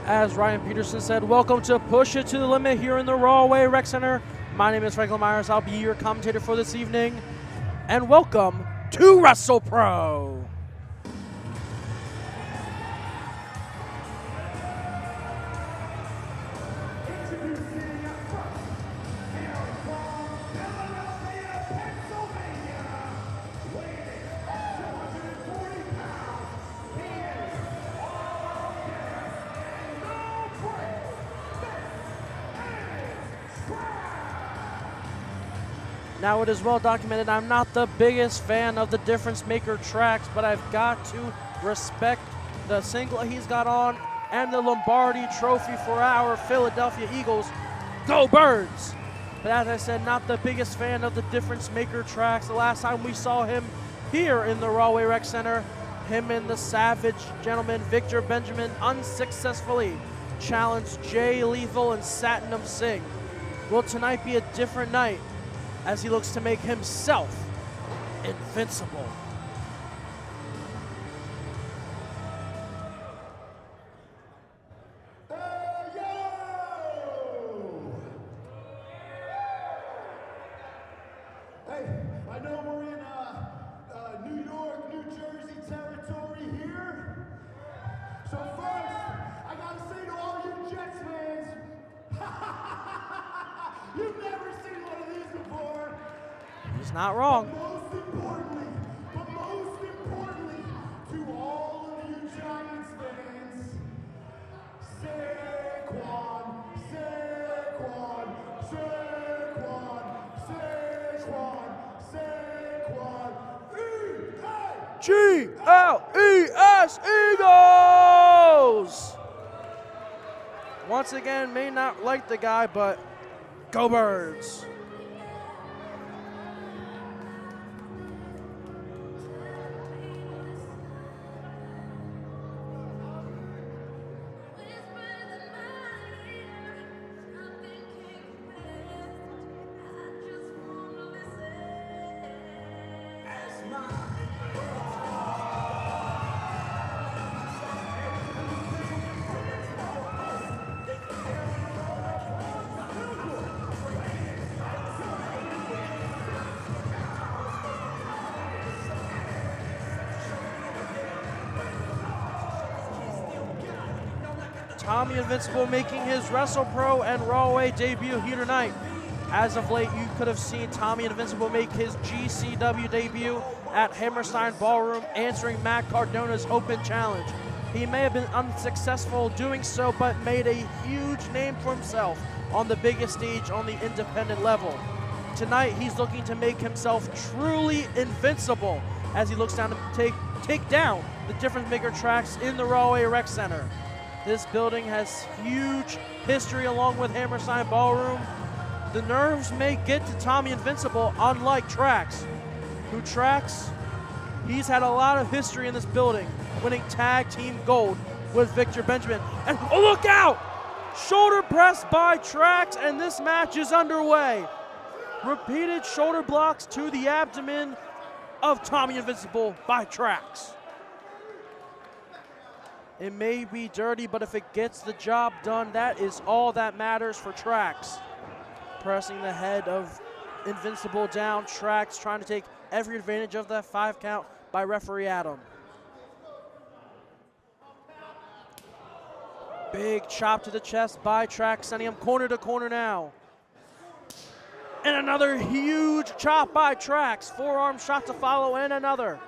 As Ryan Peterson said, welcome to Push It to the Limit here in the Rawway Rec Center. My name is Franklin Myers. I'll be your commentator for this evening. And welcome to Wrestlepro. Now, it is well documented I'm not the biggest fan of the Difference Maker tracks, but I've got to respect the singlet he's got on and the Lombardi Trophy for our Philadelphia Eagles. Go Birds! But as I said, not the biggest fan of the Difference Maker tracks. The last time we saw him here in the Rawway Rec Center, him and the Savage gentleman Victor Benjamin unsuccessfully challenged Jay Lethal and Satnam Singh. Will tonight be a different night as he looks to make himself invincible? Hey, I know we're in New York, New Jersey territory here. So first, I gotta say to all you Jets fans, you've never seen one of these before. He's not wrong. But most importantly, to all of you Giants fans, Saquon, Saquon, Saquon, Saquon, Saquon, G-L-E-S, Eagles! Once again, may not like the guy, but go Birds. Tommy Invincible making his Wrestlepro and Rawway debut here tonight. As of late, you could have seen Tommy Invincible make his GCW debut at Hammerstein Ballroom, answering Matt Cardona's open challenge. He may have been unsuccessful doing so, but made a huge name for himself on the biggest stage on the independent level. Tonight, he's looking to make himself truly invincible as he looks down to take down the Difference Maker tracks in the Rawway Rec Center. This building has huge history along with Hammerstein Ballroom. The nerves may get to Tommy Invincible, unlike Trax. Who Trax? He's had a lot of history in this building, winning tag team gold with Victor Benjamin. And oh, look out! Shoulder press by Trax, and this match is underway. Repeated shoulder blocks to the abdomen of Tommy Invincible by Trax. It may be dirty, but if it gets the job done, that is all that matters for Trax. Pressing the head of Invincible down, Trax trying to take every advantage of that 5 count by referee Adam. Big chop to the chest by Trax, sending him corner to corner now. And another huge chop by Trax. Forearm shot to follow, and another.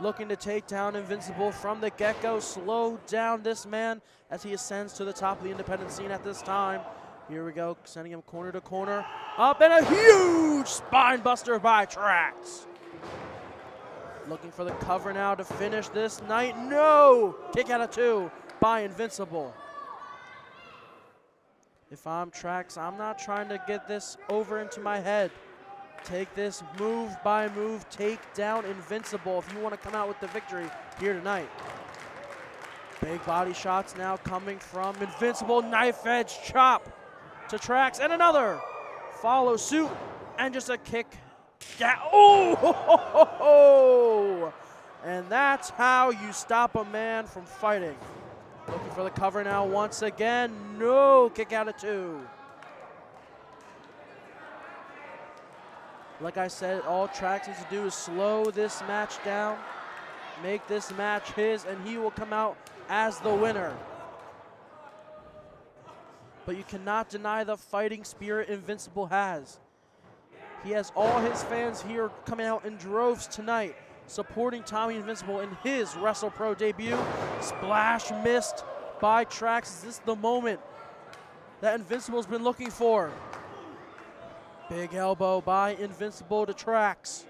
Looking to take down Invincible from the get-go. Slow down this man as he ascends to the top of the independent scene at this time. Here we go, sending him corner to corner. Up, and a huge spine buster by Trax. Looking for the cover now to finish this night. No! Kick out of 2 by Invincible. If I'm Trax, I'm not trying to get this over into my head. Take this move by move, take down Invincible if you want to come out with the victory here tonight. Big body shots now coming from Invincible. Knife edge chop to Trax, and another. Follow suit, and just a kick. Oh! And that's how you stop a man from fighting. Looking for the cover now once again. No, kick out at 2. Like I said, all Trax needs to do is slow this match down, make this match his, and he will come out as the winner. But you cannot deny the fighting spirit Invincible has. He has all his fans here coming out in droves tonight, supporting Tommy Invincible in his Wrestlepro debut. Splash missed by Trax. Is this the moment that Invincible's been looking for? Big elbow by Invincible to Trax.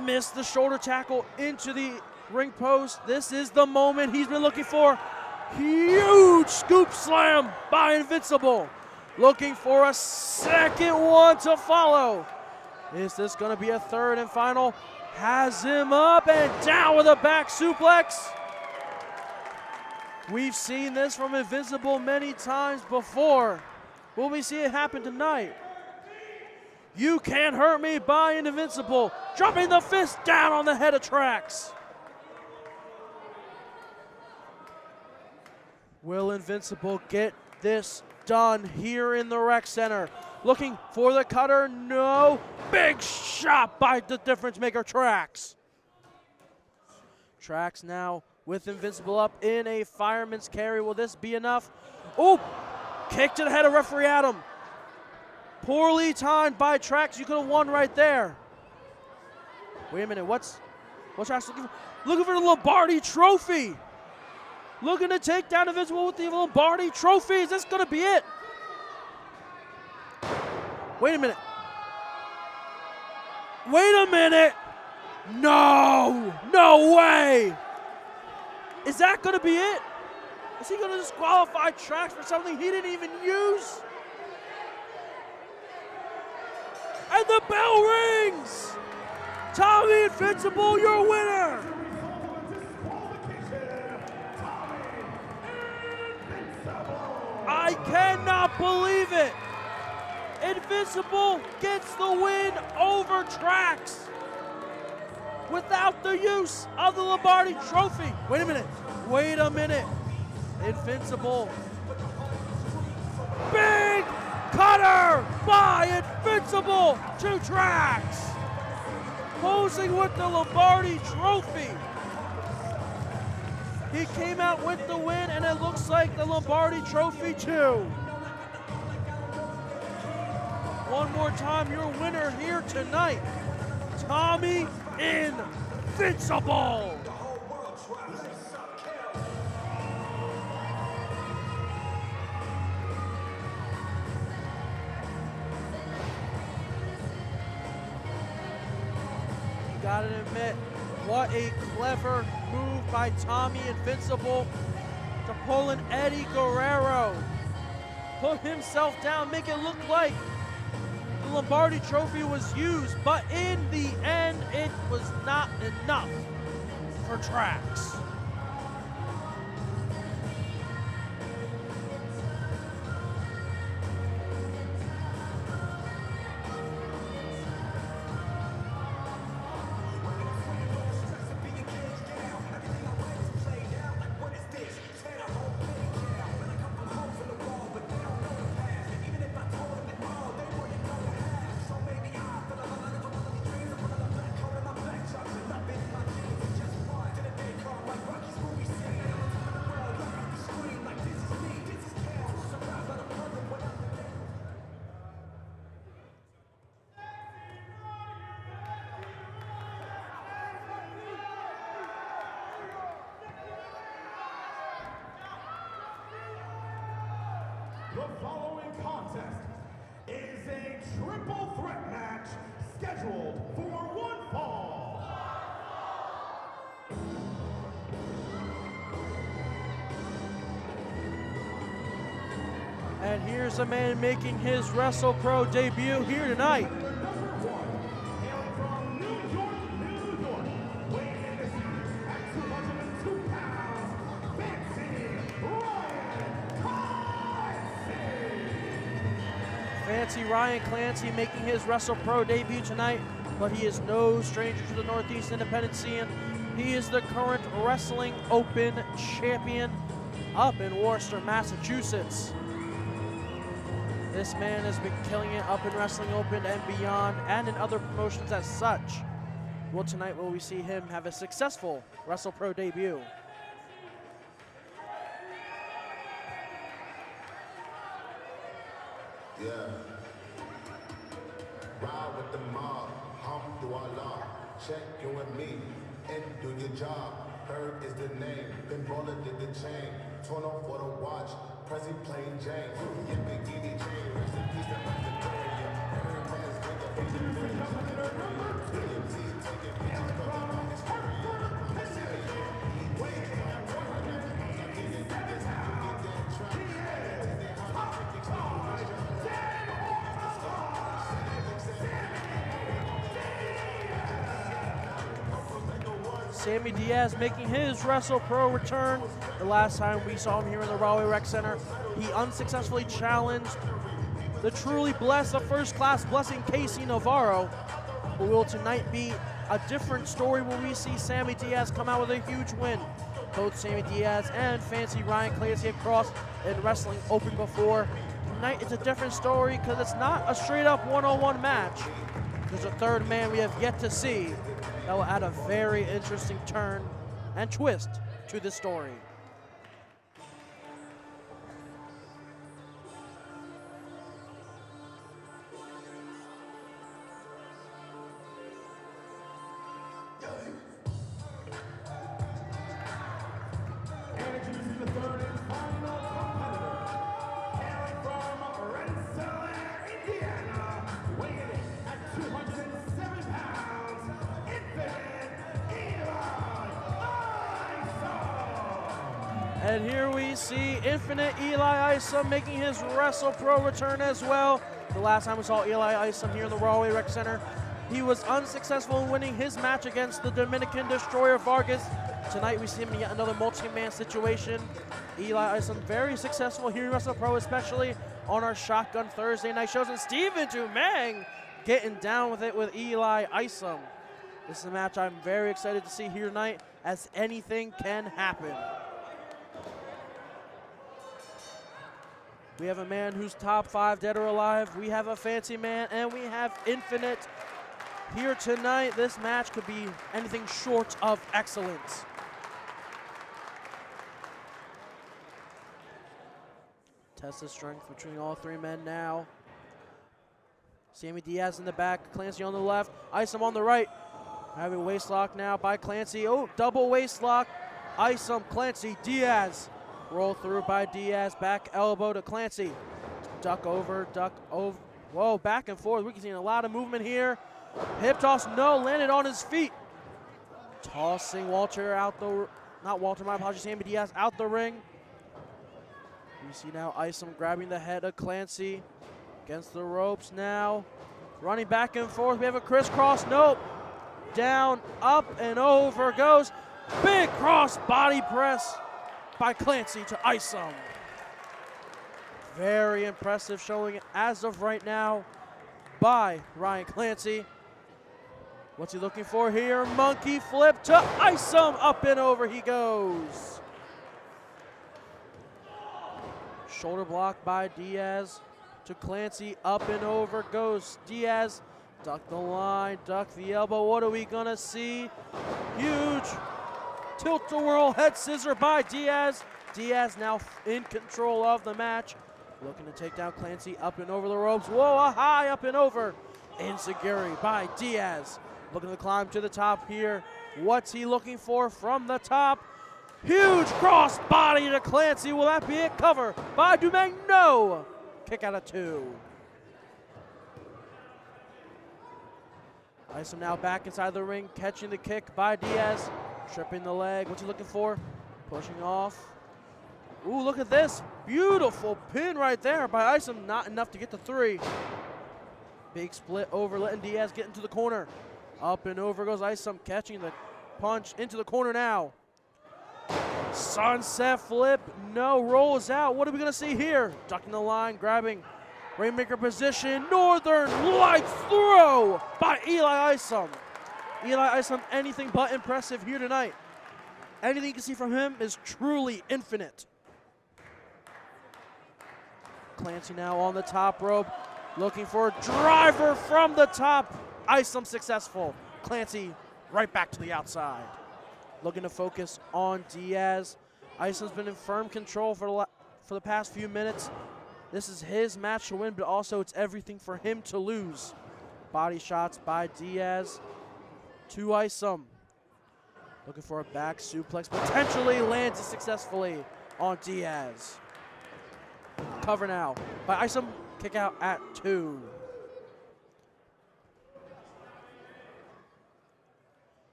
Missed the shoulder tackle into the ring post. This is the moment he's been looking for. Huge scoop slam by Invincible. Looking for a second one to follow. Is this going to be a third and final? Has him up and down with a back suplex. We've seen this from Invincible many times before. Will we see it happen tonight? You can't hurt me by Invincible. Dropping the fist down on the head of Trax. Will Invincible get this done here in the rec center? Looking for the cutter, no. Big shot by the difference maker Trax. Trax now with Invincible up in a fireman's carry. Will this be enough? Oh, kick to the head of referee Adam. Poorly timed by Trax. You could have won right there. Wait a minute, what's Trax looking for? Looking for the Lombardi trophy. Looking to take down Invincible with the Lombardi trophy. Is this gonna be it? Wait a minute. Wait a minute. No, no way. Is that gonna be it? Is he gonna disqualify Trax for something he didn't even use? And the bell rings. Tommy Invincible, your winner. I cannot believe it. Invincible gets the win over Trax without the use of the Lombardi trophy. Wait a minute. Wait a minute. Invincible. Big cutter by Invincible to Trax. Posing with the Lombardi trophy. He came out with the win, and it looks like the Lombardi trophy too. One more time, your winner here tonight, Tommy Invincible. You gotta admit, what a clever move by Tommy Invincible to pull an Eddie Guerrero. Put himself down, make it look like the Lombardi trophy was used, but in the end, it was not enough for Trax. The following contest is a triple threat match scheduled for one fall. And here's a man making his Wrestlepro debut here tonight. Number 1, hailing from New York, New York, weighing in this at 202 pounds, Fancy Ryan Clancy making his Wrestlepro debut tonight, but he is no stranger to the Northeast independent scene. He is the current Wrestling Open champion up in Worcester, Massachusetts. This man has been killing it up in Wrestling Open and beyond, and in other promotions as such. Well, tonight will we see him have a successful Wrestlepro debut. Yeah. Ride with the mob, alhamdulillah. Check you and me, and do your job. Herb is the name, Pinballer did the chain. Torn off for the watch, Prezi plain Jane. Yeah, Big Edie Jane, rest in peace, that was the barrier. Herb man's nigga, he's a village in the area. TMZ taking pictures, talking about his career. I'm serious. Sammy Diaz making his Wrestlepro return. The last time we saw him here in the Rahway Rec Center, he unsuccessfully challenged the truly blessed, the first class blessing Casey Navarro. But will tonight be a different story when we see Sammy Diaz come out with a huge win? Both Sammy Diaz and Fancy Ryan Clancy have crossed in Wrestling Open before. Tonight it's a different story because it's not a straight up one-on-one match. There's a third man we have yet to see that will add a very interesting turn and twist to this story. Introducing the third and final competitor, hailing from Rensselaer, Indiana, weighing in at 207 pounds, Infinite Eli Isom. And here we see Infinite Eli Isom making his Wrestlepro return as well. The last time we saw Eli Isom here in the Rahway Rec Center, he was unsuccessful in winning his match against the Dominican Destroyer Vargas. Tonight we see him in yet another multi-man situation. Eli Isom very successful here in Wrestlepro, especially on our Shotgun Thursday night shows. And Steven Dumang getting down with it with Eli Isom. This is a match I'm very excited to see here tonight, as anything can happen. We have a man who's top 5 dead or alive. We have a fancy man, and we have Infinite here tonight. This match could be anything short of excellence. Test the strength between all three men now. Sammy Diaz in the back, Clancy on the left, Isom on the right. Having a waist lock now by Clancy. Oh, double waist lock. Isom, Clancy, Diaz. Roll through by Diaz, back elbow to Clancy. Duck over. Whoa, back and forth. We can see a lot of movement here. Hip toss, no, landed on his feet. Tossing Walter out the, not Walter, my apologies, Sammy Diaz out the ring. You see now Isom grabbing the head of Clancy against the ropes now. Running back and forth, we have a crisscross, nope. Down, up, and over goes. Big cross body press by Clancy to Isom. Very impressive showing as of right now by Ryan Clancy. What's he looking for here? Monkey flip to Isom, up and over he goes. Shoulder block by Diaz to Clancy, up and over goes Diaz. Duck the line, duck the elbow. What are we gonna see? Huge tilt-a-whirl head scissor by Diaz. Diaz now in control of the match. Looking to take down Clancy, up and over the ropes. Whoa, a high up and over. Enziguri by Diaz. Looking to climb to the top here. What's he looking for from the top? Huge cross body to Clancy. Will that be it? Cover by Dumang. No. Kick out of 2. Isom now back inside the ring, catching the kick by Diaz. Tripping the leg. What's he looking for? Pushing off. Ooh, look at this. Beautiful pin right there by Isom. Not enough to get the 3. Big split over, letting Diaz get into the corner. Up and over goes Isom, catching the punch into the corner now. Sunset flip. No, rolls out. What are we going to see here? Ducking the line, grabbing Rainmaker position. Northern Lights throw by Eli Isom. Eli Isom, anything but impressive here tonight. Anything you can see from him is truly infinite. Clancy now on the top rope, looking for a driver from the top. Isom successful. Clancy right back to the outside. Looking to focus on Diaz. Isom's been in firm control for the past few minutes. This is his match to win, but also it's everything for him to lose. Body shots by Diaz to Isom. Looking for a back suplex, potentially lands it successfully on Diaz. Cover now by Isom, kick out at 2.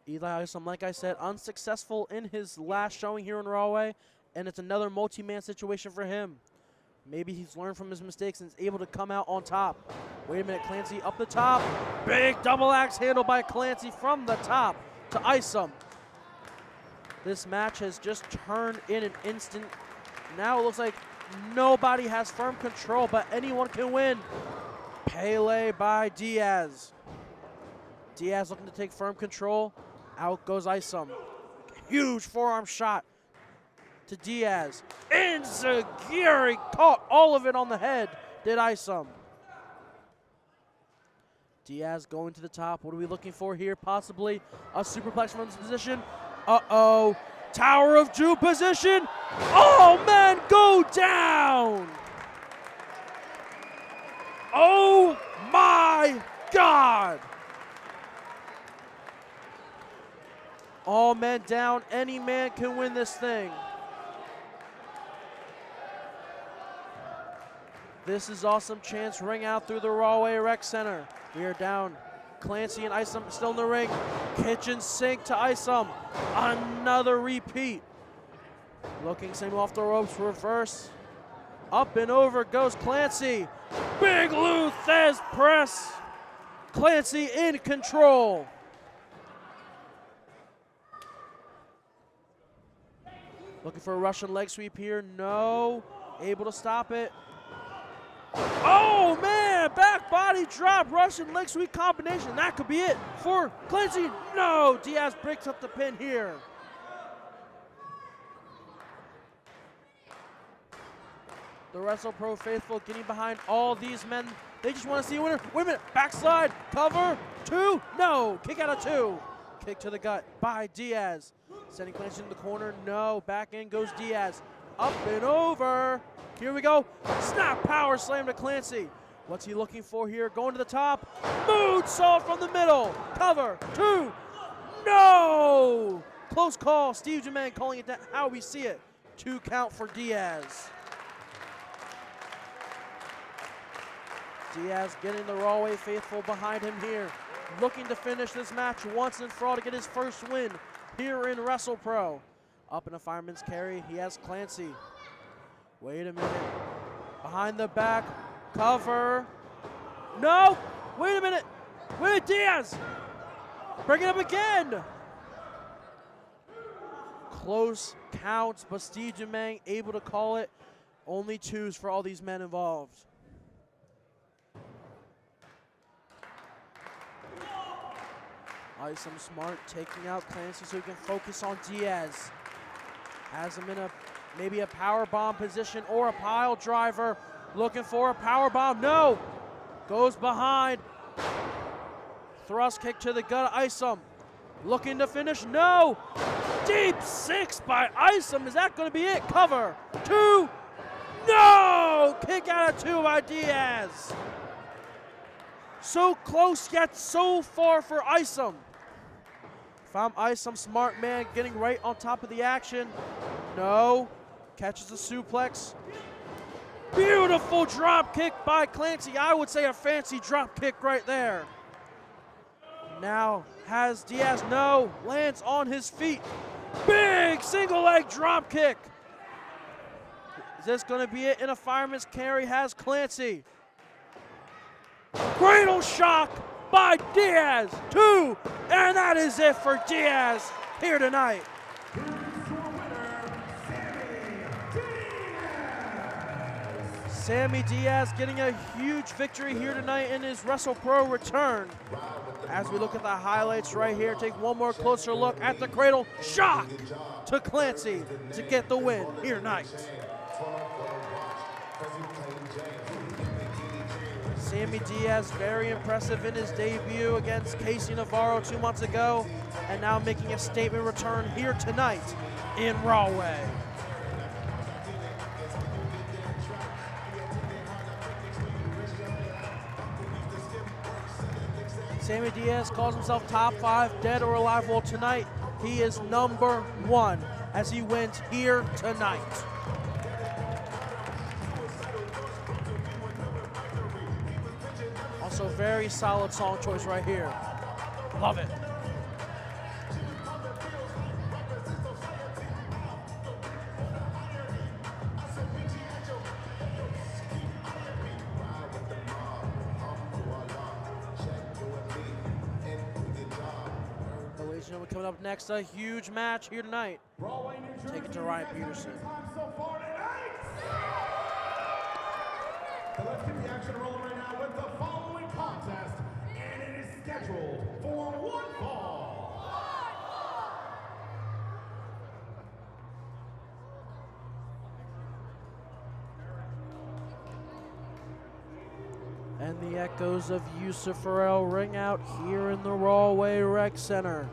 Eli Isom, like I said, unsuccessful in his last showing here in Rawway, and it's another multi-man situation for him. Maybe he's learned from his mistakes and is able to come out on top. Wait a minute, Clancy up the top. Big double axe handle by Clancy from the top to Isom. This match has just turned in an instant. Now it looks like nobody has firm control, but anyone can win. Pele by Diaz. Diaz looking to take firm control. Out goes Isom. Huge forearm shot to Diaz. Enziguri caught all of it on the head, did Isom. Diaz going to the top. What are we looking for here? Possibly a superplex from this position. Uh-oh. Tower of Doom position. Oh, man, go down. Oh, my God. All men down. Any man can win this thing. This is awesome. Chance ring out through the Rawway Rec Center. We are down. Clancy and Isom still in the ring. Kitchen sink to Isom. Another repeat. Looking same off the ropes. Reverse. Up and over goes Clancy. Big Lou Thez press. Clancy in control. Looking for a Russian leg sweep here. No. Able to stop it. Oh, man. Back body drop. Russian leg sweep combination. That could be it for Clancy. No. Diaz breaks up the pin here. The Wrestlepro faithful getting behind all these men. They just want to see a winner. Wait a minute. Backslide. Cover. 2. No. Kick out of 2. Kick to the gut by Diaz. Sending Clancy in the corner. No. Back in goes Diaz. Up and over. Here we go. Snap power slam to Clancy. What's he looking for here? Going to the top. Moonsault from the middle. Cover. 2. No. Close call. Steve Germain calling it how we see it. 2 count for Diaz. Diaz getting the Rawway faithful behind him here. Looking to finish this match once and for all to get his first win here in Wrestlepro. Up in a fireman's carry, he has Clancy. Wait a minute. Behind the back, cover. No, wait a minute. Wait, Diaz. Bring it up again. Close counts, but Steve Germain able to call it. Only 2s for all these men involved. Isom smart taking out Clancy so he can focus on Diaz. Has him in maybe a power bomb position or a pile driver. Looking for a power bomb. No. Goes behind. Thrust kick to the gut. Isom looking to finish. No. Deep 6 by Isom. Is that going to be it? Cover. 2. No. Kick out of 2 by Diaz. So close yet so far for Isom. If I'm Isom, smart man, getting right on top of the action. No. Catches the suplex. Beautiful drop kick by Clancy. I would say a fancy drop kick right there. Now has Diaz. No. Lands on his feet. Big single leg drop kick. Is this going to be it in a fireman's carry? Has Clancy. Cradle shock by Diaz. 2. And that is it for Diaz here tonight. Sammy Diaz getting a huge victory here tonight in his Wrestlepro return. As we look at the highlights right here, take one more closer look at the cradle. Shock to Clancy to get the win here tonight. Sammy Diaz, very impressive in his debut against Casey Navarro 2 months ago, and now making a statement return here tonight in Rahway. Sammy Diaz calls himself top 5, dead or alive. Well, tonight he is number 1 as he wins here tonight. Also, very solid song choice right here. Love it. Ladies and gentlemen, coming up next, a huge match here tonight. Take it to Ryan Peterson. So let's get the action rolling right now with the following contest, and it is scheduled for one fall. And the echoes of Yusuf Farrell ring out here in the Rahway Rec Center.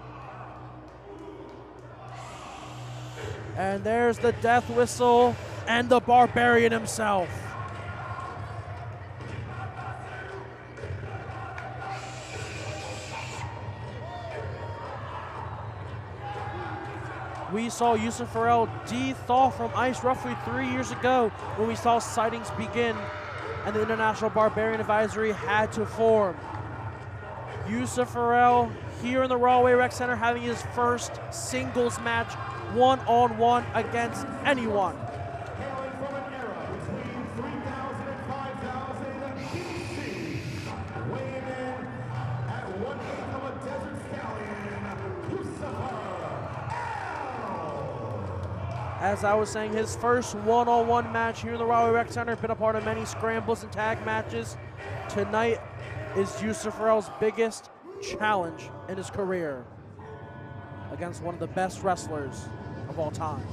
And there's the death whistle and the Barbarian himself. We saw Yusuf Farrell de-thaw from ice roughly 3 years ago when we saw sightings begin and the International Barbarian Advisory had to form. Yusuf Farrell here in the Rahway Rec Center having his first singles match one-on-one against anyone. Hailing from an era between 3,000 and 5,000 BC, weighing in at 1/8 of a desert stallion, Yusuf. As I was saying, his first one-on-one match here in the Rahway Rec Center, been a part of many scrambles and tag matches. Tonight is Yusuf Farrell's biggest challenge in his career against one of the best wrestlers of all time.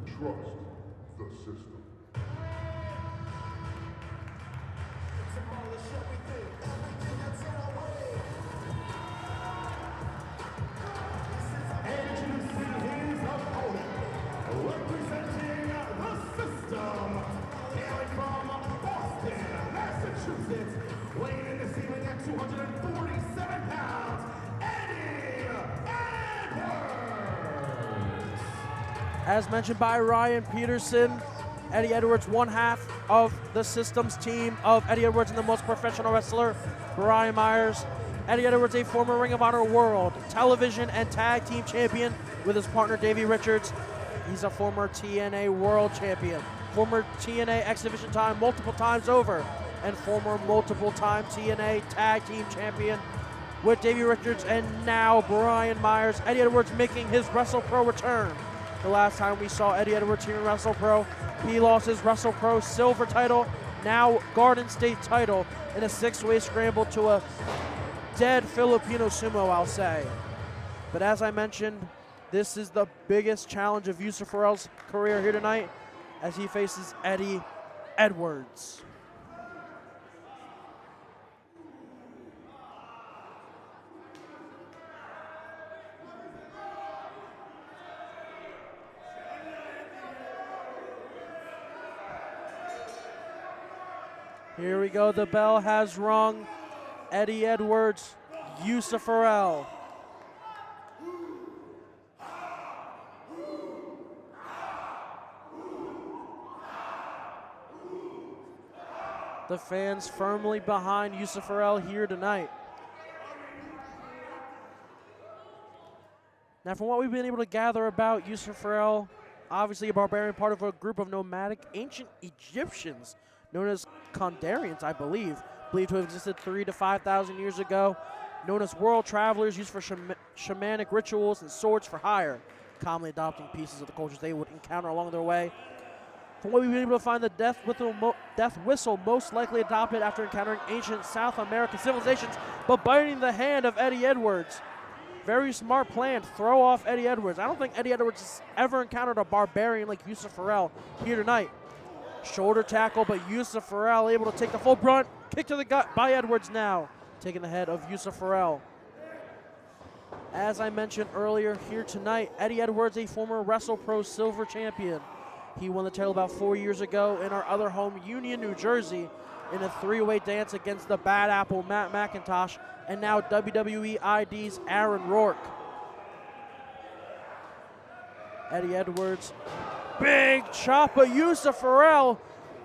Trust the system. Representing the system, hailing from Boston, Massachusetts, weighing in this evening at 247 pounds, Eddie Edwards. As mentioned by Ryan Peterson, Eddie Edwards, one half of the Systems team of Eddie Edwards and the most professional wrestler, Brian Myers. Eddie Edwards, a former Ring of Honor World, Television, and Tag Team Champion with his partner Davey Richards. He's a former TNA World Champion, former TNA X Division time multiple times over, and former multiple-time TNA Tag Team Champion with Davey Richards, and now Brian Myers. Eddie Edwards making his Wrestlepro return. The last time we saw Eddie Edwards here in Wrestlepro, he lost his Wrestlepro Silver title, now Garden State title, in a 6-way scramble to a dead Filipino sumo, I'll say. But as I mentioned, this is the biggest challenge of Yusuf Farrell's career here tonight as he faces Eddie Edwards. Here we go, the bell has rung. Eddie Edwards, Yusuf Farrell. The fans firmly behind Yusuf Farrell here tonight. Now, from what we've been able to gather about Yusuf Farrell, obviously a barbarian, part of a group of nomadic ancient Egyptians known as Kandarians, I believe to have existed 3,000 to 5,000 years ago, known as world travelers used for shamanic rituals and swords for hire, commonly adopting pieces of the cultures they would encounter along their way. From what we've been able to find, the death whistle most likely adopted after encountering ancient South American civilizations, but biting the hand of Eddie Edwards. Very smart plan, throw off Eddie Edwards. I don't think Eddie Edwards has ever encountered a barbarian like Yusuf Farrell here tonight. Shoulder tackle, but Yusuf Farrell able to take the full brunt. Kick to the gut by Edwards now, taking the head of Yusuf Farrell. As I mentioned earlier, here tonight, Eddie Edwards, a former Wrestlepro silver champion. He won the title about 4 years ago in our other home, Union, New Jersey, in a three-way dance against the Bad Apple, Matt McIntosh, and now WWE ID's Aaron Rourke. Eddie Edwards, big chop by Yusuf Farrell.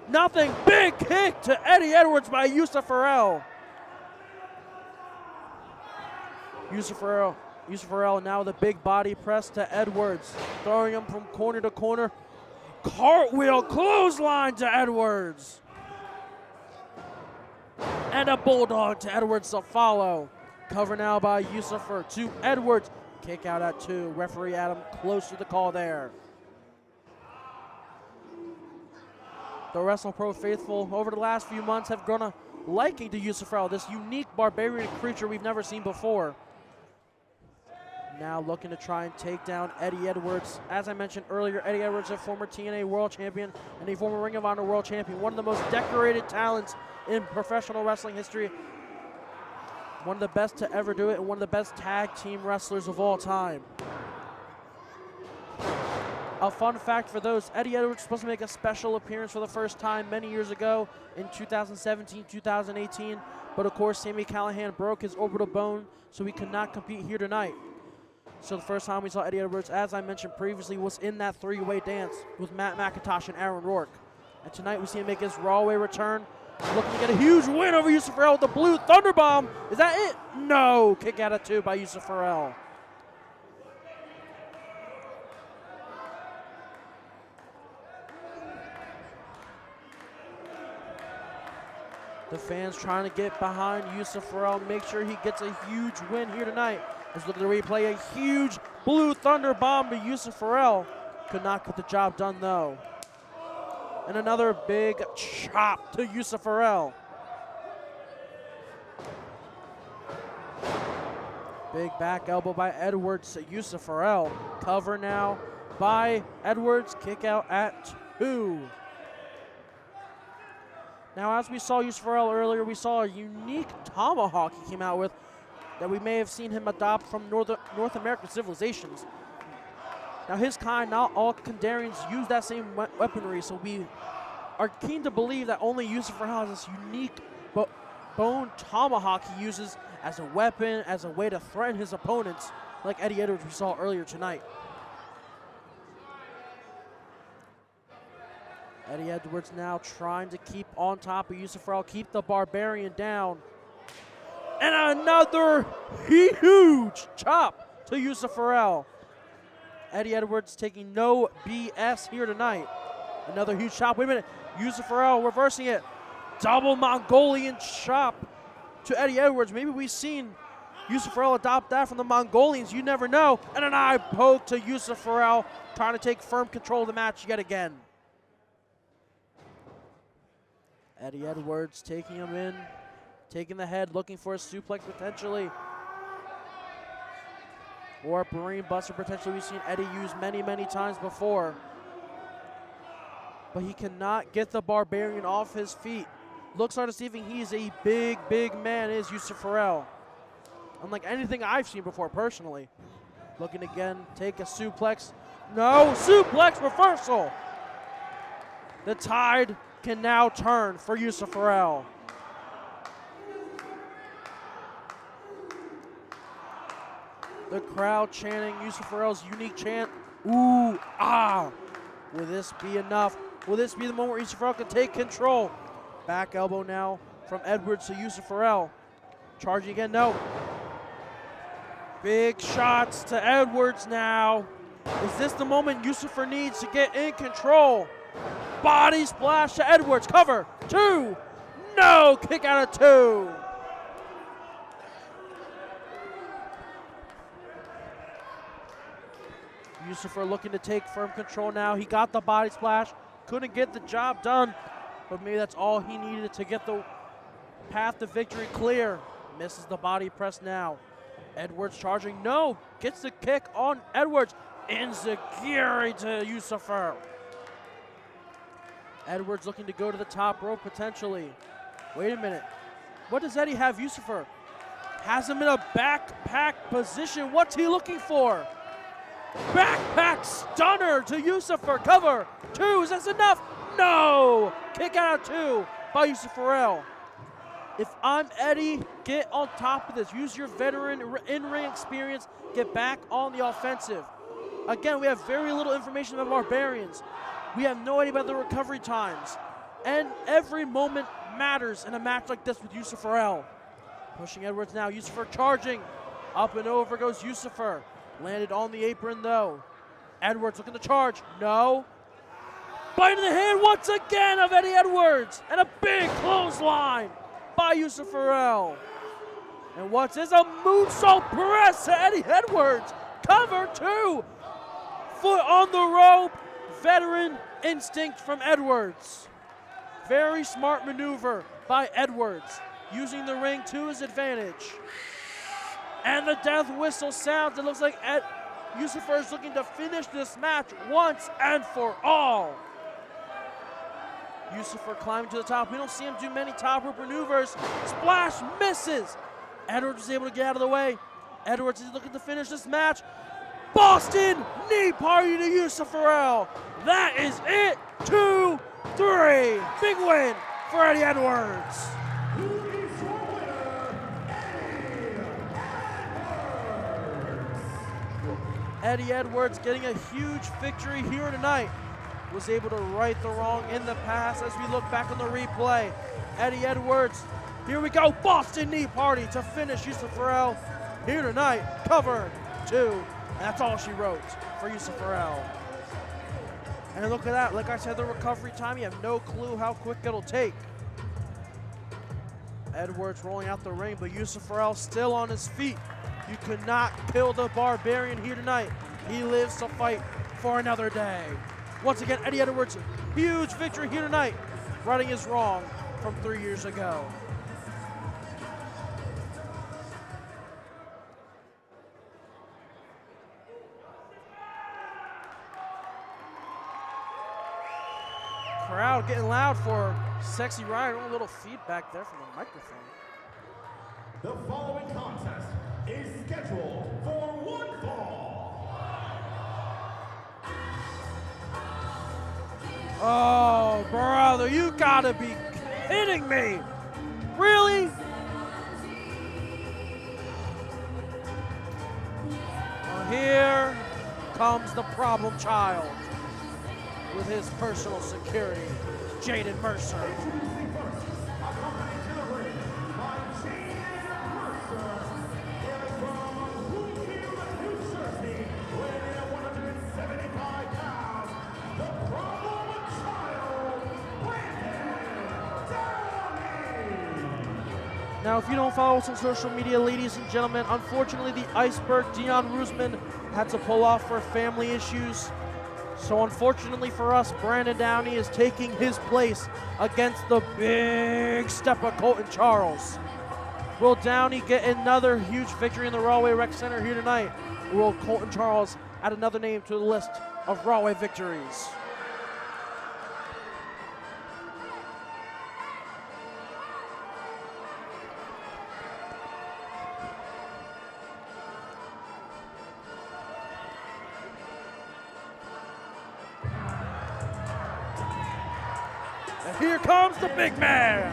Nothing, big kick to Eddie Edwards by Yusuf Farrell. Yusuf Farrell now the big body press to Edwards, throwing him from corner to corner. Cartwheel clothesline to Edwards. And a bulldog to Edwards to follow. Cover now by Yusufer to Edwards. Kick out at 2. Referee Adam close to the call there. The Wrestlepro faithful over the last few months have grown a liking to Yusufer, this unique barbarian creature we've never seen before. Now looking to try and take down Eddie Edwards. As I mentioned earlier, Eddie Edwards, a former TNA World Champion and a former Ring of Honor World Champion. One of the most decorated talents in professional wrestling history. One of the best to ever do it and one of the best tag team wrestlers of all time. A fun fact for those, Eddie Edwards was supposed to make a special appearance for the first time many years ago in 2017, 2018. But of course, Sami Callihan broke his orbital bone, so he could not compete here tonight. So the first time we saw Eddie Edwards, as I mentioned previously, was in that three-way dance with Matt McIntosh and Aaron Rourke. And tonight we see him make his Rawway return, looking to get a huge win over Yusuf Farrell with the Blue Thunderbomb. Is that it? No. Kick out at 2 by Yusuf Farrell. The fans trying to get behind Yusuf Farrell, make sure he gets a huge win here tonight. Let's look at the replay. A huge Blue Thunder bomb to Yusuf Farrell. Could not get the job done though. And another big chop to Yusuf Farrell. Big back elbow by Edwards to Yusuf Farrell. Cover now by Edwards. Kick out at 2. Now, as we saw Yusuf Farrell earlier, we saw a unique tomahawk he came out with that we may have seen him adopt from North American civilizations. Now, his kind, not all Kandarians use that same weaponry, so we are keen to believe that only Yusuf Farrell has this unique bone tomahawk he uses as a weapon, as a way to threaten his opponents, like Eddie Edwards we saw earlier tonight. Eddie Edwards now trying to keep on top of Yusuf Farrell, keep the Barbarian down. And another huge chop to Yusuf Farrell. Eddie Edwards taking no BS here tonight. Another huge chop. Wait a minute. Yusuf Farrell reversing it. Double Mongolian chop to Eddie Edwards. Maybe we've seen Yusuf Farrell adopt that from the Mongolians. You never know. And an eye poke to Yusuf Farrell, trying to take firm control of the match yet again. Eddie Edwards taking him in, taking the head, looking for a suplex potentially. Or a brain buster potentially we've seen Eddie use many, many times before. But he cannot get the Barbarian off his feet. Looks like deceiving. He's a big, big man, is Yusuf Farrell. Unlike anything I've seen before personally. Looking again, take a suplex. No, suplex reversal. The tide can now turn for Yusuf Farrell. The crowd chanting Yusuf Farrell's unique chant. Ooh, ah. Will this be enough? Will this be the moment where Yusuf Farrell can take control? Back elbow now from Edwards to Yusuf Farrell. Charging again, no. Big shots to Edwards now. Is this the moment Yusufer needs to get in control? Body splash to Edwards. Cover. 2. No. Kick out of 2. Yusufer looking to take firm control now. He got the body splash. couldn't get the job done, but maybe that's all he needed to get the path to victory clear. Misses the body press now. Edwards charging, no, gets the kick on Edwards. Enziguri to Yusufer. Edwards looking to go to the top rope potentially. Wait a minute. What does Eddie have Yusufer? Has him in a backpack position. What's he looking for? Backpack stunner to Yusufer. Cover. 2. Is that enough? No. Kick out of 2 by Yusufer. If I'm Eddie, get on top of this. Use your veteran in-ring experience. Get back on the offensive. Again, we have very little information about Barbarians. We have no idea about the recovery times. And every moment matters in a match like this with Yusufer. Pushing Edwards now. Yusufer charging. Up and over goes Yusufer. Landed on the apron though. Edwards looking to charge. No. Bite in the hand once again of Eddie Edwards. And a big clothesline by Yusufer. And what's this? A moonsault press to Eddie Edwards. Cover 2. Foot on the rope. Veteran instinct from Edwards. Very smart maneuver by Edwards, using the ring to his advantage. And the death whistle sounds. It looks like Yusufer is looking to finish this match once and for all. Yusufer climbing to the top. We don't see him do many top rope maneuvers. Splash misses. Edwards is able to get out of the way. Edwards is looking to finish this match. Boston knee party to Yusufer. That is it. 2, 3. Big win for Eddie Edwards. Eddie Edwards getting a huge victory here tonight. Was able to right the wrong in the past as we look back on the replay. Eddie Edwards, here we go. Boston knee party to finish Yusufer here tonight. Cover 2. And that's all she wrote for Yusufer. And look at that. Like I said, the recovery time, you have no clue how quick it'll take. Edwards rolling out the ring, but Yusufer still on his feet. You could not kill the Barbarian here tonight. He lives to fight for another day. Once again, Eddie Edwards, huge victory here tonight. Righting his wrong from 3 years ago. Crowd getting loud for Sexy Ryan. A little feedback there from the microphone. The following contest is scheduled for one fall. Oh, brother, you gotta be kidding me. Really? Well, here comes the problem child with his personal security, Jaden Mercer. Now, if you don't follow us on social media, ladies and gentlemen, unfortunately the Iceberg, Dion Rusman, had to pull off for family issues. So unfortunately for us, Brandon Downey is taking his place against the big stepper, Colton Charles. Will Downey get another huge victory in the Rawway Rec Center here tonight? Or will Colton Charles add another name to the list of Rawway victories? And here comes the big man.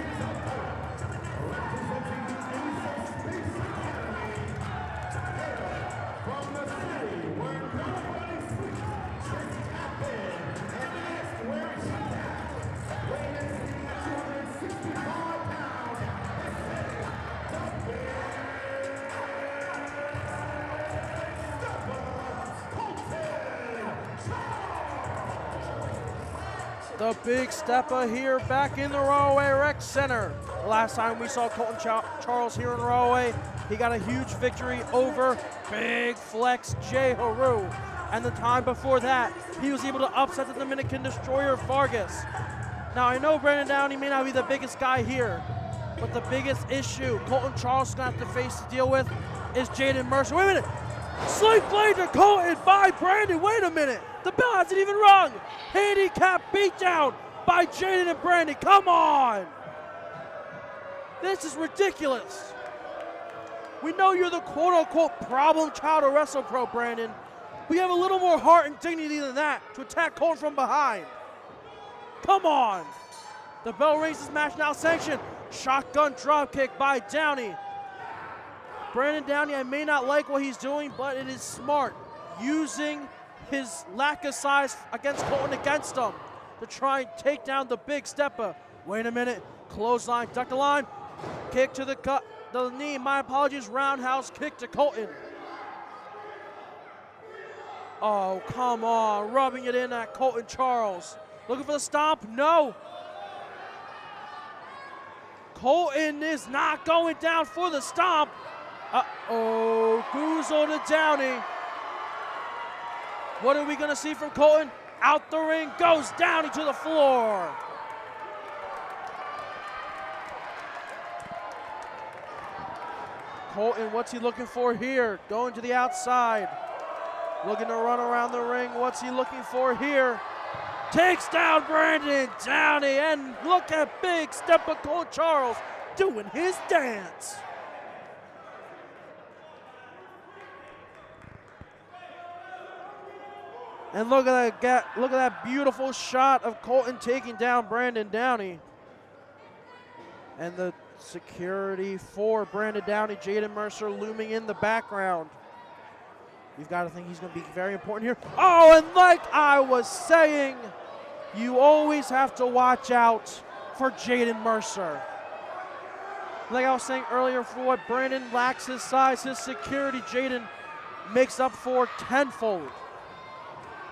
The big stepper here back in the Rawway Rec Center. The last time we saw Colton Charles here in Rawway, he got a huge victory over Big Flex Jay Haru. And the time before that, he was able to upset the Dominican Destroyer Vargas. Now, I know Brandon Downey may not be the biggest guy here, but the biggest issue Colton Charles is going to have to face to deal with is Jaden Mercer. Wait a minute. Sling blade to Colton by Brandon. Wait a minute. The bell hasn't even rung. Handicap beatdown by Jaden and Brandon. Come on. This is ridiculous. We know you're the quote-unquote problem child of Wrestlepro, Brandon. We have a little more heart and dignity than that to attack Colton from behind. Come on. The bell rings, this match now sanctioned. Shotgun dropkick by Downey. Brandon Downey, I may not like what he's doing, but it is smart. Using his lack of size against Colton against him to try and take down the big stepper. Wait a minute. Clothesline, duck the line. Kick to the knee. My apologies. Roundhouse kick to Colton. Oh, come on. Rubbing it in at Colton Charles. Looking for the stomp? No. Colton is not going down for the stomp. Uh-oh. Goozle to Downey. What are we going to see from Colton? Out the ring goes Downey to the floor. Colton, what's he looking for here? Going to the outside. Looking to run around the ring. What's he looking for here? Takes down Brandon Downey, and look at big stepper Colton Charles doing his dance. And look at that beautiful shot of Colton taking down Brandon Downey. And the security for Brandon Downey, Jaden Mercer looming in the background. You've got to think he's going to be very important here. Oh, and like I was saying, you always have to watch out for Jaden Mercer. Like I was saying earlier, for what Brandon lacks his size, his security, Jaden makes up for tenfold.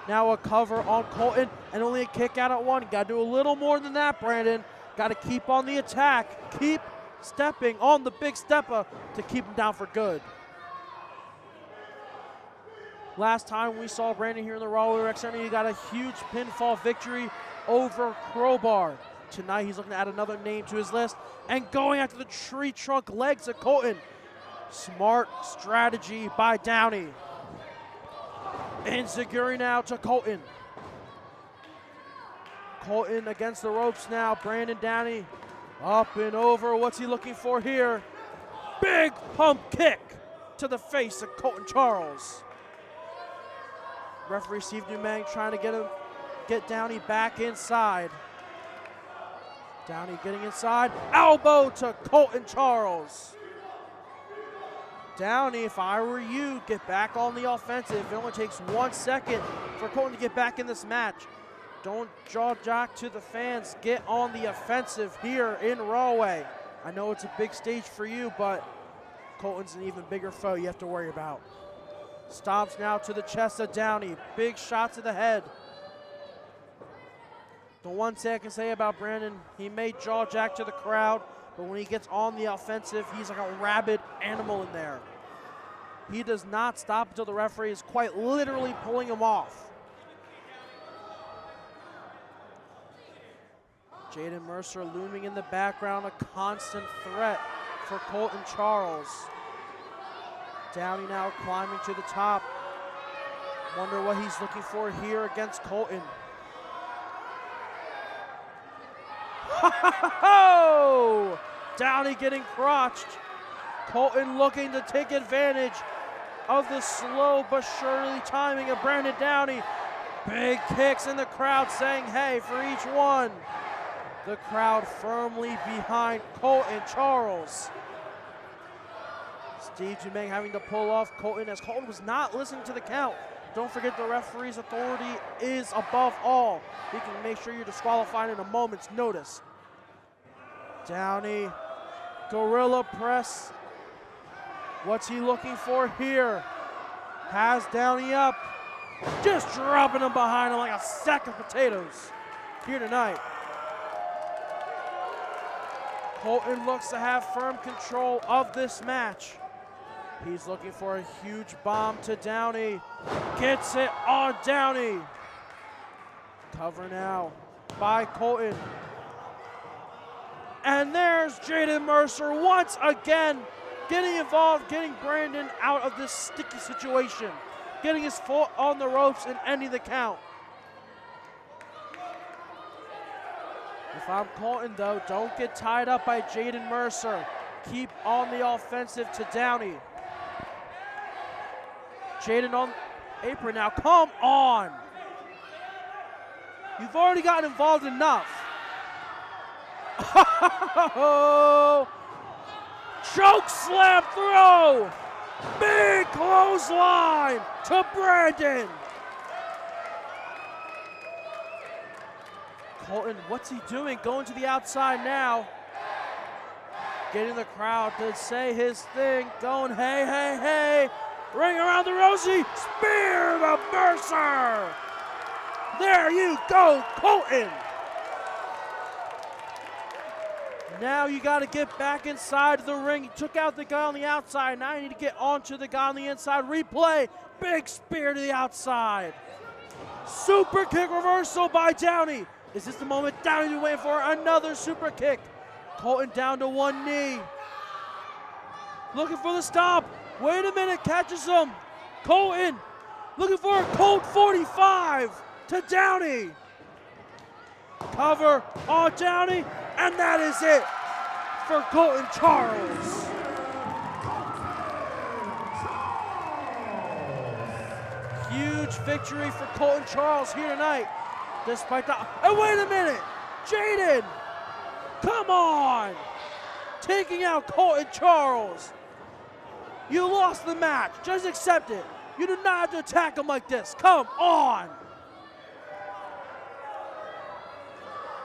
Now a cover on Colton and only a kick out at one. Got to do a little more than that, Brandon. Got to keep on the attack. Keep stepping on the big stepper to keep him down for good. Last time we saw Brandon here in the Raw Rec Center, he got a huge pinfall victory over Crowbar. Tonight he's looking to add another name to his list and going after the tree trunk legs of Colton. Smart strategy by Downey. Enziguri now to Colton. Colton against the ropes now. Brandon Downey up and over. What's he looking for here? Big pump kick to the face of Colton Charles. Referee Steve Dumang trying to get Downey back inside. Downey getting inside. Elbow to Colton Charles. Downey, if I were you, get back on the offensive. It only takes 1 second for Colton to get back in this match. Don't jaw jack to the fans. Get on the offensive here in Rahway. I know it's a big stage for you, but Colton's an even bigger foe you have to worry about. Stomps now to the chest of Downey. Big shot to the head. The one thing I can say about Brandon, he may jaw jack to the crowd, but when he gets on the offensive, he's like a rabid animal in there. He does not stop until the referee is quite literally pulling him off. Jaden Mercer looming in the background, a constant threat for Colton Charles. Downey now climbing to the top. Wonder what he's looking for here against Colton. Ho! Downey getting crotched. Colton looking to take advantage of the slow but surely timing of Brandon Downey. Big kicks in the crowd saying, hey, for each one. The crowd firmly behind Colton Charles. Steve Dumang having to pull off Colton as Colton was not listening to the count. Don't forget the referee's authority is above all. He can make sure you're disqualified in a moment's notice. Downey, gorilla press. What's he looking for here? Has Downey up. Just dropping him behind him like a sack of potatoes here tonight. Colton looks to have firm control of this match. He's looking for a huge bomb to Downey. Gets it on Downey. Cover now by Colton. And there's Jaden Mercer once again getting involved, getting Brandon out of this sticky situation, getting his foot on the ropes and ending the count. If I'm Colton, though, don't get tied up by Jaden Mercer. Keep on the offensive to Downey. Jaden on apron now. Come on. You've already gotten involved enough. Choke slam throw. Big clothesline to Brandon. Colton, what's he doing? Going to the outside now. Getting the crowd to say his thing. Going, hey, hey, hey. Ring around the rosy. Spear to Mercer. There you go, Colton. Now you got to get back inside the ring. You took out the guy on the outside. Now you need to get onto the guy on the inside. Replay. Big spear to the outside. Super kick reversal by Downey. Is this the moment Downey's been waiting for? Another super kick. Colton down to one knee. Looking for the stop. Wait a minute, catches him. Colton looking for a Colt 45 to Downey. Cover on Downey, and that is it for Colton Charles. Huge victory for Colton Charles here tonight. Despite the, and wait a minute, Jaden, come on, taking out Colton Charles. You lost the match, just accept it. You do not have to attack him like this, come on.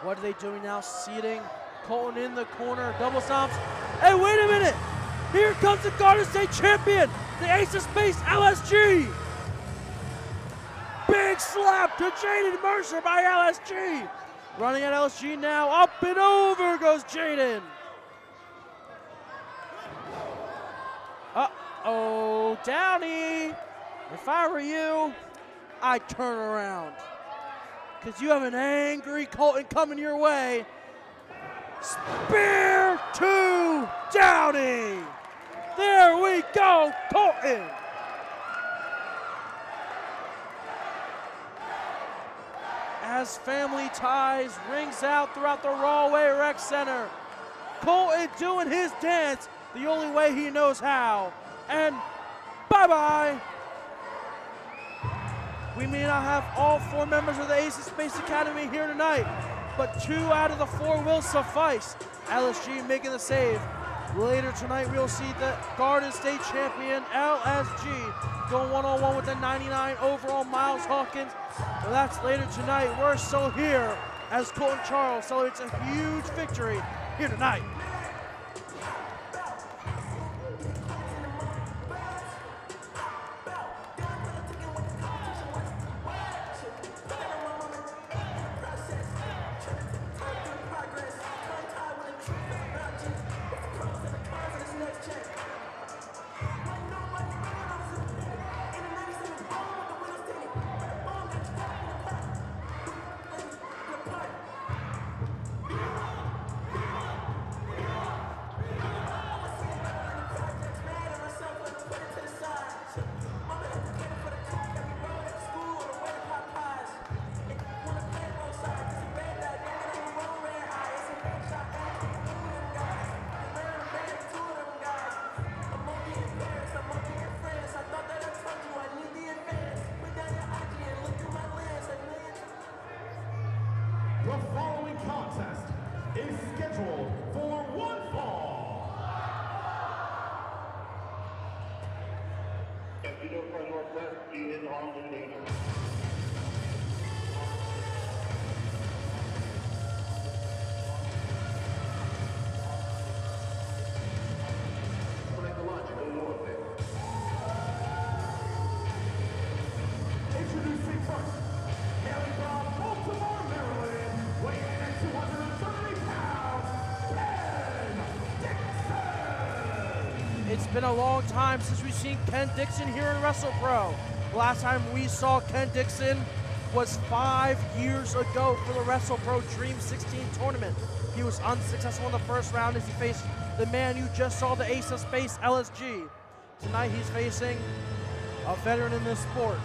What are they doing now? Seating Colton in the corner, double stomps. Hey, wait a minute, here comes the Garden State champion, the Ace of Space LSG. Big slap to Jaden Mercer by LSG. Running at LSG now, up and over goes Jaden. Uh-oh, Downey. If I were you, I'd turn around. Because you have an angry Colton coming your way. Spear to Downey. There we go, Colton. As family ties rings out throughout the Rawway Rec Center. Colton doing his dance the only way he knows how. And bye-bye. We may not have all 4 members of the Ace of Space Academy here tonight, but 2 out of the 4 will suffice. LSG making the save. Later tonight, we'll see the Garden State champion, LSG, go one-on-one with the 99 overall Miles Hawkins. Well, that's later tonight. We're still here as Colton Charles celebrates a huge victory here tonight. The following contest is scheduled for one fall. Castillo from Northwest, he is on the lead. Introducing first, hailing from Baltimore, Maryland, weighing in at 230 pounds, Ken Dixon. It's been a long time since we've seen Ken Dixon here in Wrestlepro. The last time we saw Ken Dixon was 5 years ago for the Wrestlepro Dream 16 tournament. He was unsuccessful in the first round as he faced the man you just saw, the ace of space, LSG. Tonight he's facing a veteran in this sport.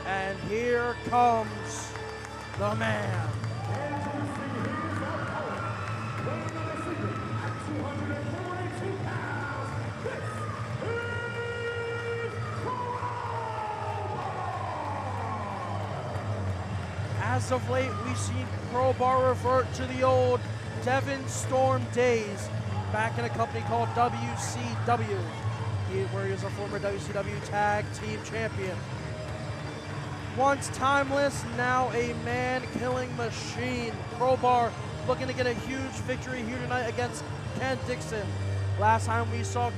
And here comes the man. As of late, we've seen Crowbar revert to the old Devon Storm days back in a company called WCW, where he was a former WCW Tag Team Champion. Once timeless, now a man-killing machine. Crowbar looking to get a huge victory here tonight against Ken Dixon. Last time we saw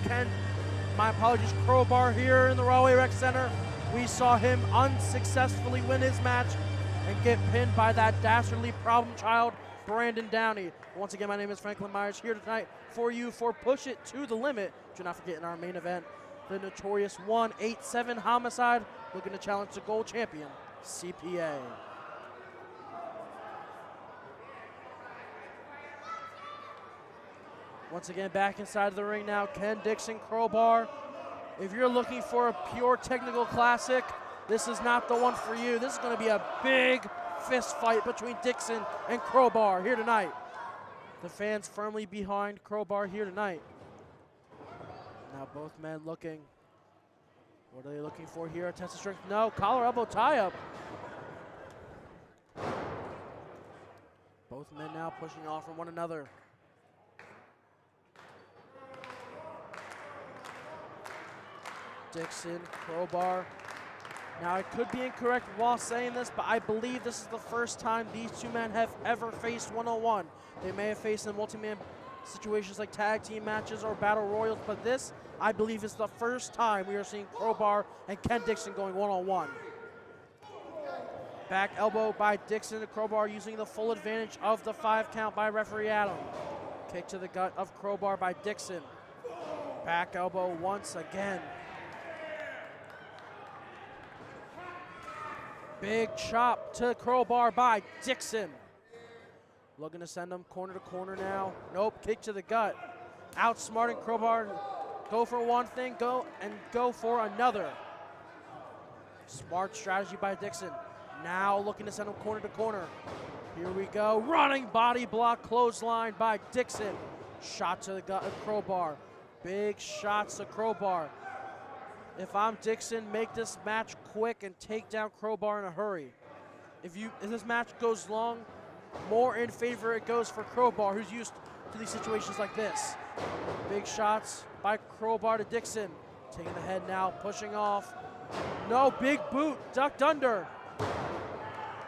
Crowbar here in the Rahway Rec Center, we saw him unsuccessfully win his match and get pinned by that dastardly problem child, Brandon Downey. Once again, my name is Franklin Myers here tonight for you for Push It to the Limit. Do not forget in our main event, the notorious 187 Homicide looking to challenge the gold champion, CPA. Once again, back inside the ring now, Ken Dixon, Crowbar. If you're looking for a pure technical classic, this is not the one for you. This is going to be a big fist fight between Dixon and Crowbar here tonight. The fans firmly behind Crowbar here tonight. Now both men looking. What are they looking for here? Test of strength. No, collar elbow tie up. Both men now pushing off from one another. Dixon, Crowbar. Now, I could be incorrect while saying this, but I believe this is the first time these two men have ever faced one-on-one. They may have faced in multi-man situations like tag team matches or battle royals, but this, I believe, is the first time we are seeing Crowbar and Ken Dixon going one-on-one. Back elbow by Dixon to Crowbar using the full advantage of the 5 count by referee Adam. Kick to the gut of Crowbar by Dixon. Back elbow once again. Big chop to Crowbar by Dixon. Looking to send him corner to corner now. Nope, kick to the gut. Outsmarting Crowbar. Go for one thing, go for another. Smart strategy by Dixon. Now looking to send him corner to corner. Here we go. Running body block clothesline by Dixon. Shot to the gut of Crowbar. Big shots to Crowbar. If I'm Dixon, make this match quick and take down Crowbar in a hurry. If this match goes long, more in favor it goes for Crowbar, who's used to these situations like this. Big shots by Crowbar to Dixon. Taking the head now, pushing off. No, big boot, ducked under.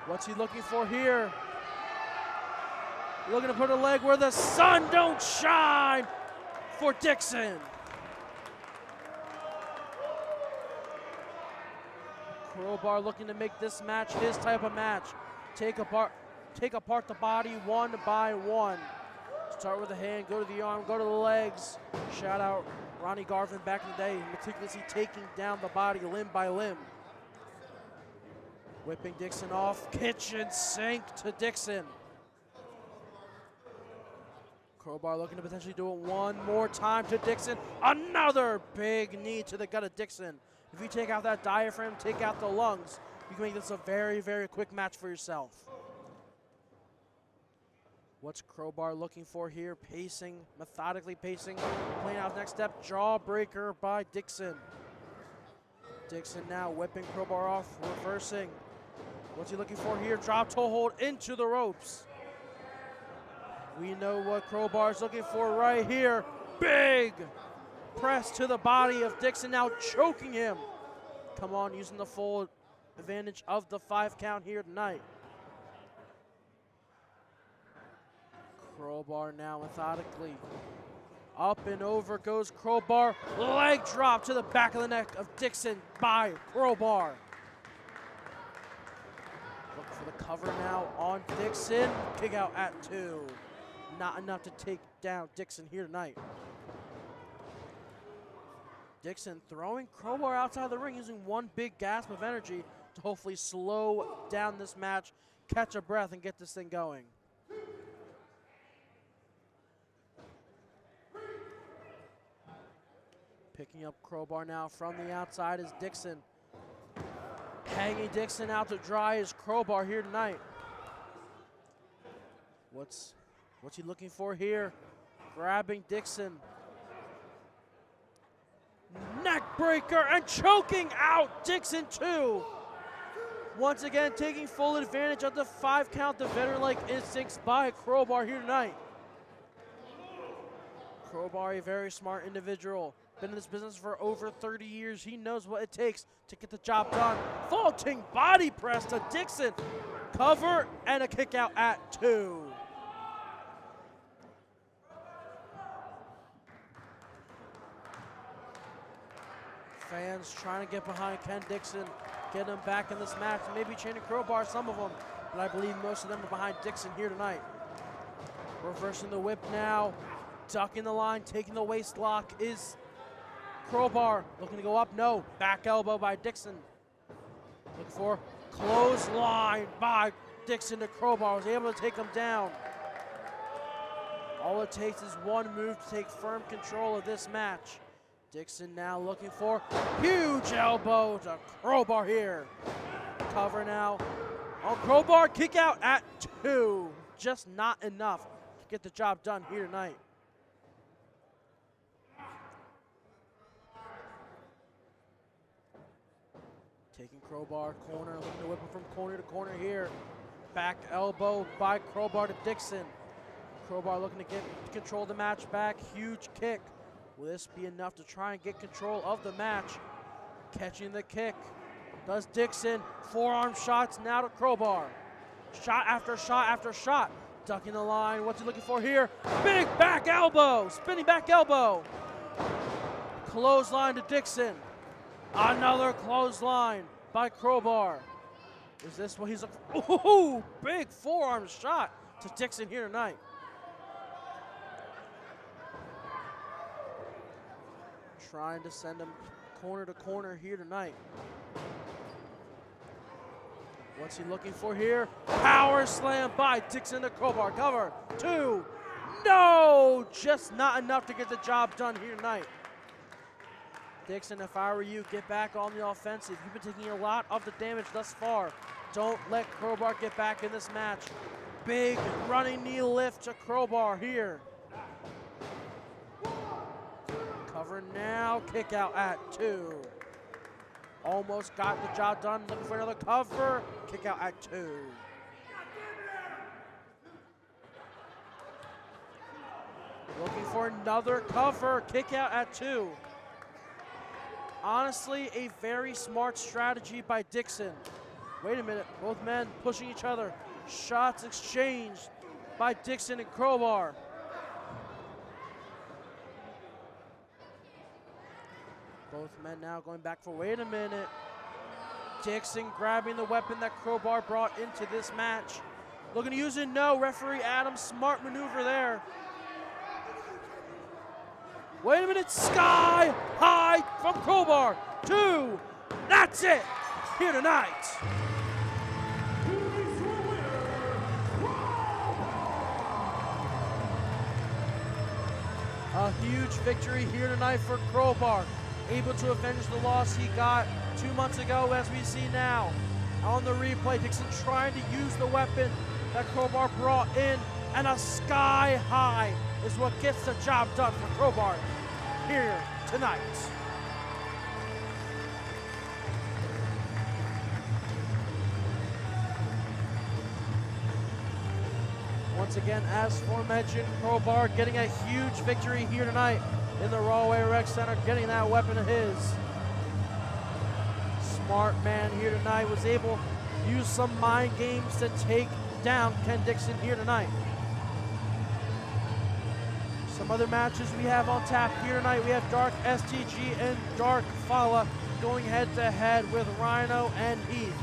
What's he looking for here? Looking to put a leg where the sun don't shine for Dixon. Crowbar looking to make this match his type of match. Take apart the body one by one. Start with the hand, go to the arm, go to the legs. Shout out Ronnie Garvin back in the day, meticulously taking down the body limb by limb. Whipping Dixon off, kitchen sink to Dixon. Crowbar looking to potentially do it one more time to Dixon. Another big knee to the gut of Dixon. If you take out that diaphragm, take out the lungs, you can make this a very, very quick match for yourself. What's Crowbar looking for here? Pacing, methodically pacing, playing out next step, jawbreaker by Dixon. Dixon now whipping Crowbar off, reversing. What's he looking for here? Drop toe hold into the ropes. We know what Crowbar's looking for right here. Big press to the body of Dixon, now choking him. Come on, using the full advantage of the 5 count here tonight. Crowbar now methodically. Up and over goes Crowbar. Leg drop to the back of the neck of Dixon by Crowbar. Looking for the cover now on Dixon. Kick out at 2. Not enough to take down Dixon here tonight. Dixon throwing Crowbar outside the ring, using one big gasp of energy to hopefully slow down this match, catch a breath, and get this thing going. Picking up Crowbar now from the outside is Dixon. Hanging Dixon out to dry is Crowbar here tonight. What's he looking for here? Grabbing Dixon. Neck breaker and choking out Dixon too. Once again, taking full advantage of the 5 count, the veteran-like instincts by Crowbar here tonight. Crowbar, a very smart individual. Been in this business for over 30 years. He knows what it takes to get the job done. Vaulting body press to Dixon. Cover and a kick out at 2. Fans trying to get behind Ken Dixon, get him back in this match, maybe chaining Crowbar, some of them, but I believe most of them are behind Dixon here tonight. Reversing the whip now, ducking the line, taking the waist lock is Crowbar. Looking to go up, no. Back elbow by Dixon. Looking for clothesline by Dixon to Crowbar. Was able to take him down. All it takes is one move to take firm control of this match. Dixon now looking for huge elbow to Crowbar here. Cover now on Crowbar, kick out at 2. Just not enough to get the job done here tonight. Taking Crowbar corner, looking to whip him from corner to corner here. Back elbow by Crowbar to Dixon. Crowbar looking to get control of the match back. Huge kick. Will this be enough to try and get control of the match? Catching the kick. Does Dixon. Forearm shots now to Crowbar. Shot after shot after shot. Ducking the line. What's he looking for here? Big back elbow. Spinning back elbow. Clothesline to Dixon. Another clothesline by Crowbar. Is this what he's looking for? Ooh, big forearm shot to Dixon here tonight. Trying to send him corner to corner here tonight. What's he looking for here? Power slam by Dixon to Crowbar. Cover, 2. No! Just not enough to get the job done here tonight. Dixon, if I were you, get back on the offensive. You've been taking a lot of the damage thus far. Don't let Crowbar get back in this match. Big running knee lift to Crowbar here. Cover now, kick out at 2. Almost got the job done, looking for another cover, kick out at 2. Looking for another cover, kick out at 2. Honestly, a very smart strategy by Dixon. Wait a minute, both men pushing each other. Shots exchanged by Dixon and Crowbar. Both men now going back for, wait a minute. Dixon grabbing the weapon that Crowbar brought into this match. Looking to use it, no. Referee Adams, smart maneuver there. Wait a minute, sky high from Crowbar. 2, that's it, here tonight. A huge victory here tonight for Crowbar. Able to avenge the loss he got 2 months ago, as we see now. On the replay, Dixon trying to use the weapon that Crowbar brought in, and a sky high is what gets the job done for Crowbar here tonight. Once again, as aforementioned, Crowbar getting a huge victory here tonight in the Rawway Rec Center, getting that weapon of his. Smart man here tonight was able to use some mind games to take down Ken Dixon here tonight. Some other matches we have on tap here tonight. We have Dark STG and Dark Fala going head-to-head with Rhino and Heath.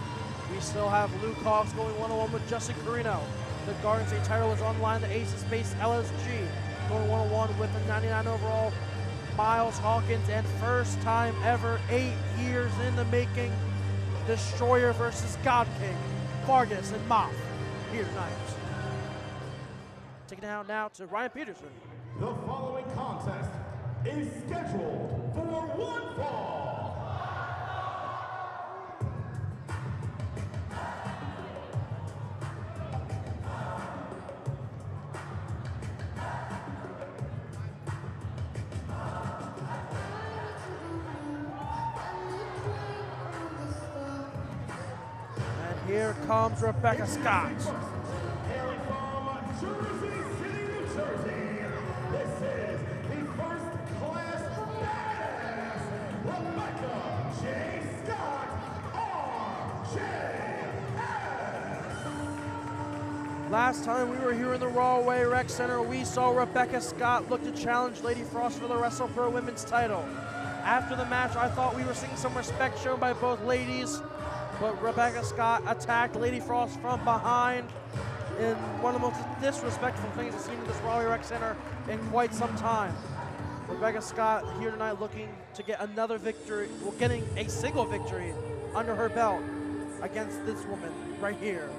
We still have Luke Hawks going one-on-one with Justin Carino. The Garden State title is on line. The Ace of Space LSG going one-on-one with the 99 overall Miles Hawkins. And first time ever, 8 years in the making, Destroyer versus God King, Vargas and Moth here tonight. Taking it out now to Ryan Peterson. The following contest is scheduled for one fall. And here comes Rebecca Scott. Hailing from Jersey City, New Jersey, this is the first class badass, Rebecca J. Scott, RJS. Last time we were here in the Raw Rec Center, we saw Rebecca Scott look to challenge Lady Frost for the Wrestlepro Women's title. After the match, I thought we were seeing some respect shown by both ladies, but Rebecca Scott attacked Lady Frost from behind in one of the most disrespectful things I've seen in this Raw Rec Center in quite some time. Rebecca Scott here tonight looking to get another victory, well, getting a single victory under her belt against this woman right here.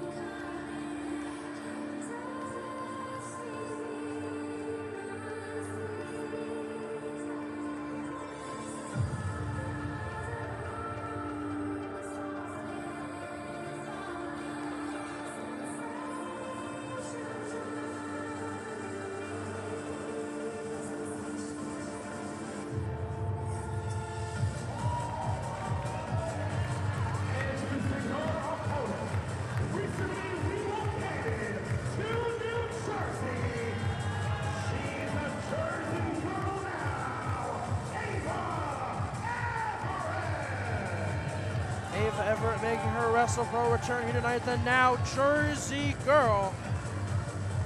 Ava Everett making her Wrestlepro return here tonight, the now Jersey Girl.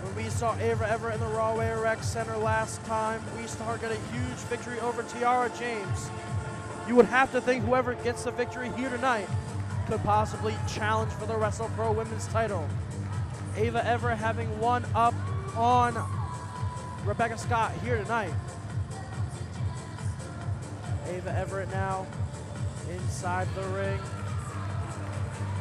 When we saw Ava Everett in the Raw Rec Center last time, we saw her get a huge victory over Tiara James. You would have to think whoever gets the victory here tonight could possibly challenge for the Wrestlepro Women's title. Ava Everett having one up on Rebecca Scott here tonight. Ava Everett now inside the ring.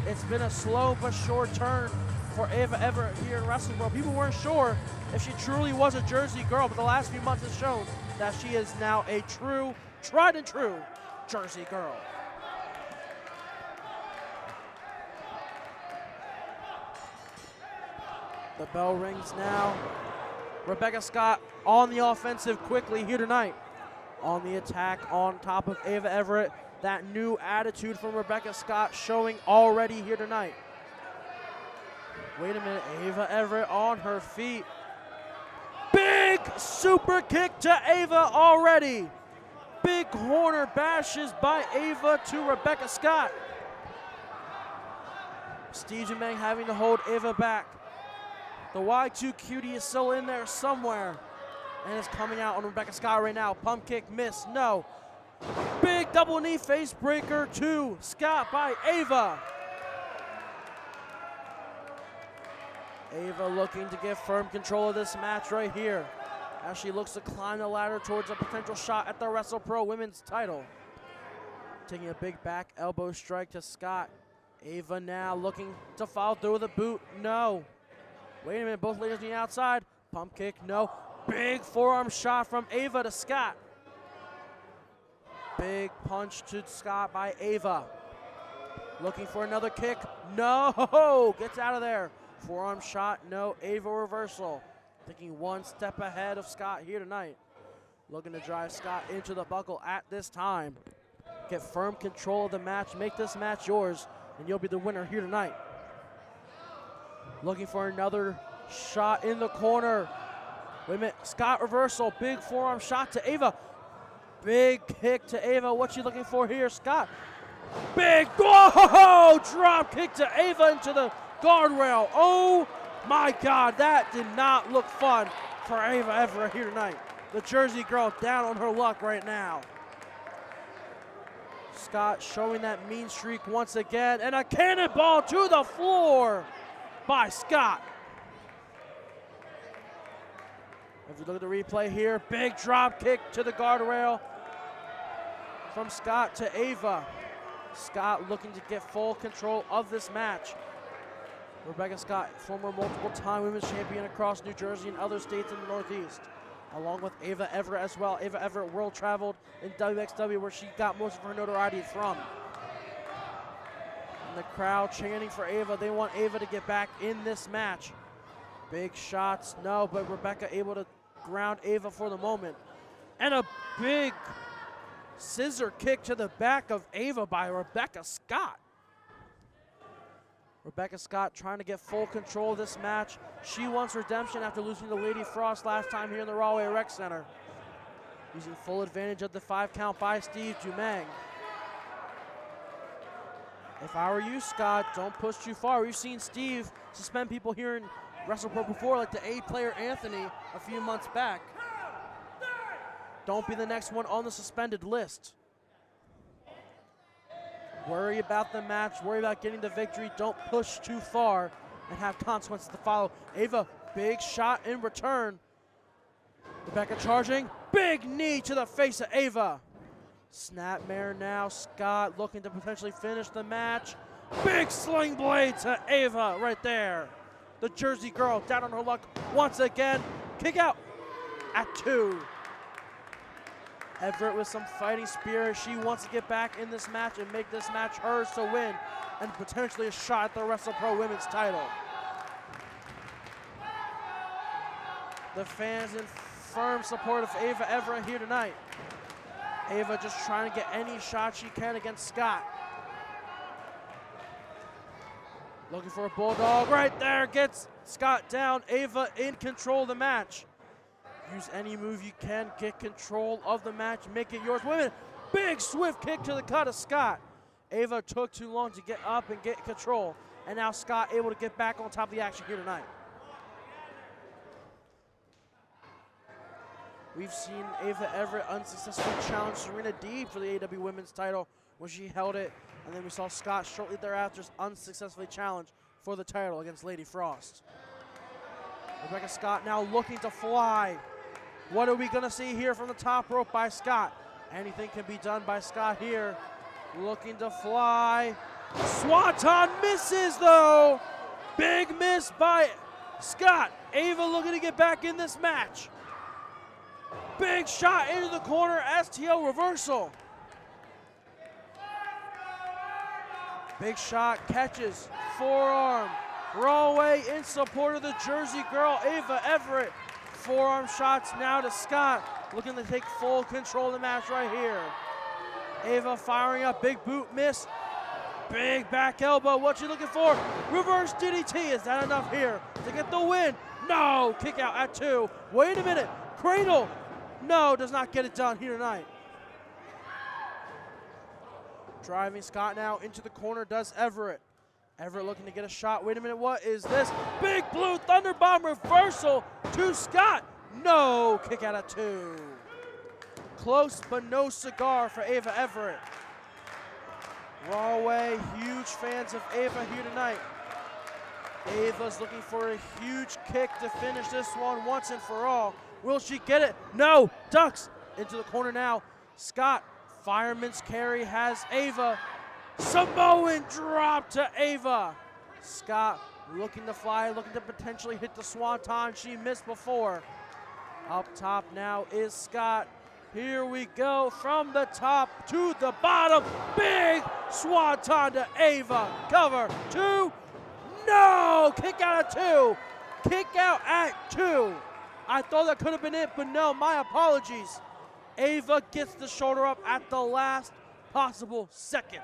It's been a slow but sure turn for Ava Everett here in Wrestlepro. People weren't sure if she truly was a Jersey Girl, but the last few months has shown that she is now a true, tried and true Jersey Girl. The bell rings now. Rebecca Scott on the offensive quickly here tonight. On the attack on top of Ava Everett. That new attitude from Rebecca Scott showing already here tonight. Wait a minute, Ava Everett on her feet. Big super kick to Ava already. Big corner bashes by Ava to Rebecca Scott. Steve Meng having to hold Ava back. The Y2 cutie is still in there somewhere. And it's coming out on Rebecca Scott right now. Pump kick, miss, no. Big double knee face breaker to Scott by Ava. Ava looking to get firm control of this match right here as she looks to climb the ladder towards a potential shot at the Wrestlepro Women's title. Taking a big back elbow strike to Scott. Ava now looking to follow through with a boot. No. Wait a minute, both ladies on the outside. Pump kick, no. Big forearm shot from Ava to Scott. Big punch to Scott by Ava. Looking for another kick. No! Gets out of there. Forearm shot, no. Ava reversal. Thinking one step ahead of Scott here tonight. Looking to drive Scott into the buckle at this time. Get firm control of the match. Make this match yours, and you'll be the winner here tonight. Looking for another shot in the corner. Wait a minute. Scott reversal. Big forearm shot to Ava. Big kick to Ava. What's she looking for here, Scott? Big, whoa, drop kick to Ava into the guardrail. Oh my God, that did not look fun for Ava Everett here tonight. The Jersey girl down on her luck right now. Scott showing that mean streak once again, and a cannonball to the floor by Scott. If you look at the replay here, big drop kick to the guardrail from Scott to Ava. Scott looking to get full control of this match. Rebecca Scott, former multiple-time women's champion across New Jersey and other states in the Northeast, along with Ava Everett as well. Ava Everett world-traveled in WXW, where she got most of her notoriety from. And the crowd chanting for Ava. They want Ava to get back in this match. Big shots, no, but Rebecca able to ground Ava for the moment. And a big scissor kick to the back of Ava by Rebecca Scott. Rebecca Scott trying to get full control of this match. She wants redemption after losing to Lady Frost last time here in the Rahway Rec Center. Using full advantage of the 5 count by Steve Dumang. If I were you, Scott, don't push too far. We've seen Steve suspend people here in Wrestlepro before, like the A-player Anthony a few months back. Don't be the next one on the suspended list. Worry about the match, worry about getting the victory. Don't push too far and have consequences to follow. Ava, big shot in return. Rebecca charging, big knee to the face of Ava. Snapmare now, Scott looking to potentially finish the match. Big sling blade to Ava right there. The Jersey girl down on her luck once again. Kick out at 2. Everett with some fighting spirit. She wants to get back in this match and make this match hers to win and potentially a shot at the Wrestlepro women's title. The fans in firm support of Ava Everett here tonight. Ava just trying to get any shot she can against Scott. Looking for a bulldog right there, gets Scott down. Ava in control of the match. Use any move you can, get control of the match, make it yours. Women, big swift kick to the cut of Scott. Ava took too long to get up and get control, and now Scott able to get back on top of the action here tonight. We've seen Ava Everett unsuccessfully challenge Serena Deeb for the AEW Women's title when she held it, and then we saw Scott shortly thereafter unsuccessfully challenge for the title against Lady Frost. Rebecca Scott now looking to fly. What are we gonna see here from the top rope by Scott? Anything can be done by Scott here. Looking to fly. Swanton misses though. Big miss by Scott. Ava looking to get back in this match. Big shot into the corner, STO reversal. Big shot, catches, forearm. Rahway in support of the Jersey girl, Ava Everett. Forearm shots now to Scott, looking to take full control of the match right here. Ava firing up, big boot miss. Big back elbow, what you looking for? Reverse DDT, is that enough here to get the win? No, kick out at 2. Wait a minute, cradle. No, does not get it done here tonight. Driving Scott now into the corner does Everett. Everett looking to get a shot. Wait a minute, what is this? Big blue thunderbomb reversal to Scott. No, kick out at 2. Close but no cigar for Ava Everett. Rahway, huge fans of Ava here tonight. Ava's looking for a huge kick to finish this one once and for all. Will she get it? No, ducks into the corner now. Scott, fireman's carry has Ava. Samoan drop to Ava. Scott looking to fly, looking to potentially hit the swanton. She missed before. Up top now is Scott. Here we go from the top to the bottom. Big swanton to Ava. Cover 2. No! Kick out at 2. Kick out at 2. I thought that could have been it, but no, my apologies. Ava gets the shoulder up at the last possible second.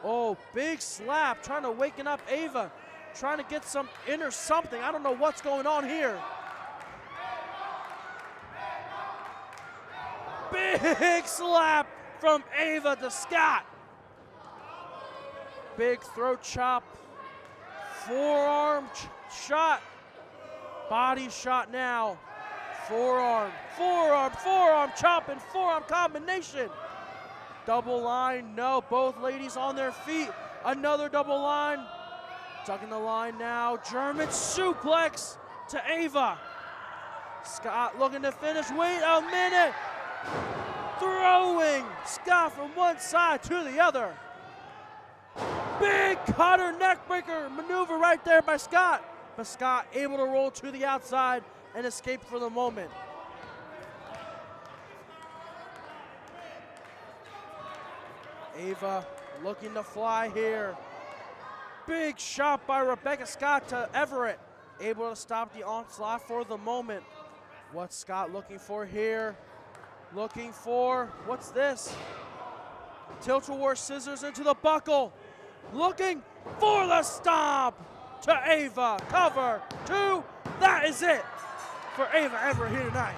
Oh, big slap, trying to waken up Ava. Trying to get some inner something. I don't know what's going on here. Big slap from Ava to Scott. Big throat chop. Forearm shot. Body shot now. Forearm, forearm, forearm, chopping, forearm combination. Double line, no, both ladies on their feet. Another double line. Tucking the line now, German suplex to Ava. Scott looking to finish, wait a minute. Throwing Scott from one side to the other. Big cutter neckbreaker maneuver right there by Scott. But Scott able to roll to the outside and escape for the moment. Ava looking to fly here. Big shot by Rebecca Scott to Everett. Able to stop the onslaught for the moment. What's Scott looking for here? Looking for, what's this? Tilt-a-war scissors into the buckle. Looking for the stomp to Ava. Cover, 2. That is it for Ava Everett here tonight.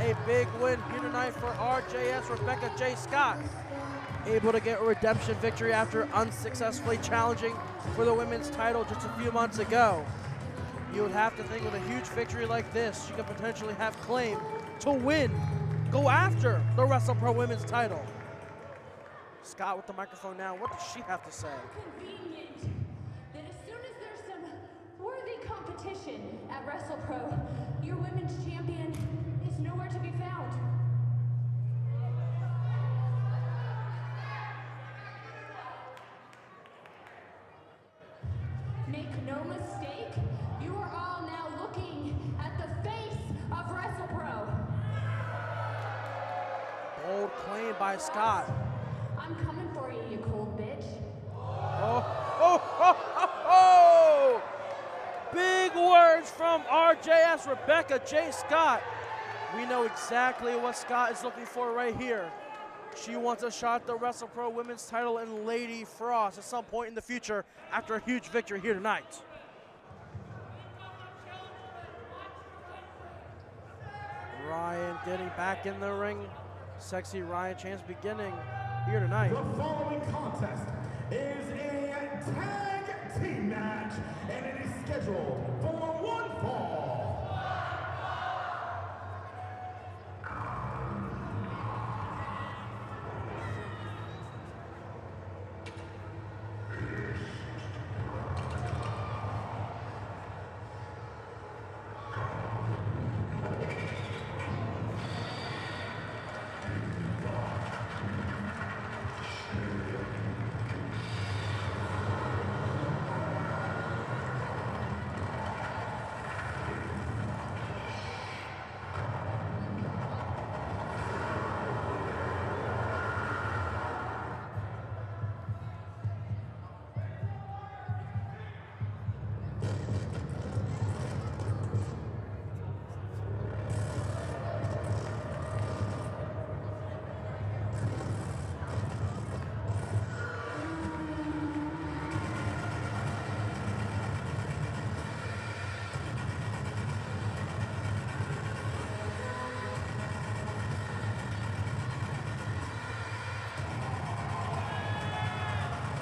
A big win here tonight for RJS Rebecca J. Scott. Able to get a redemption victory after unsuccessfully challenging for the women's title just a few months ago. You would have to think with a huge victory like this, she could potentially have claim to win, go after the Wrestlepro women's title. Scott with the microphone now, what does she have to say? Convenient that as soon as there's some worthy competition at Wrestlepro, your women's champion is nowhere to be found. Make no mistake, you are all now looking at the face of Wrestlepro. Bold claim by Scott. I'm coming for you, you cold bitch. Oh, oh, oh, oh, oh! Big words from RJS Rebecca J. Scott. We know exactly what Scott is looking for right here. She wants a shot at the Wrestlepro women's title and Lady Frost at some point in the future after a huge victory here tonight. Ryan getting back in the ring. Sexy Ryan chance beginning here tonight. The following contest is a tag team match, and it is scheduled for 1 fall.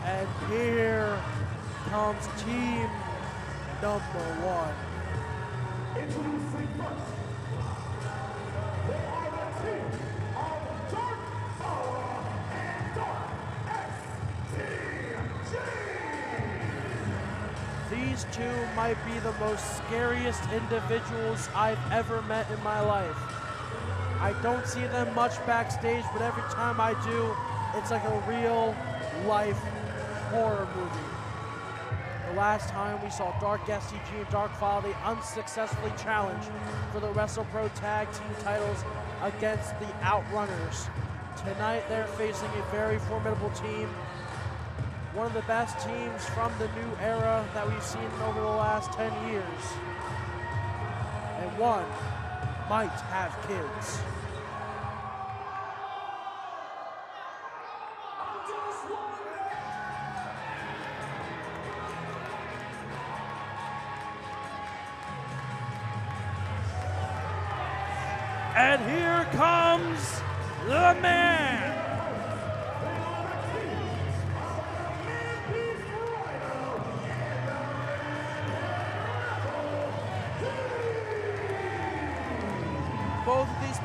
And here comes team number 1. Introducing first, they are the team of Dark Power and Dark STG. These two might be the most scariest individuals I've ever met in my life. I don't see them much backstage, but every time I do, it's like a real life horror movie. The last time we saw Dark STG and Dark Quality unsuccessfully challenged for the Wrestlepro Tag Team titles against the Outrunners. Tonight they're facing a very formidable team, one of the best teams from the new era that we've seen over the last 10 years. And one might have kids. And here comes the man,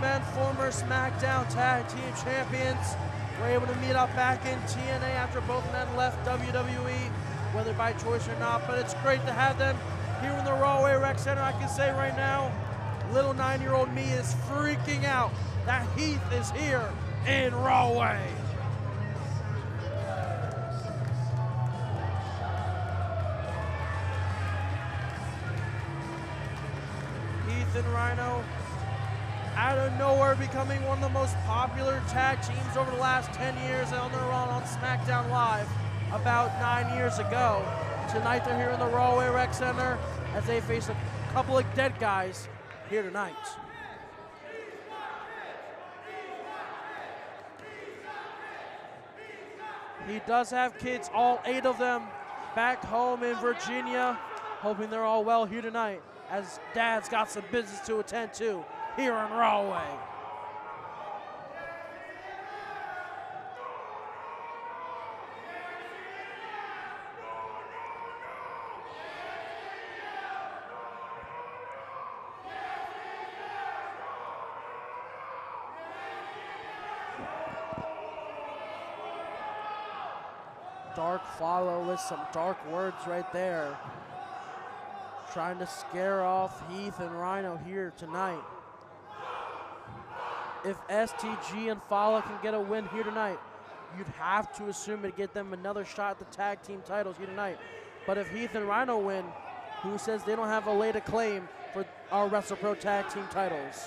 men, former SmackDown Tag Team Champions, were able to meet up back in TNA after both men left WWE, whether by choice or not. But it's great to have them here in the Rawway Rec Center. I can say right now, little 9-year-old me is freaking out that Heath is here in Rawway. Heath and Rhino out of nowhere becoming one of the most popular tag teams over the last 10 years on their run on SmackDown Live about 9 years ago. Tonight they're here in the Rawway Rec Center as they face a couple of dead guys here tonight. He does have kids, all 8 of them, back home in Virginia, hoping they're all well here tonight as Dad's got some business to attend to here in Rawway. Dark follow with some dark words right there. Trying to scare off Heath and Rhino here tonight. If STG and Fala can get a win here tonight, you'd have to assume it'd get them another shot at the tag team titles here tonight. But if Heath and Rhino win, who says they don't have a late claim for our Wrestlepro tag team titles?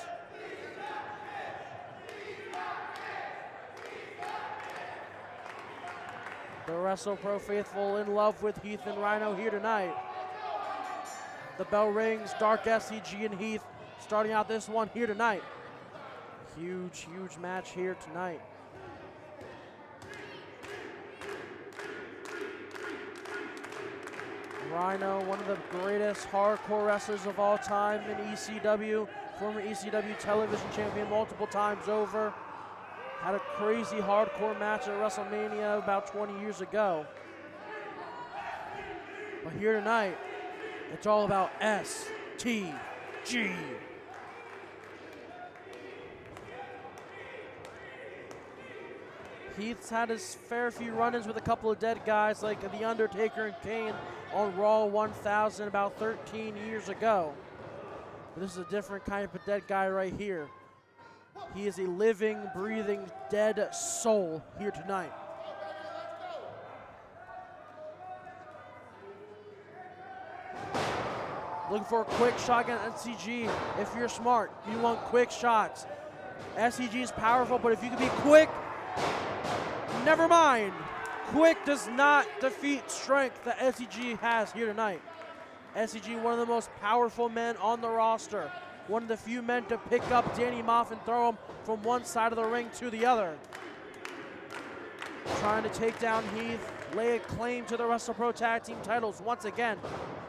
The Wrestlepro faithful in love with Heath and Rhino here tonight. The bell rings, Dark SCG and Heath starting out this one here tonight. Huge, huge match here tonight. Rhino, one of the greatest hardcore wrestlers of all time in ECW, former ECW television champion multiple times over. Had a crazy hardcore match at WrestleMania about 20 years ago. But here tonight, it's all about STG. Heath's had his fair few run-ins with a couple of dead guys like The Undertaker and Kane on Raw 1000 about 13 years ago. But this is a different kind of a dead guy right here. He is a living, breathing, dead soul here tonight. Looking for a quick shot against SCG. If you're smart, you want quick shots. SCG is powerful, but if you can be quick, never mind. Quick does not defeat strength that SCG has here tonight. SCG, one of the most powerful men on the roster. One of the few men to pick up Danny Moff and throw him from one side of the ring to the other. Trying to take down Heath, lay a claim to the Wrestlepro Tag Team titles once again.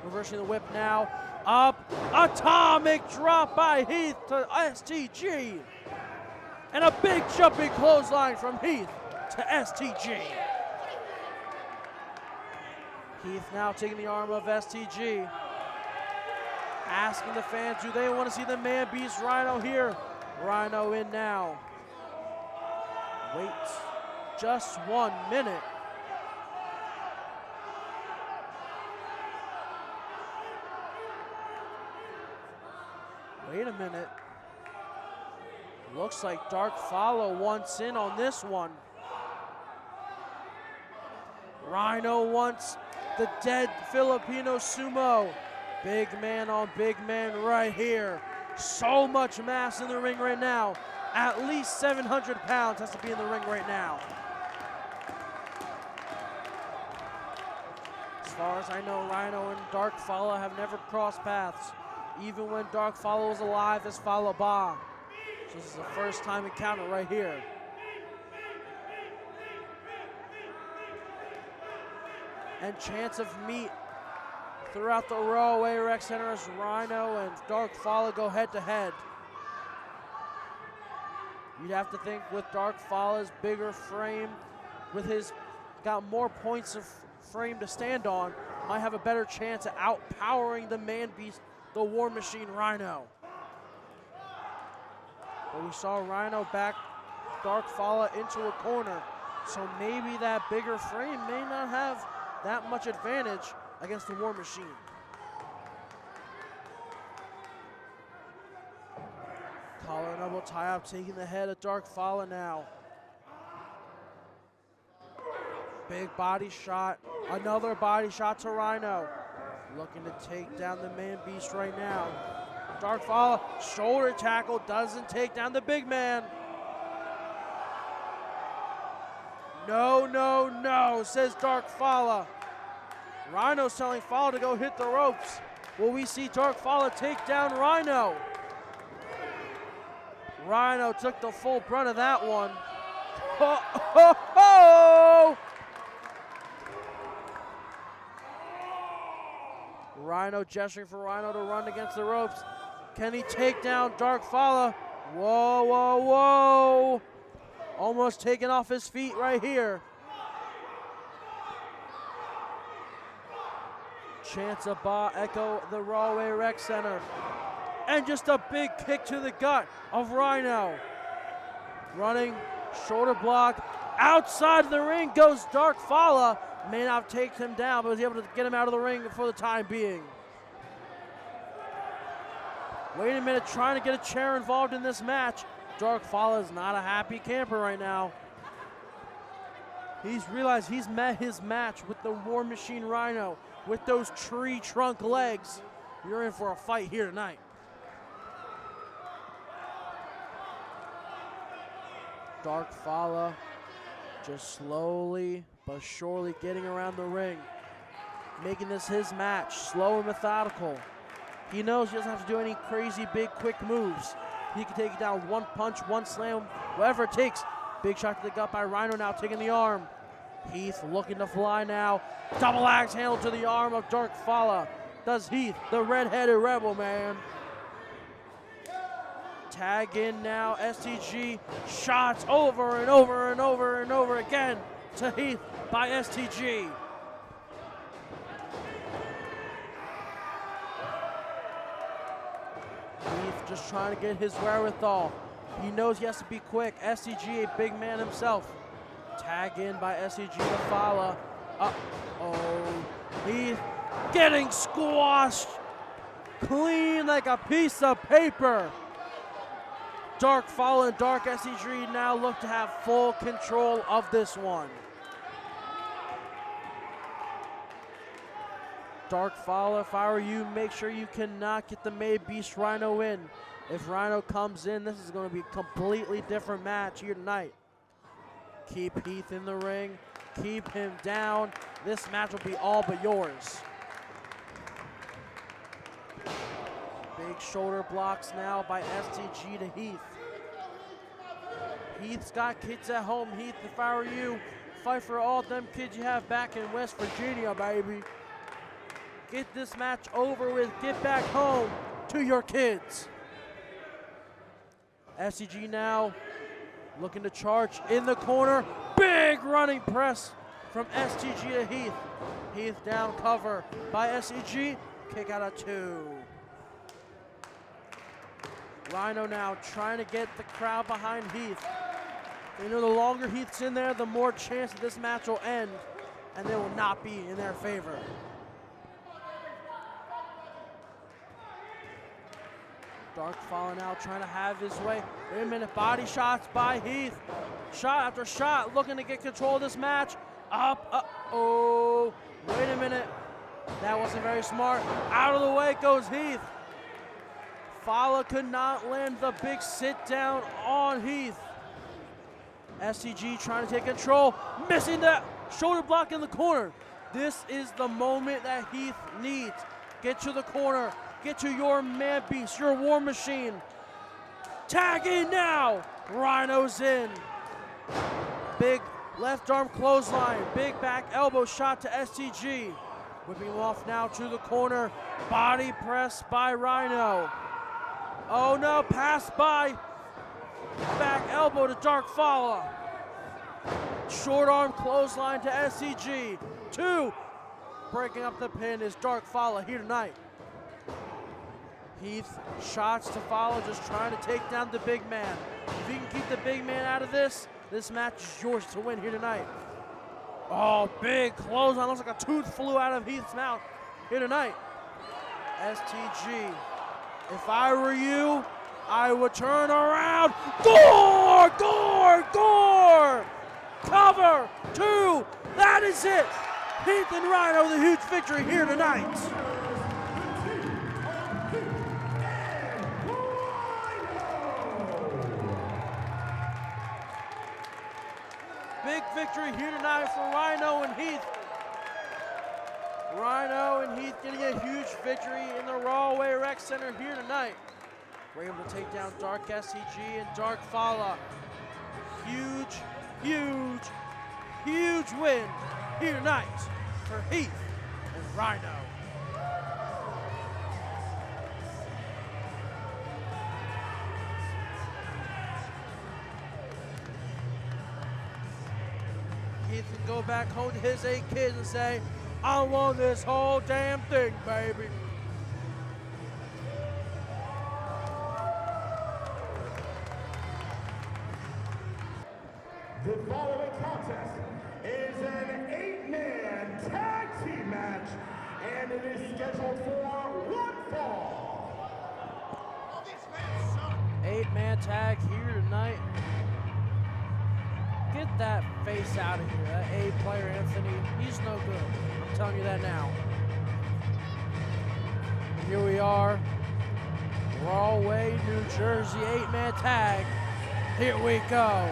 Reversing the whip now. Up, atomic drop by Heath to STG. And a big jumping clothesline from Heath to STG. Heath now taking the arm of STG. Asking the fans, do they want to see the man beast Rhino here? Rhino in now. Wait just 1 minute. Wait a minute. Looks like Dark Follow wants in on this one. Rhino wants the dead Filipino sumo. Big man on big man right here. So much mass in the ring right now. At least 700 pounds has to be in the ring right now. As far as I know, Rhino and Dark Follow have never crossed paths. Even when Dark Follow was alive as Follow Ba. So this is the first time encounter right here. And chance of meet throughout the Rawway Rec Center as Rhino and Dark Follow go head to head. You'd have to think with Dark Follow's bigger frame, with his got more points of frame to stand on, might have a better chance at outpowering the man beast, the War Machine Rhino. But we saw Rhino back Dark Fala into a corner. So maybe that bigger frame may not have that much advantage against the War Machine. Collar and elbow tie up, taking the head of Dark Fala now. Big body shot, another body shot to Rhino. Looking to take down the man beast right now. Dark Fala, shoulder tackle, doesn't take down the big man. No, no, no, says Dark Fala. Rhino's telling Fala to go hit the ropes. Will we see Dark Fala take down Rhino? Rhino took the full brunt of that one. Ho, ho, ho! Rhino gesturing for Rhino to run against the ropes. Can he take down Dark Fala? Whoa, whoa, whoa. Almost taken off his feet right here. Chance of Ba echo the Rawway Rec Center. And just a big kick to the gut of Rhino. Running, shoulder block. Outside the ring goes Dark Fala. May not have taken him down, but was able to get him out of the ring for the time being. Wait a minute, trying to get a chair involved in this match. Dark Fala is not a happy camper right now. He's realized he's met his match with the War Machine Rhino with those tree trunk legs. You're in for a fight here tonight. Dark Fala just slowly but surely getting around the ring, making this his match, slow and methodical. He knows he doesn't have to do any crazy big quick moves. He can take it down with one punch, one slam, whatever it takes. Big shot to the gut by Rhino now, taking the arm. Heath looking to fly now. Double axe handle to the arm of Dark Fala. Does Heath, the red-headed rebel man. Tag in now, STG. Shots over and over and over and over again to Heath by STG. Heath just trying to get his wherewithal. He knows he has to be quick. STG, a big man himself. Tag in by STG to Fala. Uh-oh. Heath getting squashed clean like a piece of paper. Dark Fala and Dark STG now look to have full control of this one. Dark Fala, if I were you, make sure you cannot get the May Beast Rhino in. If Rhino comes in, this is going to be a completely different match here tonight. Keep Heath in the ring. Keep him down. This match will be all but yours. Big shoulder blocks now by STG to Heath. Heath's got kids at home. Heath, if I were you, fight for all them kids you have back in West Virginia, baby. Get this match over with. Get back home to your kids. SCG now looking to charge in the corner. Big running press from STG to Heath. Heath down cover by SCG. Kick out of 2. Rhino now trying to get the crowd behind Heath. They know the longer Heath's in there, the more chance that this match will end, and they will not be in their favor. Dark Fala now trying to have his way. Wait a minute, body shots by Heath. Shot after shot, looking to get control of this match. Oh, wait a minute. That wasn't very smart. Out of the way goes Heath. Fala could not land the big sit down on Heath. SCG trying to take control, missing that shoulder block in the corner. This is the moment that Heath needs. Get to the corner. Get to your man beast, your War Machine. Tag in now. Rhino's in. Big left arm clothesline. Big back elbow shot to STG. Whipping him off now to the corner. Body press by Rhino. Oh no, pass by. Back elbow to Dark Fala. Short arm clothesline to SCG. 2. Breaking up the pin is Dark Fala here tonight. Heath, shots to follow, just trying to take down the big man. If you can keep the big man out of this match is yours to win here tonight. Oh, big clothesline. Looks like a tooth flew out of Heath's mouth here tonight. STG. If I were you, I would turn around. Gore! Gore! Gore! Cover 2. That is it. Heath and Rhino with a huge victory here tonight. Big victory here tonight for Rhino and Heath. Rhino and Heath getting a huge victory in the Rawway Rec Center here tonight. We're able to take down Dark STG and Dark Fala. Huge, huge, huge win here tonight for Heath and Rhino. Heath can go back home to his 8 kids and say, I won this whole damn thing, baby. The following contest is an 8-man tag team match, and it is scheduled for 1 fall. 8-man tag here tonight. Get that face out of here, that A player Anthony. He's no good. I'm telling you that now. Here we are, Rawway, New Jersey, 8-man tag. Here we go.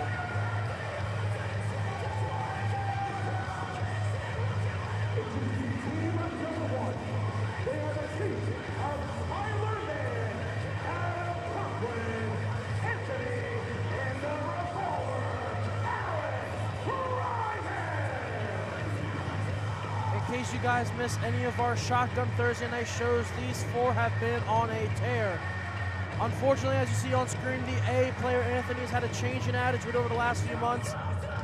In case you guys missed any of our Shotgun Thursday night shows, these 4 have been on a tear. Unfortunately, as you see on screen, the A player Anthony has had a change in attitude over the last few months.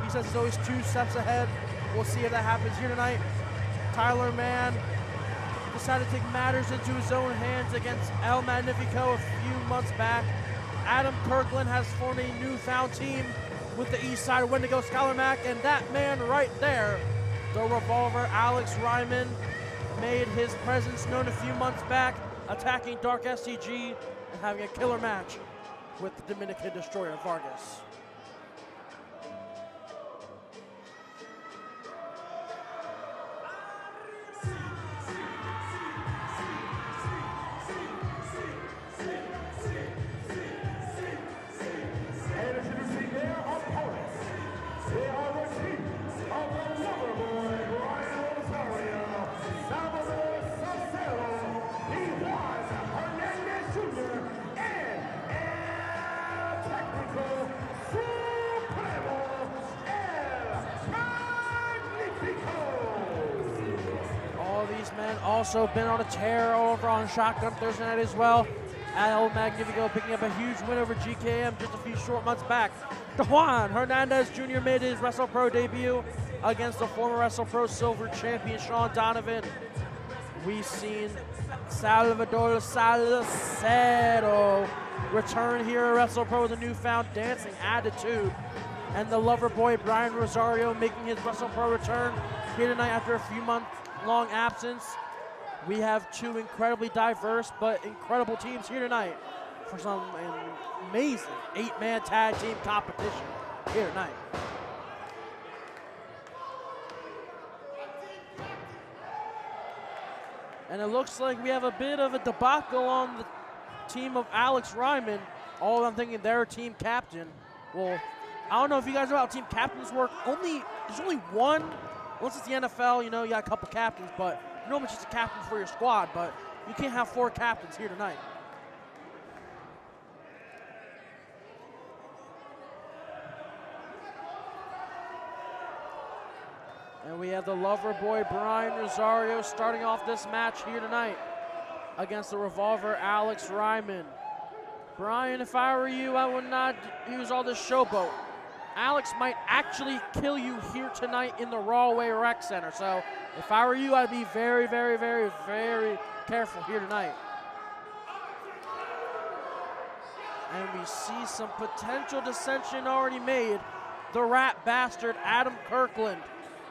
He says he's always 2 steps ahead. We'll see if that happens here tonight. Tyler Mann decided to take matters into his own hands against El Magnifico a few months back. Adam Kirkland has formed a newfound team with the East Side Wendigo Scholar Mac, and that man right there, the Revolver Alex Ryman, made his presence known a few months back, attacking Dark STG and having a killer match with the Dominican Destroyer Vargas. And introducing their opponents, they are the team of the Loverboy, Brian Rosario, Salvador Salcero, Juan Hernandez Jr., and El Technical Supremo, El Magnifico. All these men also been on a tear over on Shotgun Thursday night as well. El Magnifico picking up a huge win over GKM just a few short months back. Juan Hernandez Jr. made his Wrestlepro debut against the former Wrestlepro Silver champion Sean Donovan. We've seen Salvador Salcero return here at Wrestlepro with a newfound dancing attitude. And the lover boy Brian Rosario making his Wrestlepro return here tonight after a few month-long absence. We have 2 incredibly diverse but incredible teams here tonight for some amazing 8-man tag team competition here tonight. And it looks like we have a bit of a debacle on the team of Alex Ryman. All I'm thinking, their team captain. Well, I don't know if you guys know how team captains work. There's only one. Once it's the NFL, you know, you got a couple captains, but normally it's just a captain for your squad, but you can't have 4 captains here tonight. And we have the lover boy Brian Rosario starting off this match here tonight against the Revolver Alex Ryman. Brian, if I were you, I would not use all this showboat. Alex might actually kill you here tonight in the Rawway Rec Center. So if I were you, I'd be very, very, very, very careful here tonight. And we see some potential dissension already made. The rat bastard Adam Kirkland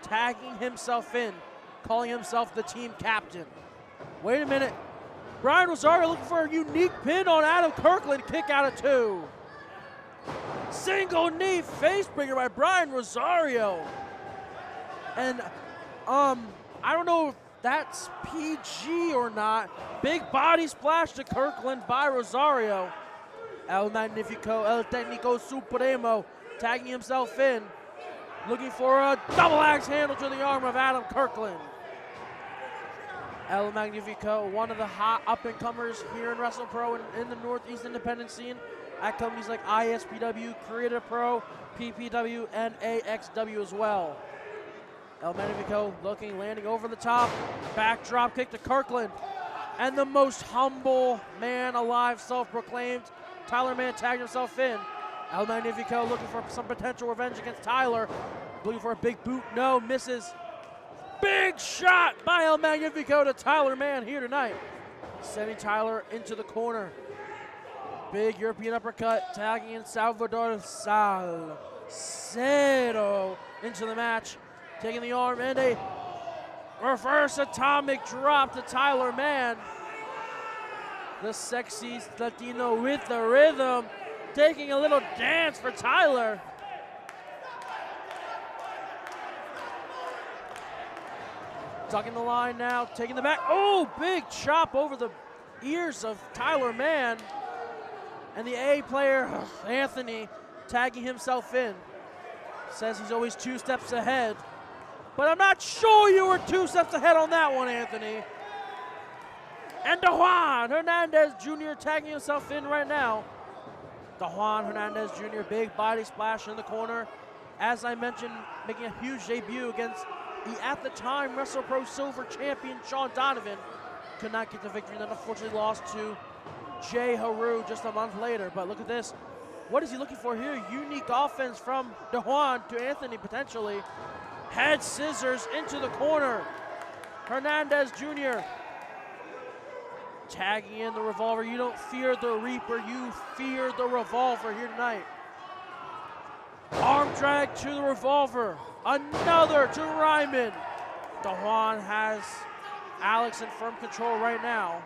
tagging himself in, calling himself the team captain. Wait a minute. Brian Rosario looking for a unique pin on Adam Kirkland. Kick out of 2. Single knee facebringer by Brian Rosario. And I don't know if that's PG or not. Big body splash to Kirkland by Rosario. El Magnifico, El Técnico Supremo, tagging himself in, looking for a double axe handle to the arm of Adam Kirkland. El Magnifico, one of the hot up-and-comers here in Wrestlepro and in the Northeast independent scene at companies like ISPW, Creative Pro, PPW, and AXW as well. El Magnifico looking, landing over the top, back drop kick to Kirkland, and the most humble man alive, self-proclaimed, Tyler Mann tagged himself in. El Magnifico looking for some potential revenge against Tyler, looking for a big boot, no, misses. Big shot by El Magnifico to Tyler Mann here tonight, sending Tyler into the corner. Big European uppercut, tagging in Salvador Salcedo into the match, taking the arm, and a reverse atomic drop to Tyler Mann. The sexy Latino with the rhythm, taking a little dance for Tyler. Tucking the line now, taking the back. Oh, big chop over the ears of Tyler Mann. And the A player, Anthony, tagging himself in. Says he's always 2 steps ahead. But I'm not sure you were 2 steps ahead on that one, Anthony. And Juan Hernandez Jr. tagging himself in right now. Juan Hernandez Jr., big body splash in the corner. As I mentioned, making a huge debut against the, at the time, Wrestlepro Silver Champion Sean Donovan. Could not get the victory, then unfortunately lost to Jay Haru just a month later. But look at this. What is he looking for here? Unique offense from DeJuan to Anthony, potentially. Head scissors into the corner. Hernandez Jr. tagging in the revolver. You don't fear the Reaper, you fear the revolver here tonight. Arm drag to the revolver. Another to Ryman. DeJuan has Alex in firm control right now.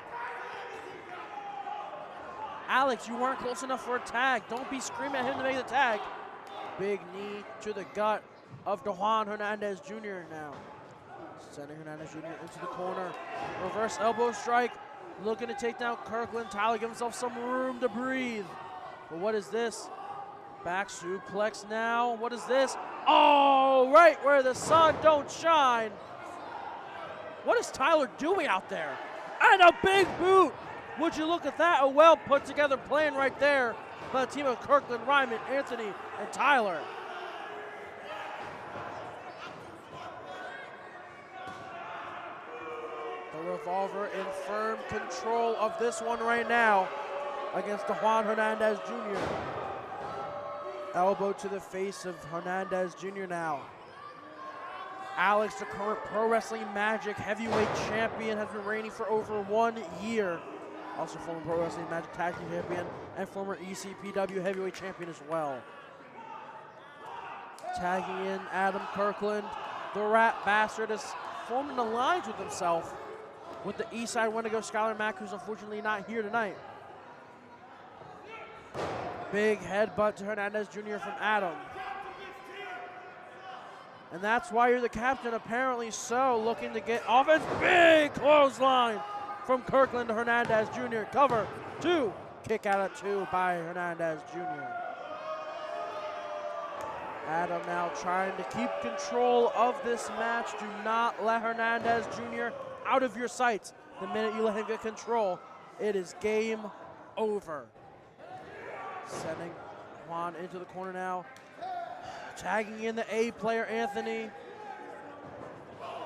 Alex, you weren't close enough for a tag. Don't be screaming at him to make the tag. Big knee to the gut of DeJuan Hernandez Jr. now. Sending Hernandez Jr. into the corner. Reverse elbow strike. Looking to take down Kirkland. Tyler gives himself some room to breathe. But what is this? Back suplex now. What is this? Oh, right where the sun don't shine. What is Tyler doing out there? And a big boot. Would you look at that? A well put together plan right there by the team of Kirkland, Ryman, Anthony, and Tyler. The revolver in firm control of this one right now against DeJuan Hernandez Jr. Elbow to the face of Hernandez Jr. now. Alex, the current Pro Wrestling Magic heavyweight champion, has been reigning for over 1 year. Also former Pro Wrestling Magic Tag Team champion and former ECPW heavyweight champion as well. Tagging in Adam Kirkland. The Rat Bastard has formed an alliance with himself with the Eastside Wendigo Skylar Mack, who's unfortunately not here tonight. Big headbutt to Hernandez Jr. from Adam. And that's why you're the captain, apparently so, looking to get offense. Big clothesline from Kirkland to Hernandez Jr. Cover 2. Kick out at 2 by Hernandez Jr. Adam now trying to keep control of this match. Do not let Hernandez Jr. out of your sights. The minute you let him get control, it is game over. Sending Juan into the corner now. Tagging in the A player, Anthony.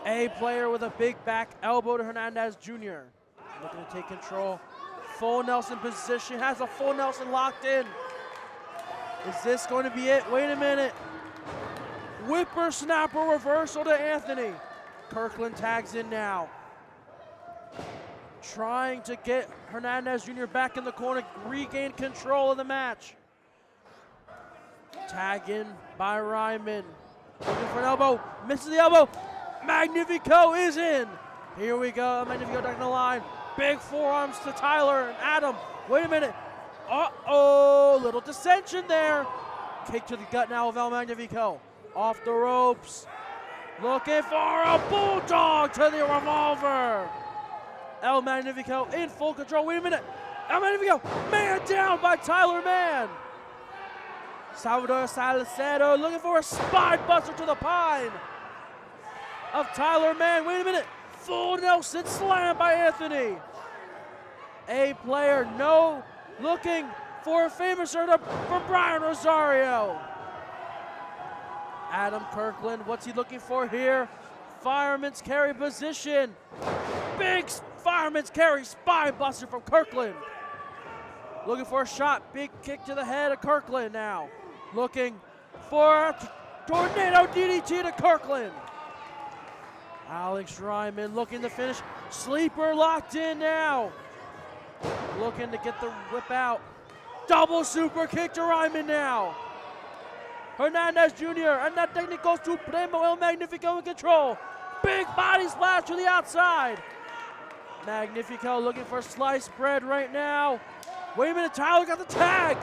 A player with a big back elbow to Hernandez Jr. Looking to take control. Full Nelson position, has a full Nelson locked in. Is this going to be it? Wait a minute. Whippersnapper reversal to Anthony. Kirkland tags in now. trying to get Hernandez Jr. back in the corner, regain control of the match. Tag in by Ryman. Looking for an elbow, misses the elbow. Magnifico is in. Here we go, Magnifico down the line. Big forearms to Tyler and Adam. Wait a minute. Uh-oh, little dissension there. Kick to the gut now of El Magnifico. Off the ropes. Looking for a bulldog to the revolver. El Magnifico in full control. Wait a minute. El Magnifico, man down by Tyler Mann. Salvador Salcedo looking for a spine buster to the pine of Tyler Mann. Wait a minute. Full Nelson slam by Anthony. A player, no, looking for a famous from Brian Rosario. Adam Kirkland, what's he looking for here? Fireman's carry position. Big fireman's carry spine buster from Kirkland. Looking for a shot, big kick to the head of Kirkland now. Looking for a tornado DDT to Kirkland. Alex Ryman looking to finish. Sleeper locked in now. Looking to get the whip out. Double super kick to Ryman now. Hernandez Jr. and that Técnico Supremo El Magnifico in control. Big body splash to the outside. Magnifico looking for sliced bread right now. Wait a minute, Tyler got the tag.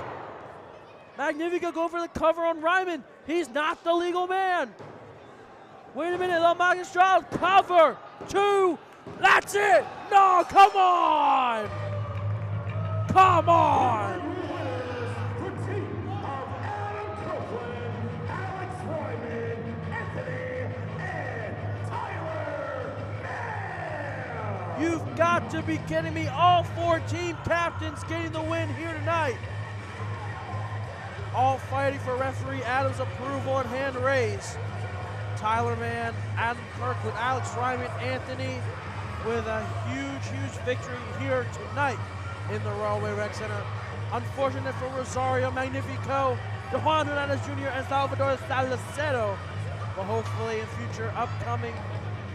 Magnifico going for the cover on Ryman. He's not the legal man. Wait a minute, El Magistral cover. 2. That's it. No, come on. Come on. The team of Adam Copeland, Alex Ryman, Anthony, and Tyler Mann. You've got to be kidding me. All 4 team captains getting the win here tonight. All fighting for referee Adam's approval and hand raise. Tyler Mann, Adam Kirkland, Alex Ryman, Anthony with a huge victory here tonight in the Railway Rec Center. Unfortunate for Rosario Magnifico, Juan Hernandez Jr. and Salvador Salcedo. But hopefully in future upcoming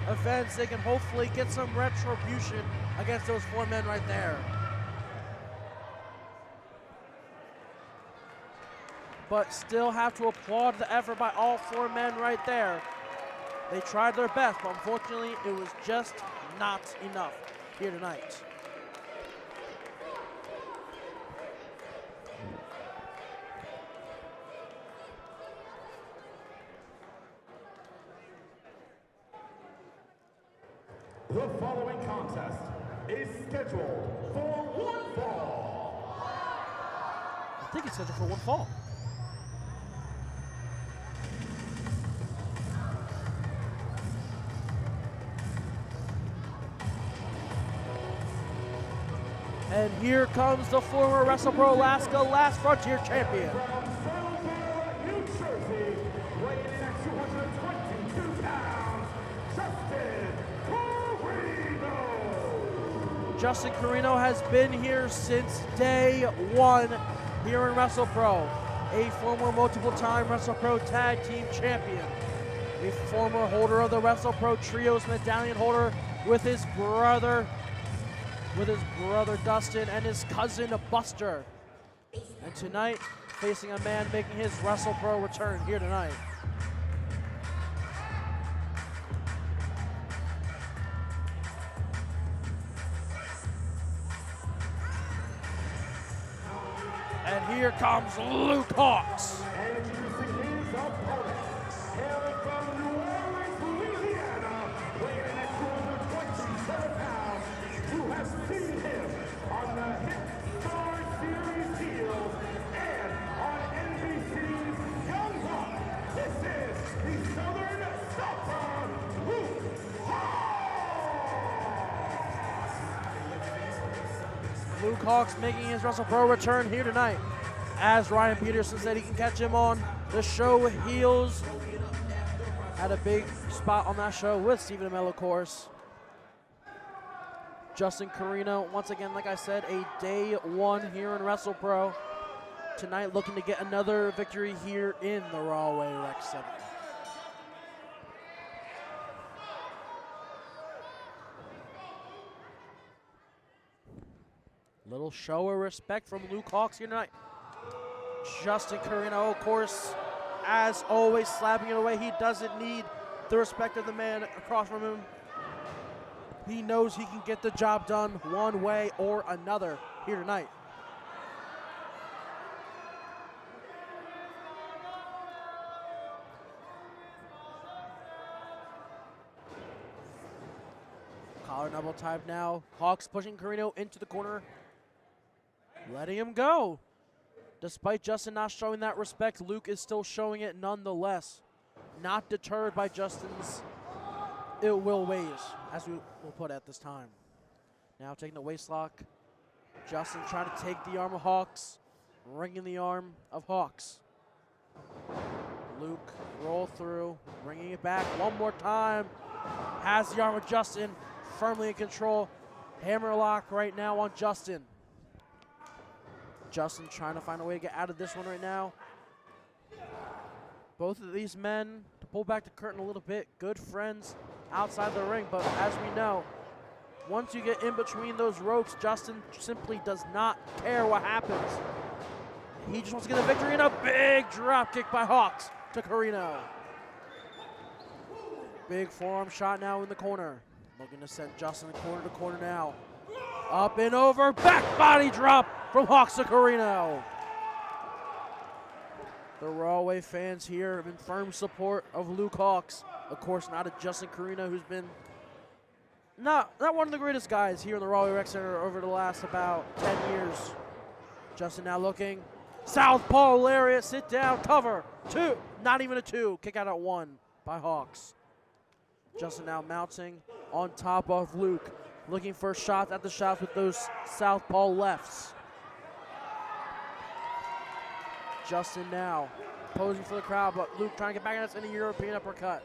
events, they can hopefully get some retribution against those 4 men right there. But still have to applaud the effort by all 4 men right there. They tried their best, but unfortunately it was just not enough here tonight. The following contest is scheduled for one fall. I think it's scheduled for 1 fall. And here comes the former Wrestlepro Alaska Last Frontier champion. From Salem, New Jersey, weighing in at 222 pounds, Justin Carino. Justin Carino has been here since day 1 here in Wrestlepro. A former multiple-time Wrestlepro Tag Team Champion. A former holder of the Wrestlepro Trios Medallion holder with his brother Dustin and his cousin Buster. And tonight, facing a man making his Wrestlepro return here tonight. And here comes Luke Hawks. And introducing his opponent, hailing from New Orleans, Louisiana, weighing in at 227 pounds, who has seen him on the Hit Star Series heels and on NBC's Young Buck. This is the Southern Stopper, Luke Hawks. Luke Hawks making his Wrestlepro return here tonight. As Ryan Peterson said, he can catch him on the show Heels. Had a big spot on that show with Stephen Amell, of course. Justin Carino, once again, like I said, a day 1 here in Wrestlepro. Tonight looking to get another victory here in the Railway Rec Center. Little show of respect from Luke Hawx here tonight. Justin Carino, of course, as always, slapping it away. He doesn't need the respect of the man across from him. He knows he can get the job done one way or another here tonight. Collar and elbow type now. Hawx pushing Carino into the corner, letting him go. Despite Justin not showing that respect, Luke is still showing it nonetheless. Not deterred by Justin's ill will ways, as we will put at this time. Now taking the waist lock. Justin trying to take the arm of Hawx, ringing the arm of Hawx. Luke roll through, bringing it back one more time. Has the arm of Justin firmly in control. Hammer lock right now on Justin. Justin trying to find a way to get out of this one right now. Both of these men, to pull back the curtain a little bit, good friends outside the ring, but as we know, once you get in between those ropes, Justin simply does not care what happens. He just wants to get a victory, and a big drop kick by Hawx to Carino. Big forearm shot now in the corner. Looking to send Justin corner to corner now. Up and over, back body drop from Hawx to Carino. The Rawway fans here have been firm support of Luke Hawx. Of course, not a Justin Carino, who's been not one of the greatest guys here in the Rawway Rec Center over the last about 10 years. Justin now looking. Southpaw lariat, sit down, cover. 2, not even a 2. Kick out at 1 by Hawx. Justin now mounting on top of Luke, looking for shots at the shots with those southpaw lefts. Justin now posing for the crowd, but Luke trying to get back at us in a European uppercut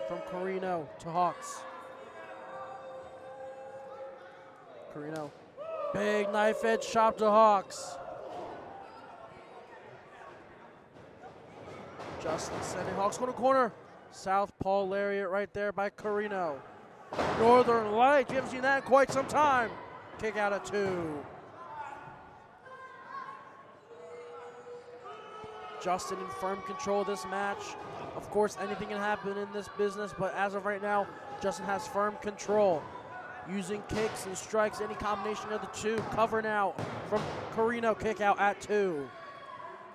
from Carino to Hawx. Carino, big knife edge chop to Hawx. Justin sending Hawx corner to corner. Southpaw lariat right there by Carino. Northern Light, you haven't seen that in quite some time. Kick out at 2. Justin in firm control of this match. Of course, anything can happen in this business, but as of right now, Justin has firm control. Using kicks and strikes, any combination of the two. Cover now from Carino, kick out at 2.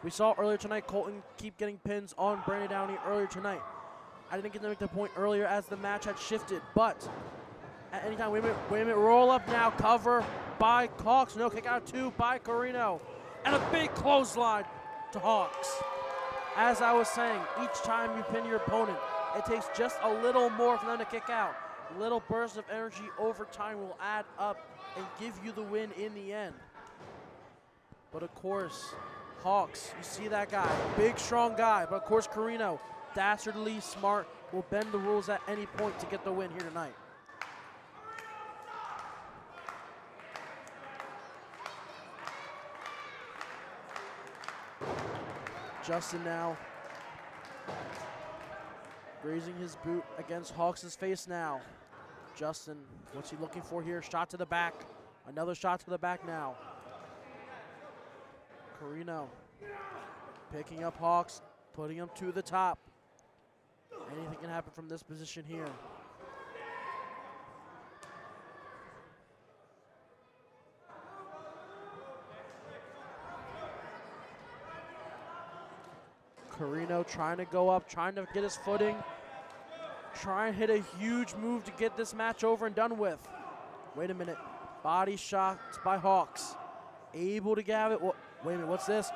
We saw earlier tonight Colton keep getting pins on Brandon Downey earlier tonight. I didn't get to make the point earlier as the match had shifted, but at any time, wait a minute, roll up now, cover by Hawx. No, kick out 2 by Carino. And a big clothesline to Hawx. As I was saying, each time you pin your opponent, it takes just a little more for them to kick out. Little bursts of energy over time will add up and give you the win in the end. But of course, Hawx, you see that guy, big strong guy, but of course Carino, dastardly smart, will bend the rules at any point to get the win here tonight. Justin now grazing his boot against Hawx's face now. Justin, what's he looking for here? Shot to the back. Another shot to the back now. Carino picking up Hawx, putting him to the top. Anything can happen from this position here. Carino trying to go up, trying to get his footing, try and hit a huge move to get this match over and done with. Wait a minute, body shots by Hawx. Able to get it, wait a minute, what's this?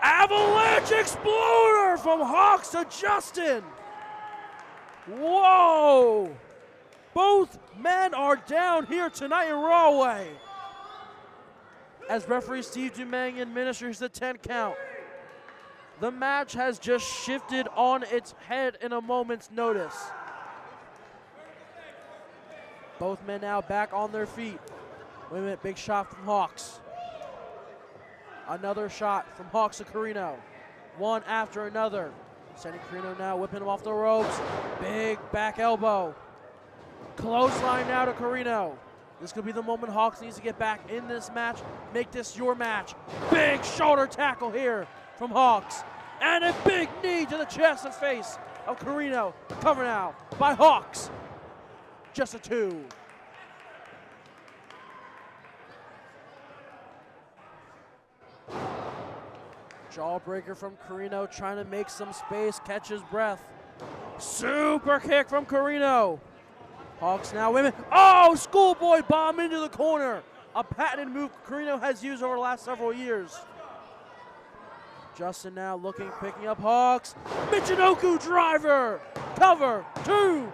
Avalanche Exploder from Hawx to Justin. Whoa! Both men are down here tonight in Rawway. As referee Steve Dumang administers the 10 count. The match has just shifted on its head in a moment's notice. Both men now back on their feet. Wait a minute, big shot from Hawx. Another shot from Hawx to Carino. One after another. Sending Carino now, whipping him off the ropes. Big back elbow. Clothesline now to Carino. This could be the moment Hawks needs to get back in this match. Make this your match. Big shoulder tackle here from Hawks. And a big knee to the chest and face of Carino. Covered now by Hawks. Just a 2. Jawbreaker from Carino, trying to make some space, catch his breath. Super kick from Carino. Hawks now women. Oh, schoolboy bomb into the corner. A patented move Carino has used over the last several years. Justin now looking, picking up Hawks. Michinoku driver. Cover. 2.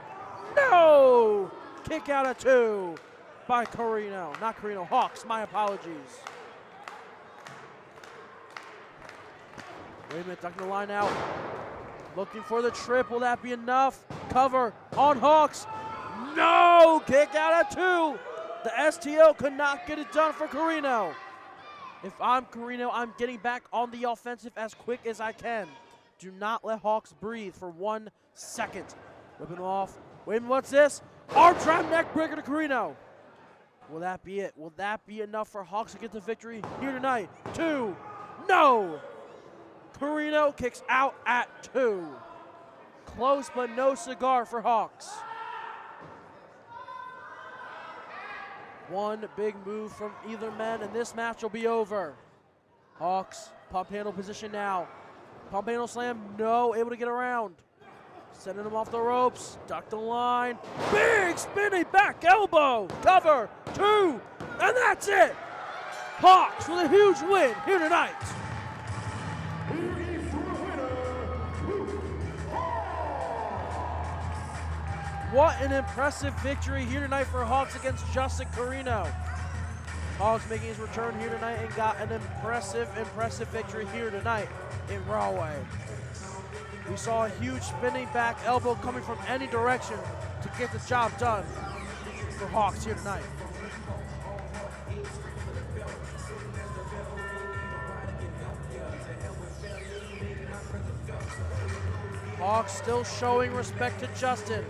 No. Kick out at 2 by Carino. Not Carino, Hawks. My apologies. Wait a minute, ducking the line out. Looking for the trip. Will that be enough? Cover on Hawks. No! Kick out at 2. The STO could not get it done for Carino. If I'm Carino, I'm getting back on the offensive as quick as I can. Do not let Hawks breathe for 1 second. Ripping off. Wait a minute, what's this? Arm trap neck breaker to Carino. Will that be it? Will that be enough for Hawks to get the victory here tonight? 2. No! Carino kicks out at 2. Close but no cigar for Hawks. One big move from either man, and this match will be over. Hawks, pump handle position now. Pump handle slam, no, able to get around. Sending him off the ropes, duck the line. Big spinning back elbow, cover, 2, and that's it. Hawks with a huge win here tonight. What an impressive victory here tonight for Hawks against Justin Carino. Hawks making his return here tonight and got an impressive victory here tonight in Rahway. We saw a huge spinning back elbow coming from any direction to get the job done for Hawks here tonight. Hawks still showing respect to Justin.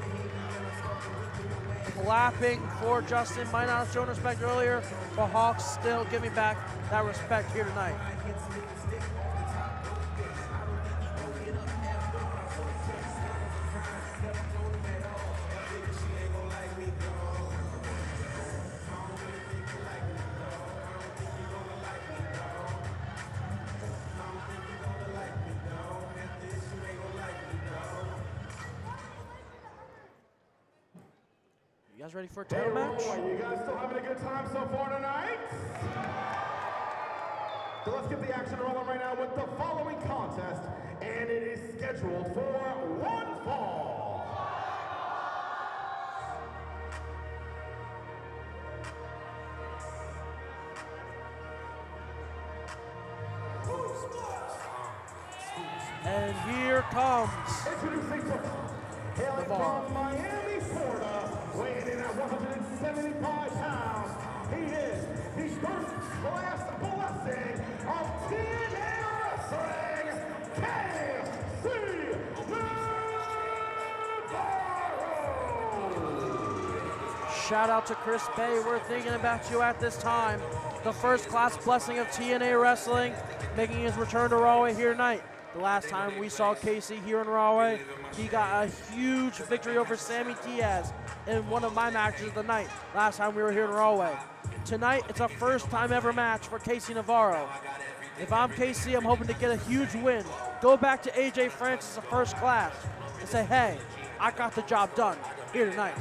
Clapping for Justin, might not have shown respect earlier, but Hawks still giving back that respect here tonight. You guys ready for a title match? You guys still having a good time so far tonight? So let's get the action rolling right now with the following contest, and it is scheduled for 1 fall. And here comes Introducing hailing from Miami, Florida, weighing in at 175 pounds. He is the first class blessing of TNA Wrestling, KC Navarro. Shout out to Chris Bay. We're thinking about you at this time. The first class blessing of TNA Wrestling, making his return to Rahway here tonight. The last time we saw Casey here in Rahway, he got a huge victory over Sammy Diaz in one of my matches of the night, last time we were here in Rahway. Tonight, it's a first time ever match for Casey Navarro. If I'm Casey, I'm hoping to get a huge win. Go back to AJ Francis, the first class, and say, hey, I got the job done here tonight.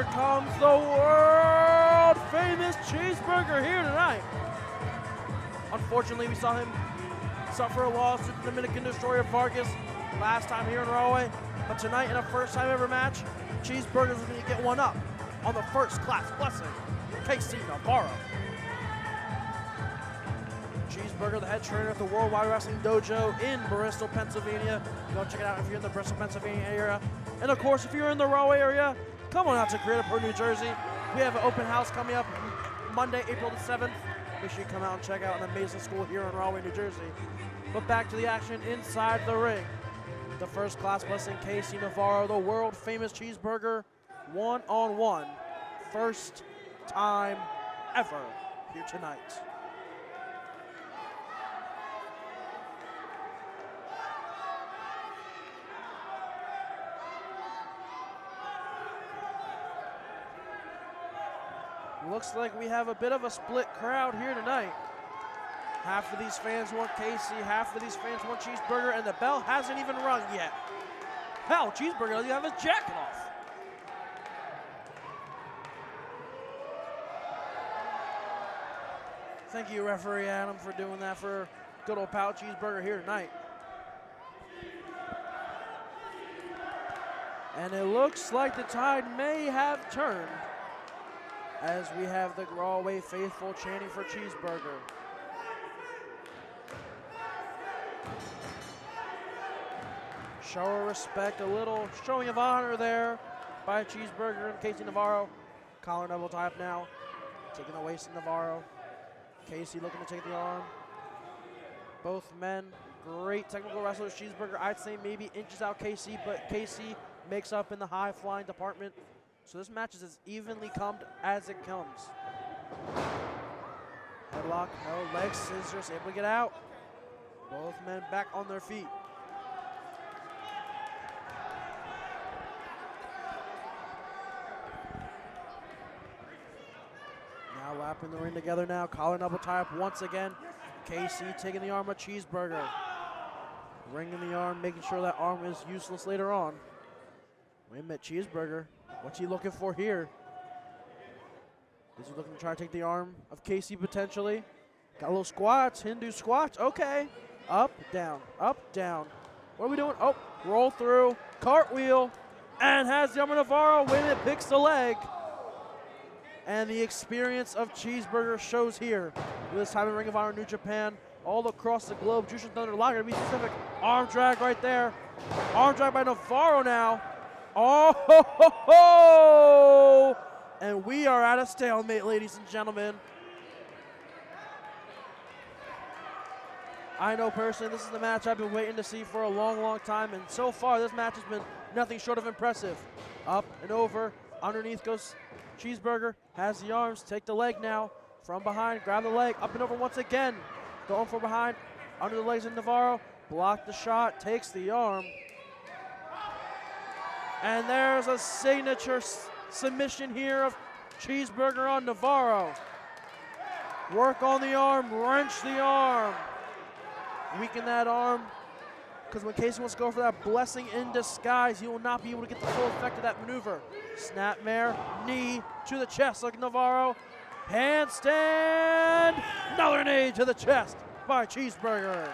here comes the world famous Cheeseburger here tonight. Unfortunately, we saw him suffer a loss to the Dominican Destroyer Vargas last time here in Rahway. But tonight, in a first time ever match, Cheeseburger's going to get one up on the first class blessing, KC Navarro. Cheeseburger, the head trainer at the Worldwide Wrestling Dojo in Bristol, Pennsylvania. Go check it out if you're in the Bristol, Pennsylvania area. And of course, if you're in the Rahway area, come on out to Wrestlepro, New Jersey. We have an open house coming up Monday, April the 7th. Make sure you come out and check out an amazing school here in Rahway, New Jersey. But back to the action inside the ring. The first class blessing, KC Navarro, the world famous Cheeseburger, one-on-one. First time ever here tonight. Looks like we have a bit of a split crowd here tonight. Half of these fans want KC, half of these fans want Cheeseburger, and the bell hasn't even rung yet. Hell, Cheeseburger doesn't even have his jacket off. Thank you, referee Adam, for doing that for good old pal Cheeseburger here tonight. And it looks like the tide may have turned, as we have the Rahway faithful chanting for Cheeseburger. Show of respect, a little showing of honor there by Cheeseburger and KC Navarro. Collar double tie up now, taking the waist of Navarro. KC looking to take the arm. Both men, great technical wrestlers. Cheeseburger, I'd say maybe inches out KC, but KC makes up in the high flying department. So this match is as evenly combed as it comes. Headlock, no, leg scissors, able to get out. Both men back on their feet. Now lapping the ring together now, collar double tie up once again. KC taking the arm of Cheeseburger. Ringing the arm, making sure that arm is useless later on. Wait a minute, Cheeseburger. What's he looking for here? Is he looking to try to take the arm of KC potentially? Got a little squats, Hindu squats. Okay. Up, down, up, down. What are we doing? Oh, roll through, cartwheel, and has the arm of Navarro. Wait a minute, picks the leg. And the experience of Cheeseburger shows here. This time in Ring of Honor New Japan, all across the globe. Jushin Thunder Liger, to be specific. Arm drag right there. Arm drag by Navarro now. Oh, ho, ho, ho. And we are at a stalemate, ladies and gentlemen. I know personally this is the match I've been waiting to see for a long, long time, and so far this match has been nothing short of impressive. Up and over, underneath goes Cheeseburger, has the arms, take the leg now. From behind, grab the leg, up and over once again. Going for behind, under the legs of Navarro, block the shot, takes the arm. And there's a signature submission here of Cheeseburger on Navarro. Work on the arm, wrench the arm. Weaken that arm, because when KC wants to go for that blessing in disguise, he will not be able to get the full effect of that maneuver. Snapmare, knee to the chest like Navarro. Handstand, another knee to the chest by Cheeseburger.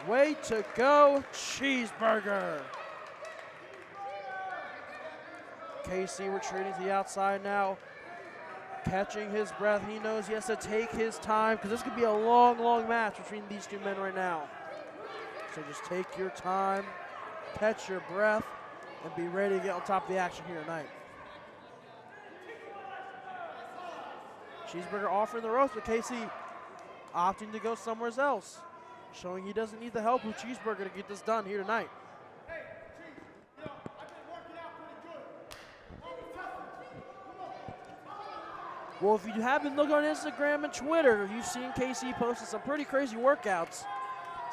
Way to go, Cheeseburger. KC retreating to the outside now, catching his breath. He knows he has to take his time, because this could be a long, long match between these two men right now. So just take your time, catch your breath, and be ready to get on top of the action here tonight. Cheeseburger offering the ropes, but KC opting to go somewhere else, showing he doesn't need the help of Cheeseburger to get this done here tonight. Well, if you have been looking on Instagram and Twitter, you've seen KC posting some pretty crazy workouts.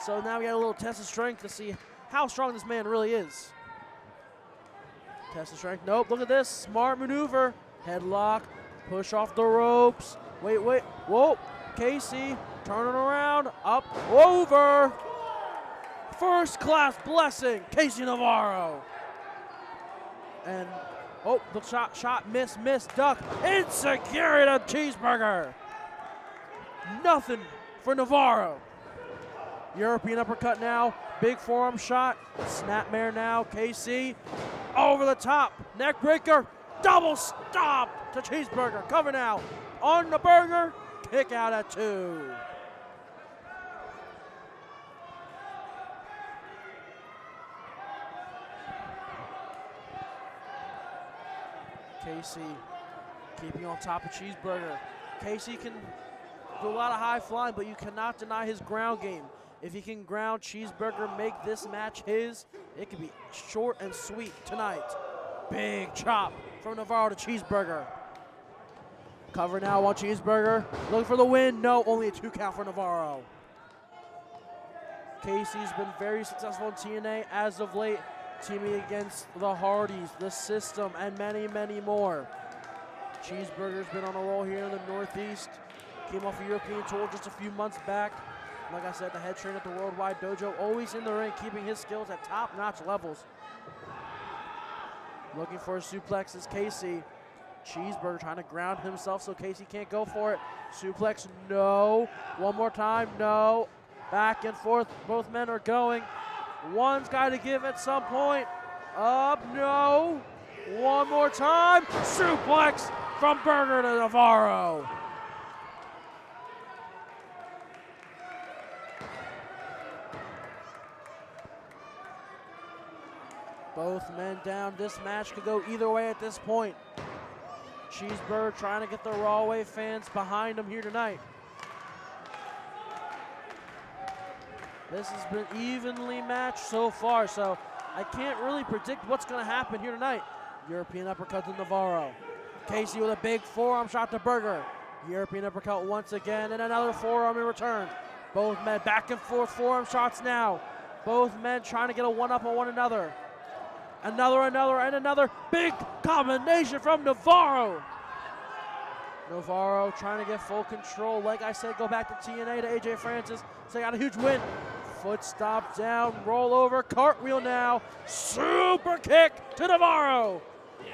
So now we got a little test of strength to see how strong this man really is. Test of strength. Nope, look at this. Smart maneuver. Headlock. Push off the ropes. Wait. Whoa. KC turning around. Up. Over. First class blessing. KC Navarro. And Oh, the shot, miss, duck. Insecurity to Cheeseburger. Nothing for Navarro. European uppercut now. Big forearm shot. Snapmare now. KC over the top. Neck breaker. Double stop to Cheeseburger. Cover now on the burger. Kick out at 2. KC keeping on top of Cheeseburger. KC can do a lot of high flying, but you cannot deny his ground game. If he can ground Cheeseburger, make this match his, it could be short and sweet tonight. Big chop from Navarro to Cheeseburger. Cover now on Cheeseburger. Looking for the win. No, only a 2 count for Navarro. KC's been very successful in TNA as of late, teaming against the Hardys, the System, and many, many more. Cheeseburger's been on a roll here in the Northeast. Came off a European tour just a few months back. Like I said, the head trainer at the Worldwide Dojo, always in the ring, keeping his skills at top-notch levels. Looking for a suplex is Casey. Cheeseburger trying to ground himself so Casey can't go for it. Suplex, no. One more time, no. Back and forth, both men are going. One's got to give at some point. Up, no. One more time. Suplex from Burger to Navarro. Both men down. This match could go either way at this point. Cheeseburger trying to get the Rawway fans behind him here tonight. This has been evenly matched so far, so I can't really predict what's going to happen here tonight. European uppercut to Navarro. Casey with a big forearm shot to Burger. European uppercut once again, and another forearm in return. Both men back and forth forearm shots now. Both men trying to get a one-up on one another. Another big combination from Navarro. Navarro trying to get full control. Like I said, go back to TNA to AJ Francis. So got a huge win. Foot stop down, roll over, cartwheel now. Super kick to Navarro.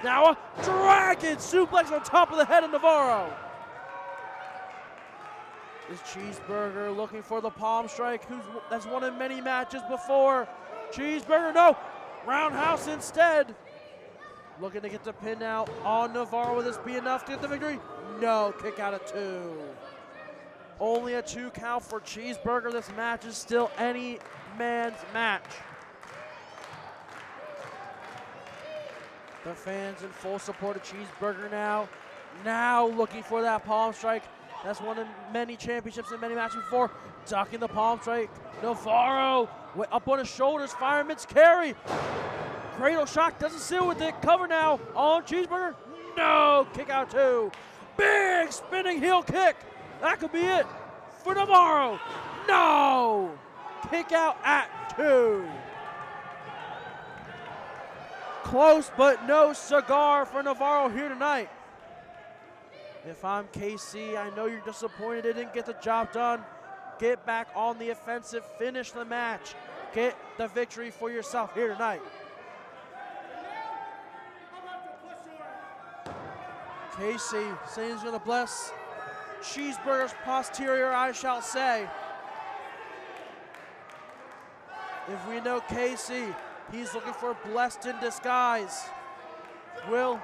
Now a dragon suplex on top of the head of Navarro. This Cheeseburger looking for the palm strike, that's won in many matches before. Cheeseburger, no. Roundhouse instead. Looking to get the pin now on Navarro. Will this be enough to get the victory? No, kick out at 2. Only a 2 count for Cheeseburger. This match is still any man's match. The fans in full support of Cheeseburger now. Now looking for that palm strike. That's won in many championships and many matches before. Ducking the palm strike. Navarro up on his shoulders. Fireman's carry. Cradle shock doesn't seal with it. Cover now on Cheeseburger. No, kick out 2. Big spinning heel kick. That could be it for Navarro. No, kick out at 2. Close but no cigar for Navarro here tonight. If I'm KC, I know you're disappointed it didn't get the job done. Get back on the offensive, finish the match. Get the victory for yourself here tonight. Casey saying he's gonna bless Cheeseburger's posterior, I shall say. If we know Casey, he's looking for blessed in disguise. Will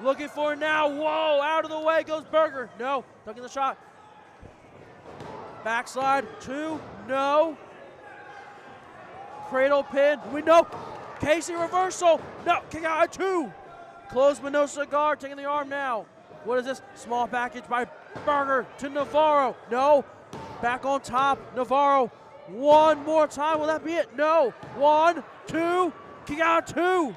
looking for now. Whoa, out of the way goes Burger. No, ducking the shot. Backslide, 2, no. Cradle pin, we know. Casey reversal, no, kick out at 2. Close but no cigar, taking the arm now. What is this? Small package by Burger to Navarro. No, back on top, Navarro. One more time, will that be it? No, 1, 2, kick out at 2.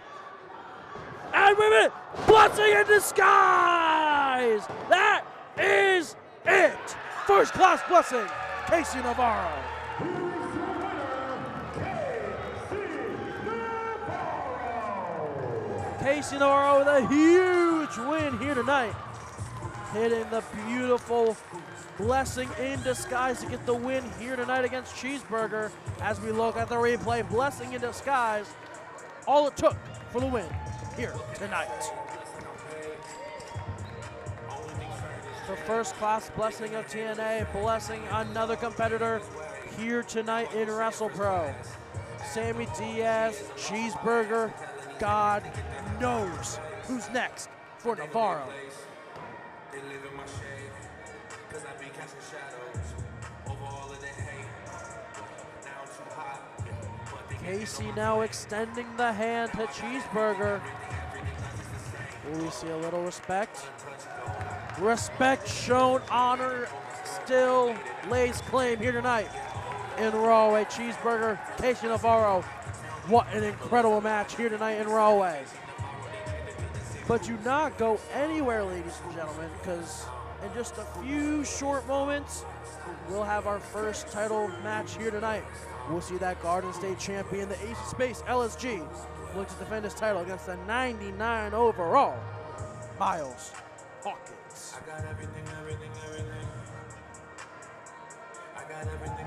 And wait a minute, blessing in disguise. That is it. First class blessing, Casey Navarro. Casey Navarro with a huge win here tonight. Hitting the beautiful blessing in disguise to get the win here tonight against Cheeseburger. As we look at the replay, blessing in disguise, all it took for the win. here tonight. The first class blessing of TNA, blessing another competitor here tonight in WrestlePro. Sammy Diaz, Cheeseburger, God knows who's next for Navarro. Casey now extending the hand to Cheeseburger. Will we see a little respect? Respect shown, honor still lays claim here tonight in Rawway. Cheeseburger, Casey Navarro. What an incredible match here tonight in Rawway. But do not go anywhere, ladies and gentlemen, because in just a few short moments, we'll have our first title match here tonight. We'll see that Garden State champion, the Ace of Space, LSG, look to defend his title against the 99 overall, Miles Hawkins. I got everything. I got everything.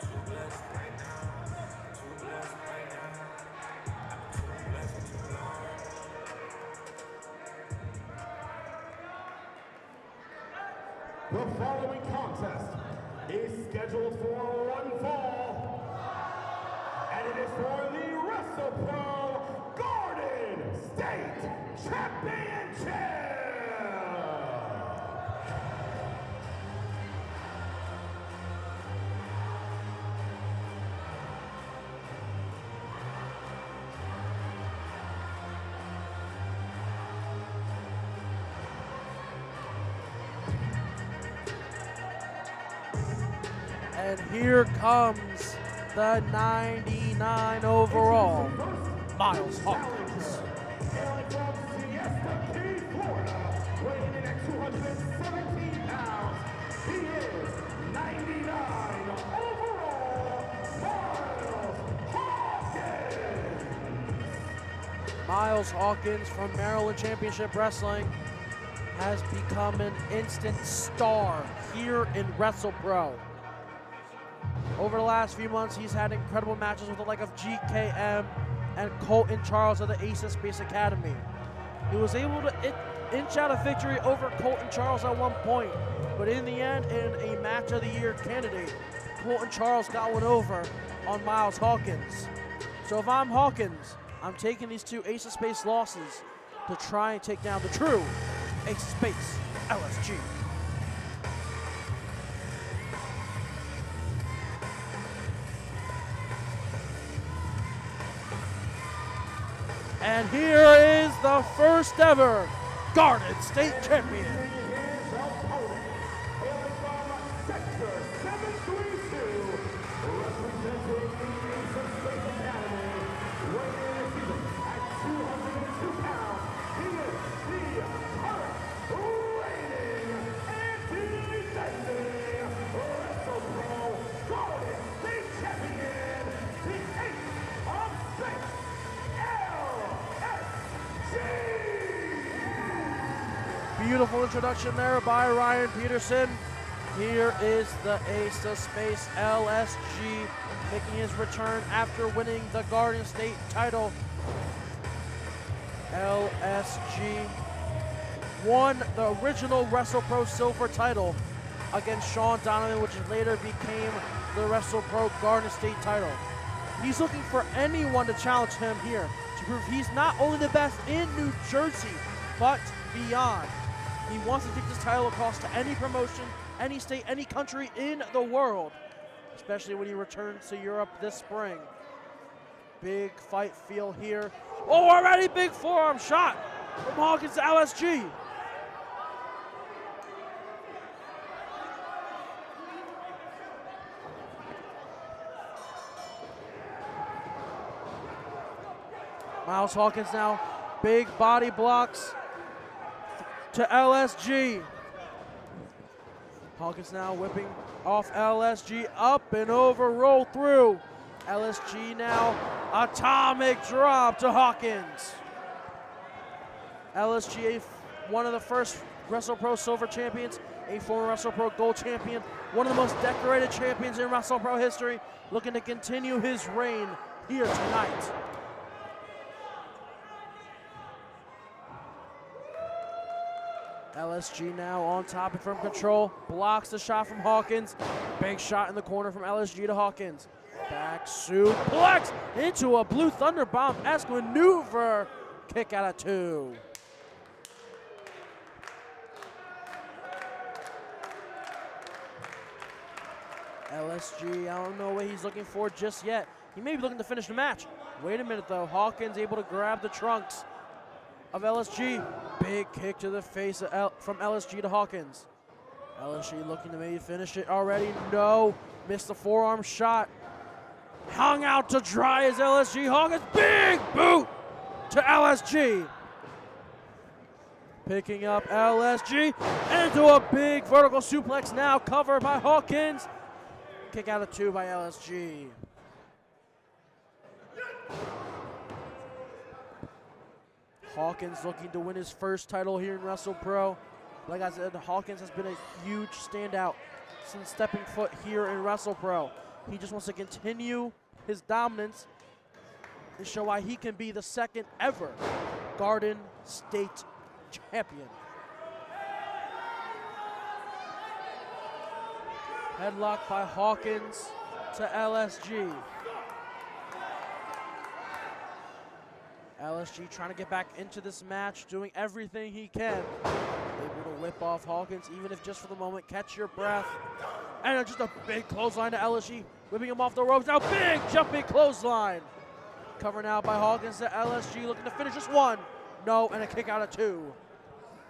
Too blessed right now. Too blessed right now. I've been too blessed for too long. The following contest is scheduled for one fall, and it is for the WrestlePro Garden State Championship. And here comes the 99 overall, Miles Hawkins. Hailing from Siesta Key, Florida, weighing in at 217 pounds, he is 99 overall, Miles Hawkins. Miles Hawkins from Maryland Championship Wrestling has become an instant star here in WrestlePro. Over the last few months, he's had incredible matches with the like of GKM and Colton Charles of the Ace of Space Academy. He was able to inch out a victory over Colton Charles at one point, but in the end, in a Match of the Year candidate, Colton Charles got one over on Miles Hawkins. So if I'm Hawkins, I'm taking these two Ace of Space losses to try and take down the true Ace of Space, LSG. And here is the first ever Garden State champion. His opponent, hailing from Sector 732, representing the Ace of Space Academy, weighing in this season at 202 pounds, he is the current reigning and defending WrestlePro Garden State champion, the Ace of Space, Beautiful introduction there by Ryan Peterson. Here is the Ace of Space, LSG, making his return after winning the Garden State title. LSG won the original WrestlePro Silver title against Sean Donovan, which later became the WrestlePro Garden State title. He's looking for anyone to challenge him here to prove he's not only the best in New Jersey, but beyond. He wants to take this title across to any promotion, any state, any country in the world, especially when he returns to Europe this spring. Big fight feel here. Oh, already big forearm shot from Hawkins to LSG. Miles Hawkins now, big body blocks to LSG. Hawkins now whipping off LSG, up and over, roll through. LSG now, atomic drop to Hawkins. LSG, one of the first WrestlePro Silver champions, a former WrestlePro Gold champion, one of the most decorated champions in WrestlePro history, looking to continue his reign here tonight. LSG now on top and from control. Blocks the shot from Hawkins. Big shot in the corner from LSG to Hawkins. Back suplex into a Blue Thunder Bomb-esque maneuver. Kick out of 2. LSG, I don't know what he's looking for just yet. He may be looking to finish the match. Wait a minute though, Hawkins able to grab the trunks of LSG. Big kick to the face from LSG to Hawkins. LSG looking to maybe finish it already. No, missed the forearm shot. Hung out to dry as LSG. Hawkins, big boot to LSG. Picking up LSG into a big vertical suplex now covered by Hawkins. Kick out of 2 by LSG. Hawkins looking to win his first title here in Wrestlepro. Like I said, Hawkins has been a huge standout since stepping foot here in Wrestlepro. He just wants to continue his dominance and show why he can be the second ever Garden State champion. Headlock by Hawkins to LSG. LSG trying to get back into this match, doing everything he can. Able to whip off Hawkins, even if just for the moment. Catch your breath. And just a big clothesline to LSG, whipping him off the ropes. Now big jumping clothesline. Covered now by Hawkins to LSG, looking to finish this one. No, and a kick out of 2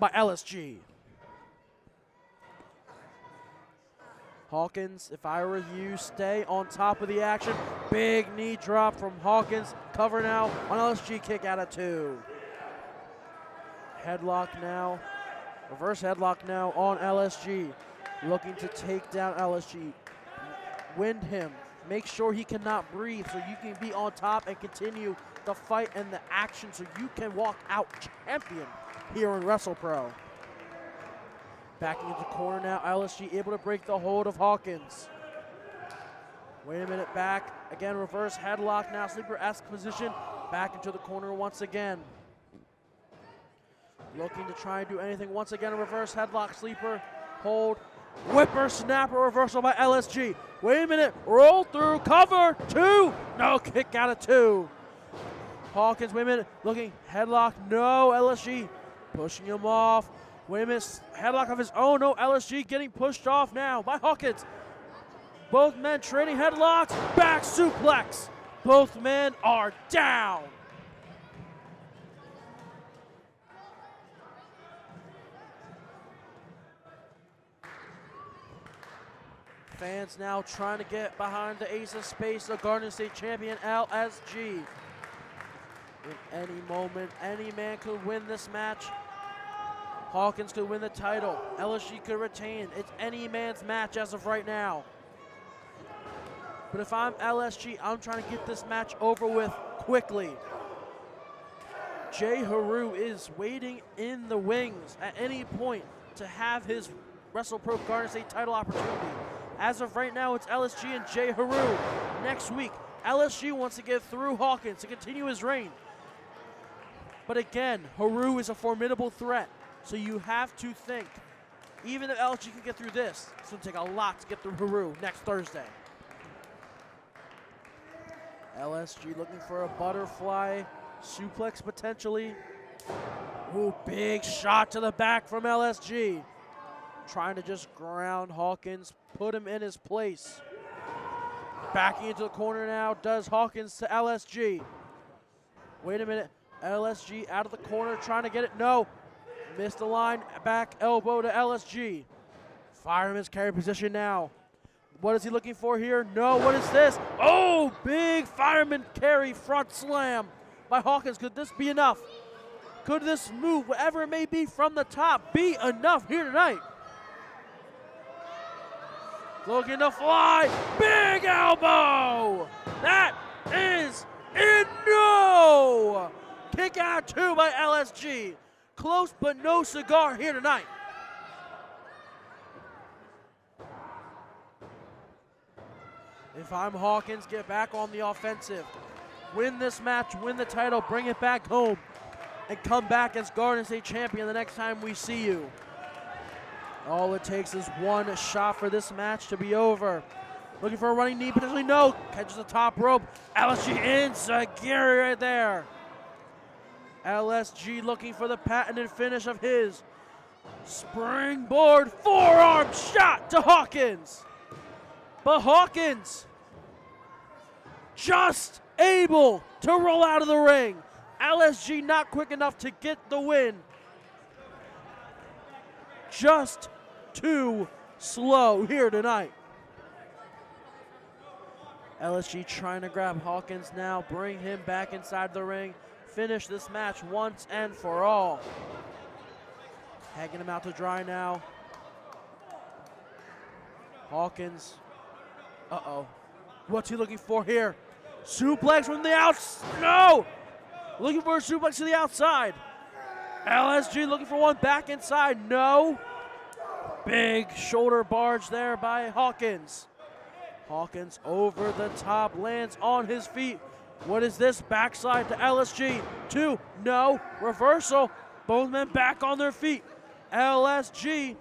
by LSG. Hawkins, if I were you, stay on top of the action. Big knee drop from Hawkins. Cover now on LSG, kick out of 2. Headlock now. Reverse headlock now on LSG. Looking to take down LSG. Wind him. Make sure he cannot breathe so you can be on top and continue the fight and the action so you can walk out champion here in Wrestlepro. Backing into the corner now, LSG able to break the hold of Hawkins. Wait a minute, back. Again, reverse headlock now, sleeper-esque position. Back into the corner once again. Looking to try and do anything. Once again, a reverse headlock, sleeper, hold. Whipper snapper reversal by LSG. Wait a minute, roll through, cover, 2. No, kick out of 2. Hawkins, wait a minute, looking, headlock, no, LSG pushing him off. Wait a minute, headlock of his own, no, LSG getting pushed off now by Hawkins. Both men trading headlocks, back suplex. Both men are down. Fans now trying to get behind the ace of space, the Garden State champion, LSG. In any moment, any man could win this match. Hawkins could win the title. LSG could retain. It's any man's match as of right now. But if I'm LSG, I'm trying to get this match over with quickly. Jay Haru is waiting in the wings at any point to have his Wrestlepro Garden State title opportunity. As of right now, it's LSG and Jay Haru. Next week, LSG wants to get through Hawkins to continue his reign. But again, Haru is a formidable threat, so you have to think, even if LSG can get through this, it's going to take a lot to get through Haru next Thursday. LSG looking for a butterfly suplex potentially. Ooh, big shot to the back from LSG. Trying to just ground Hawkins, put him in his place. Backing into the corner now, does Hawkins to LSG. Wait a minute, LSG out of the corner, trying to get it, no. Missed the line, back elbow to LSG. Fireman's carry position now. What is he looking for here? No, what is this? Oh, big fireman carry front slam by Hawkins. Could this be enough? Could this move, whatever it may be from the top, be enough here tonight? Looking to fly, big elbow! That is in, no! Kick out 2 by LSG. Close but no cigar here tonight. If I'm Hawkins, get back on the offensive. Win this match, win the title, bring it back home, and come back as Garden State champion the next time we see you. All it takes is one shot for this match to be over. Looking for a running knee, potentially no. Catches the top rope. LSG enziguri right there. LSG looking for the patented finish of his. Springboard forearm shot to Hawkins. But Hawkins just able to roll out of the ring. LSG not quick enough to get the win. Just too slow here tonight. LSG trying to grab Hawkins now, bring him back inside the ring, finish this match once and for all. Hanging him out to dry now. Hawkins, uh-oh. What's he looking for here? Suplex from the outside, no! Looking for a suplex to the outside. LSG looking for one back inside, no. Big shoulder barge there by Hawkins. Hawkins over the top, lands on his feet. What is this? Backslide to LSG. 2, no. Reversal. Both men back on their feet. LSG,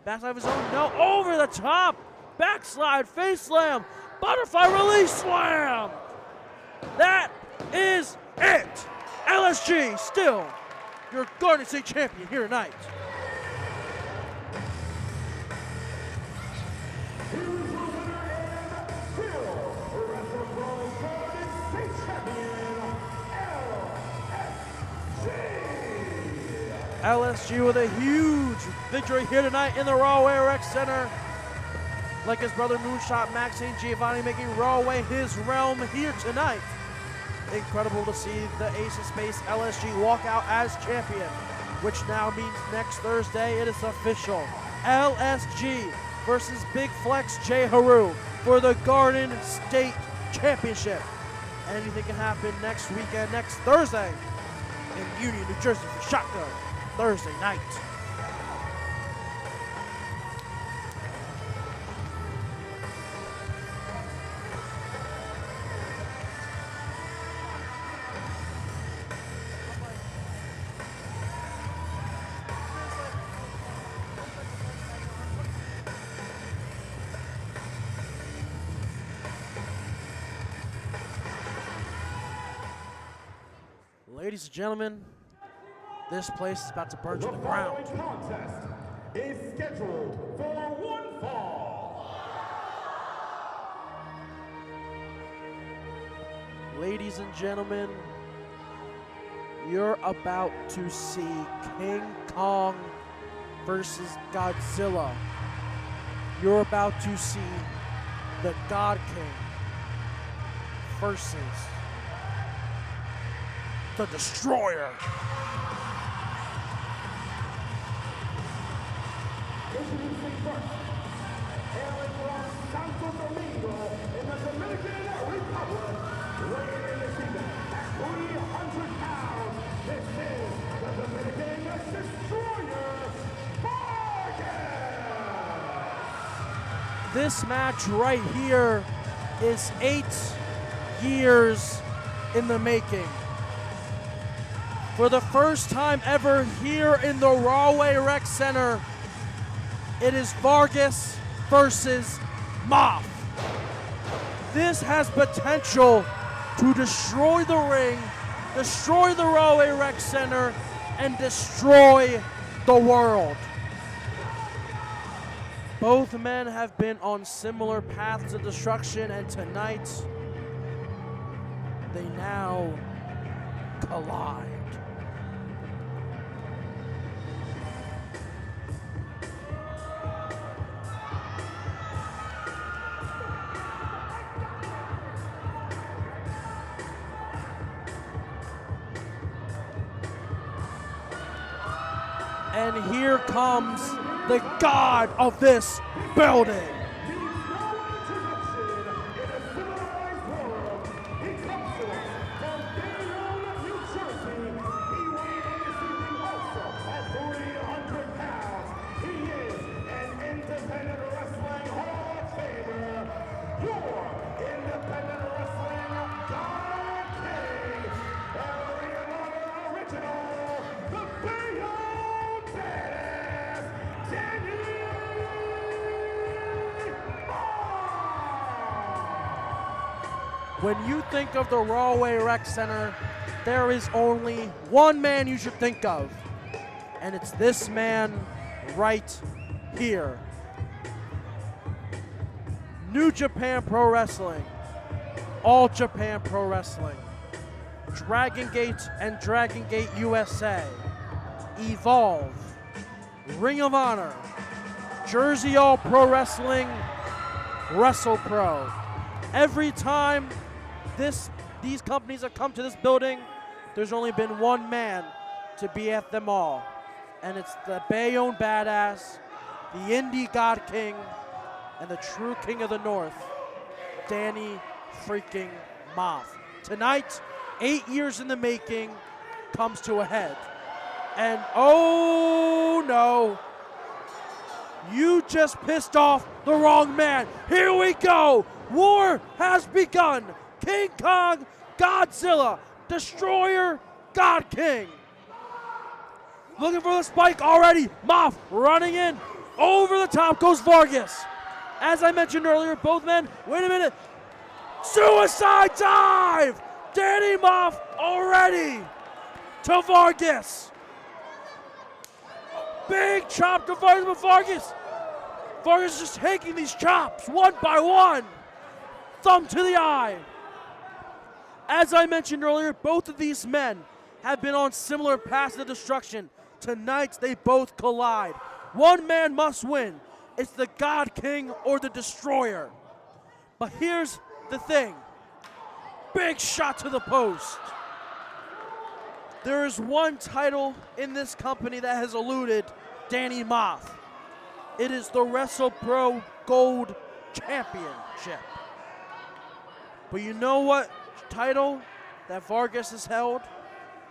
backside of his own, no. Over the top. Backslide, face slam. Butterfly release slam. That is it. LSG still your Garden State champion here tonight. LSG with a huge victory here tonight in the Rawway Rec Center. Like his brother Moonshot Max St. Giovanni making Rawway his realm here tonight. Incredible to see the Ace of Space LSG walk out as champion, which now means next Thursday it is official. LSG versus Big Flex J. Haru for the Garden State Championship. Anything can happen next weekend, next Thursday in Union, New Jersey for Shotgun. Thursday night. Ladies and gentlemen, this place is about to burn to the ground. The contest is scheduled for one fall. Ladies and gentlemen, you're about to see King Kong versus Godzilla. You're about to see the God King versus the Destroyer. Introducing first, hailing from Santo Domingo in the Dominican Republic, weighing in this evening at 300 pounds, this is the Dominican Destroyer, Vargas! This match right here is 8 years in the making. For the first time ever here in the Rawway Rec Center, it is Vargas versus Moff. This has potential to destroy the ring, destroy the Rawway Rec Center, and destroy the world. Both men have been on similar paths of destruction, and tonight, they now collide. And here comes the god of this building. When you think of the Rawway Rec Center, there is only one man you should think of, and it's this man right here. New Japan Pro Wrestling, All Japan Pro Wrestling, Dragon Gate and Dragon Gate USA, Evolve, Ring of Honor, Jersey All Pro Wrestling, Wrestlepro. Every time these companies have come to this building, there's only been one man to be at them all, and it's the Bayonne Badass, the Indie God King, and the true King of the North, Danny freaking Moff. Tonight, 8 years in the making, comes to a head. And oh no, you just pissed off the wrong man. Here we go. War has begun. King Kong, Godzilla, Destroyer, God King. Looking for the spike already. Moff running in. Over the top goes Vargas. As I mentioned earlier, both men, wait a minute. Suicide dive. Danny Moff already to Vargas. Big chop to Vargas, but Vargas just taking these chops one by one. Thumb to the eye. As I mentioned earlier, both of these men have been on similar paths to destruction. Tonight, they both collide. One man must win. It's the God King or the Destroyer. But here's the thing. Big shot to the post. There is one title in this company that has eluded Danny Moff. It is the Wrestlepro Gold Championship. But you know what title that Vargas has held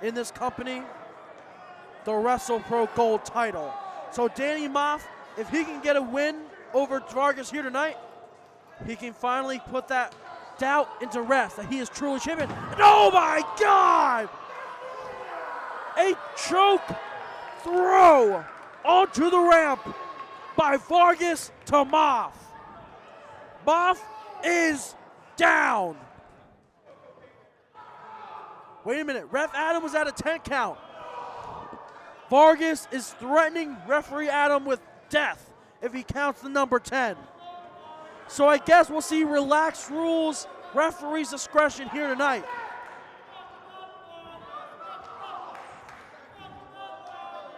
in this company? The Wrestlepro Gold title. So Danny Moff, if he can get a win over Vargas here tonight, he can finally put that doubt into rest that he is truly champion. And oh my God! A choke throw onto the ramp by Vargas to Moff. Moff is down. Wait a minute, Ref Adam was at a 10 count. Vargas is threatening referee Adam with death if he counts the number 10. So I guess we'll see relaxed rules, referee's discretion here tonight.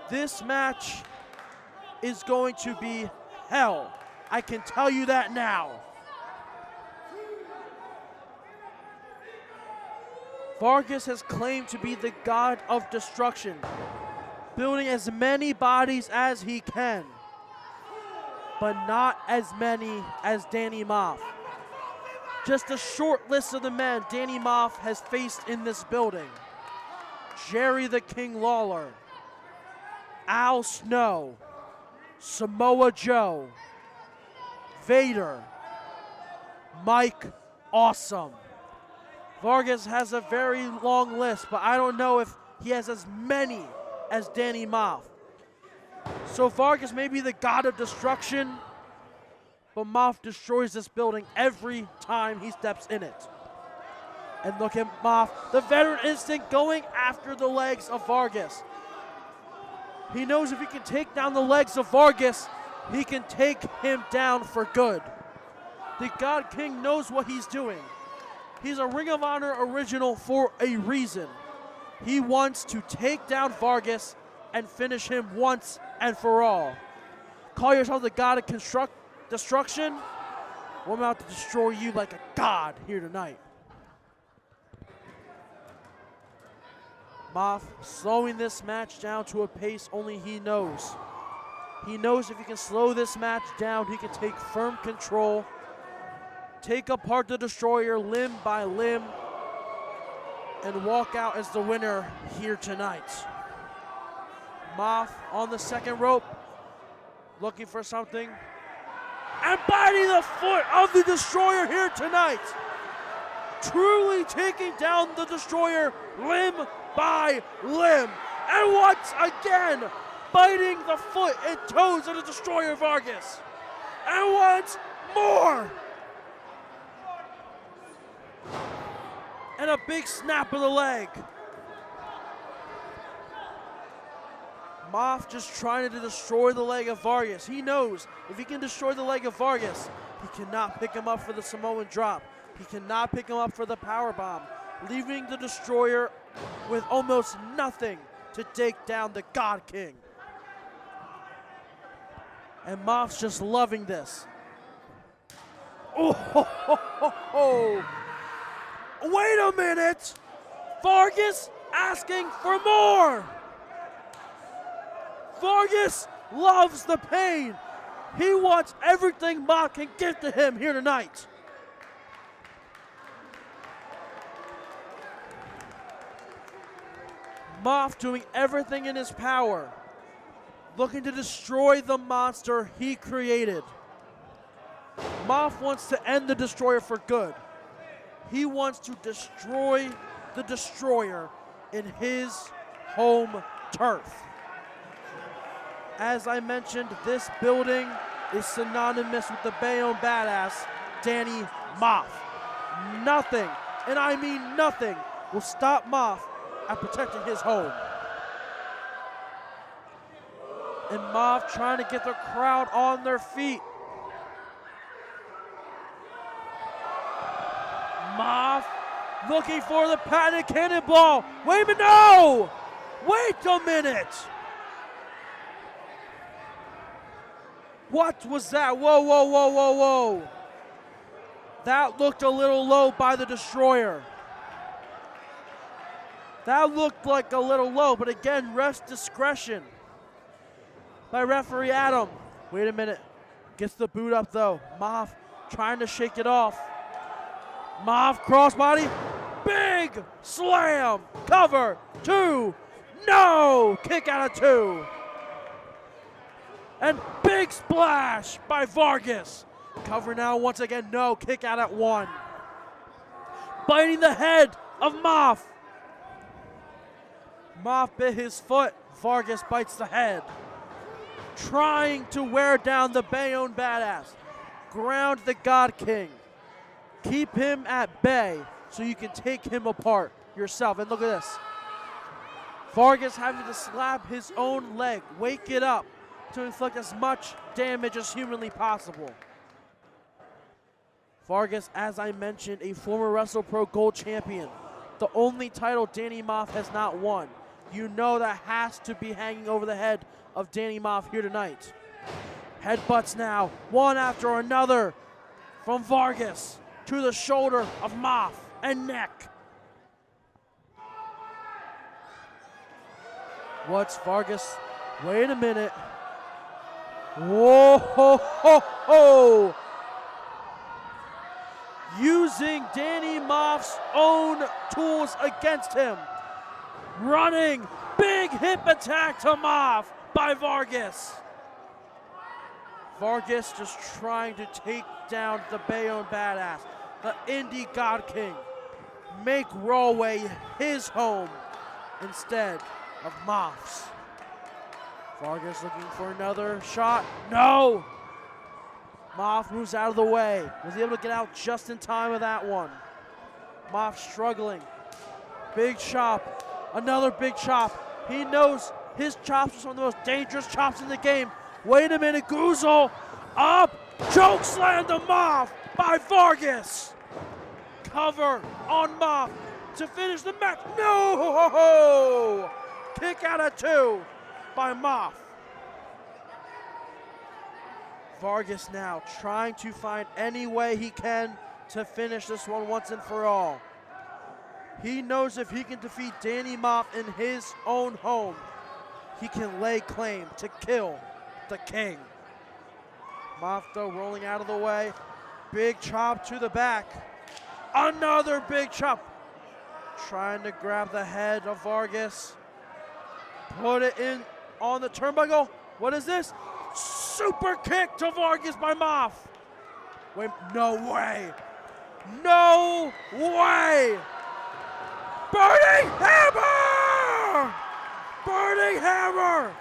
This match is going to be hell. I can tell you that now. Vargas has claimed to be the god of destruction, building as many bodies as he can, but not as many as Danny Moff. Just a short list of the men Danny Moff has faced in this building. Jerry the King Lawler, Al Snow, Samoa Joe, Vader, Mike Awesome. Vargas has a very long list, but I don't know if he has as many as Danny Moff. So Vargas may be the god of destruction, but Moff destroys this building every time he steps in it. And look at Moff, the veteran instinct going after the legs of Vargas. He knows if he can take down the legs of Vargas, he can take him down for good. The God King knows what he's doing. He's a Ring of Honor original for a reason. He wants to take down Vargas and finish him once and for all. Call yourself the god of destruction? Well, I'm about to destroy you like a god here tonight. Moff slowing this match down to a pace only he knows. He knows if he can slow this match down, he can take firm control, take apart the Destroyer limb by limb, and walk out as the winner here tonight. Moff on the second rope, looking for something, and biting the foot of the Destroyer here tonight. Truly taking down the Destroyer limb by limb. And once again, biting the foot and toes of the Destroyer Vargas. And once more. and a big snap of the leg. Moff just trying to destroy the leg of Vargas. He knows if he can destroy the leg of Vargas, he cannot pick him up for the Samoan drop. He cannot pick him up for the power bomb, leaving the Destroyer with almost nothing to take down the God King. And Moff's just loving this. Oh, ho, ho, ho, ho. Wait a minute! Vargas asking for more! Vargas loves the pain. He wants everything Moff can give to him here tonight. Moff doing everything in his power, looking to destroy the monster he created. Moff wants to end the Destroyer for good. He wants to destroy the Destroyer in his home turf. As I mentioned, this building is synonymous with the Bayonne badass, Danny Moff. Nothing, and I mean nothing, will stop Moff at protecting his home. And Moff trying to get the crowd on their feet. Moff looking for the patented cannonball. Wait a minute, no! Wait a minute! What was that? Whoa, whoa, whoa, whoa, whoa. That looked a little low by the Destroyer. That looked like a little low, but again, ref discretion by referee Adam. Wait a minute. Gets the boot up though. Moff trying to shake it off. Moff crossbody. Big slam. Cover. 2. No. Kick out of 2. And big splash by Vargas. Cover now once again. No. Kick out at 1. Biting the head of Moff. Moff bit his foot. Vargas bites the head. Trying to wear down the Bayonne badass. Ground the God King. Keep him at bay so you can take him apart yourself. And look at this. Vargas having to slap his own leg. Wake it up to inflict as much damage as humanly possible. Vargas, as I mentioned, a former Wrestlepro Gold Champion. The only title Danny Moff has not won. You know that has to be hanging over the head of Danny Moff here tonight. Headbutts now, one after another from Vargas to the shoulder of Moff and neck. What's Vargas? Wait a minute. Whoa, ho, ho, ho. Using Danny Moff's own tools against him. Running, big hip attack to Moff by Vargas. Vargas just trying to take down the Bayonne badass, the Indie God King. Make Rawway his home instead of Moff's. Vargas looking for another shot. No! Moff moves out of the way. Was able to get out just in time with that one. Moff struggling. Big chop. Another big chop. He knows his chops are some of the most dangerous chops in the game. Wait a minute, Goozle. Up. Choke slam to Moff by Vargas. Cover on Moff to finish the match. No! Kick out of 2 by Moff. Vargas now trying to find any way he can to finish this one once and for all. He knows if he can defeat Danny Moff in his own home, he can lay claim to kill the king. Moff though rolling out of the way. Big chop to the back. Another big chop. Trying to grab the head of Vargas. Put it in on the turnbuckle. What is this? Super kick to Vargas by Moff. Wait, no way. No way. Burning hammer! Burning hammer!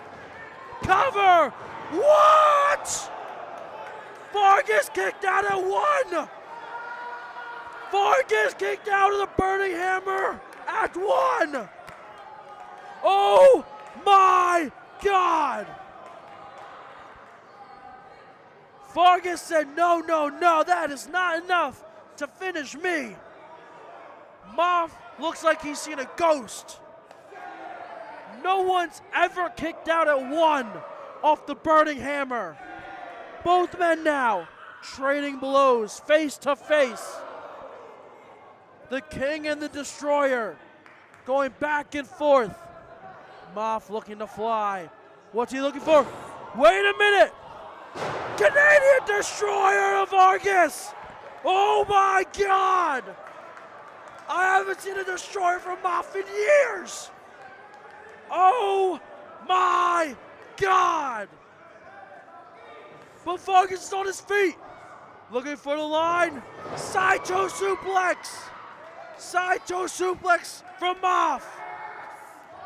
Cover! What? Vargas kicked out at 1! Vargas kicked out of the Burning Hammer at 1. Oh my God. Vargas said, no, no, no, that is not enough to finish me. Moff looks like he's seen a ghost. No one's ever kicked out at 1 off the Burning Hammer. Both men now trading blows face to face. The King and the Destroyer going back and forth. Moff looking to fly. What's he looking for? Wait a minute! Canadian Destroyer of Vargas! Oh my God! I haven't seen a Destroyer from Moff in years! Oh my God! But Vargas is on his feet. Looking for the line. Side toe suplex. Side toe suplex from Moff.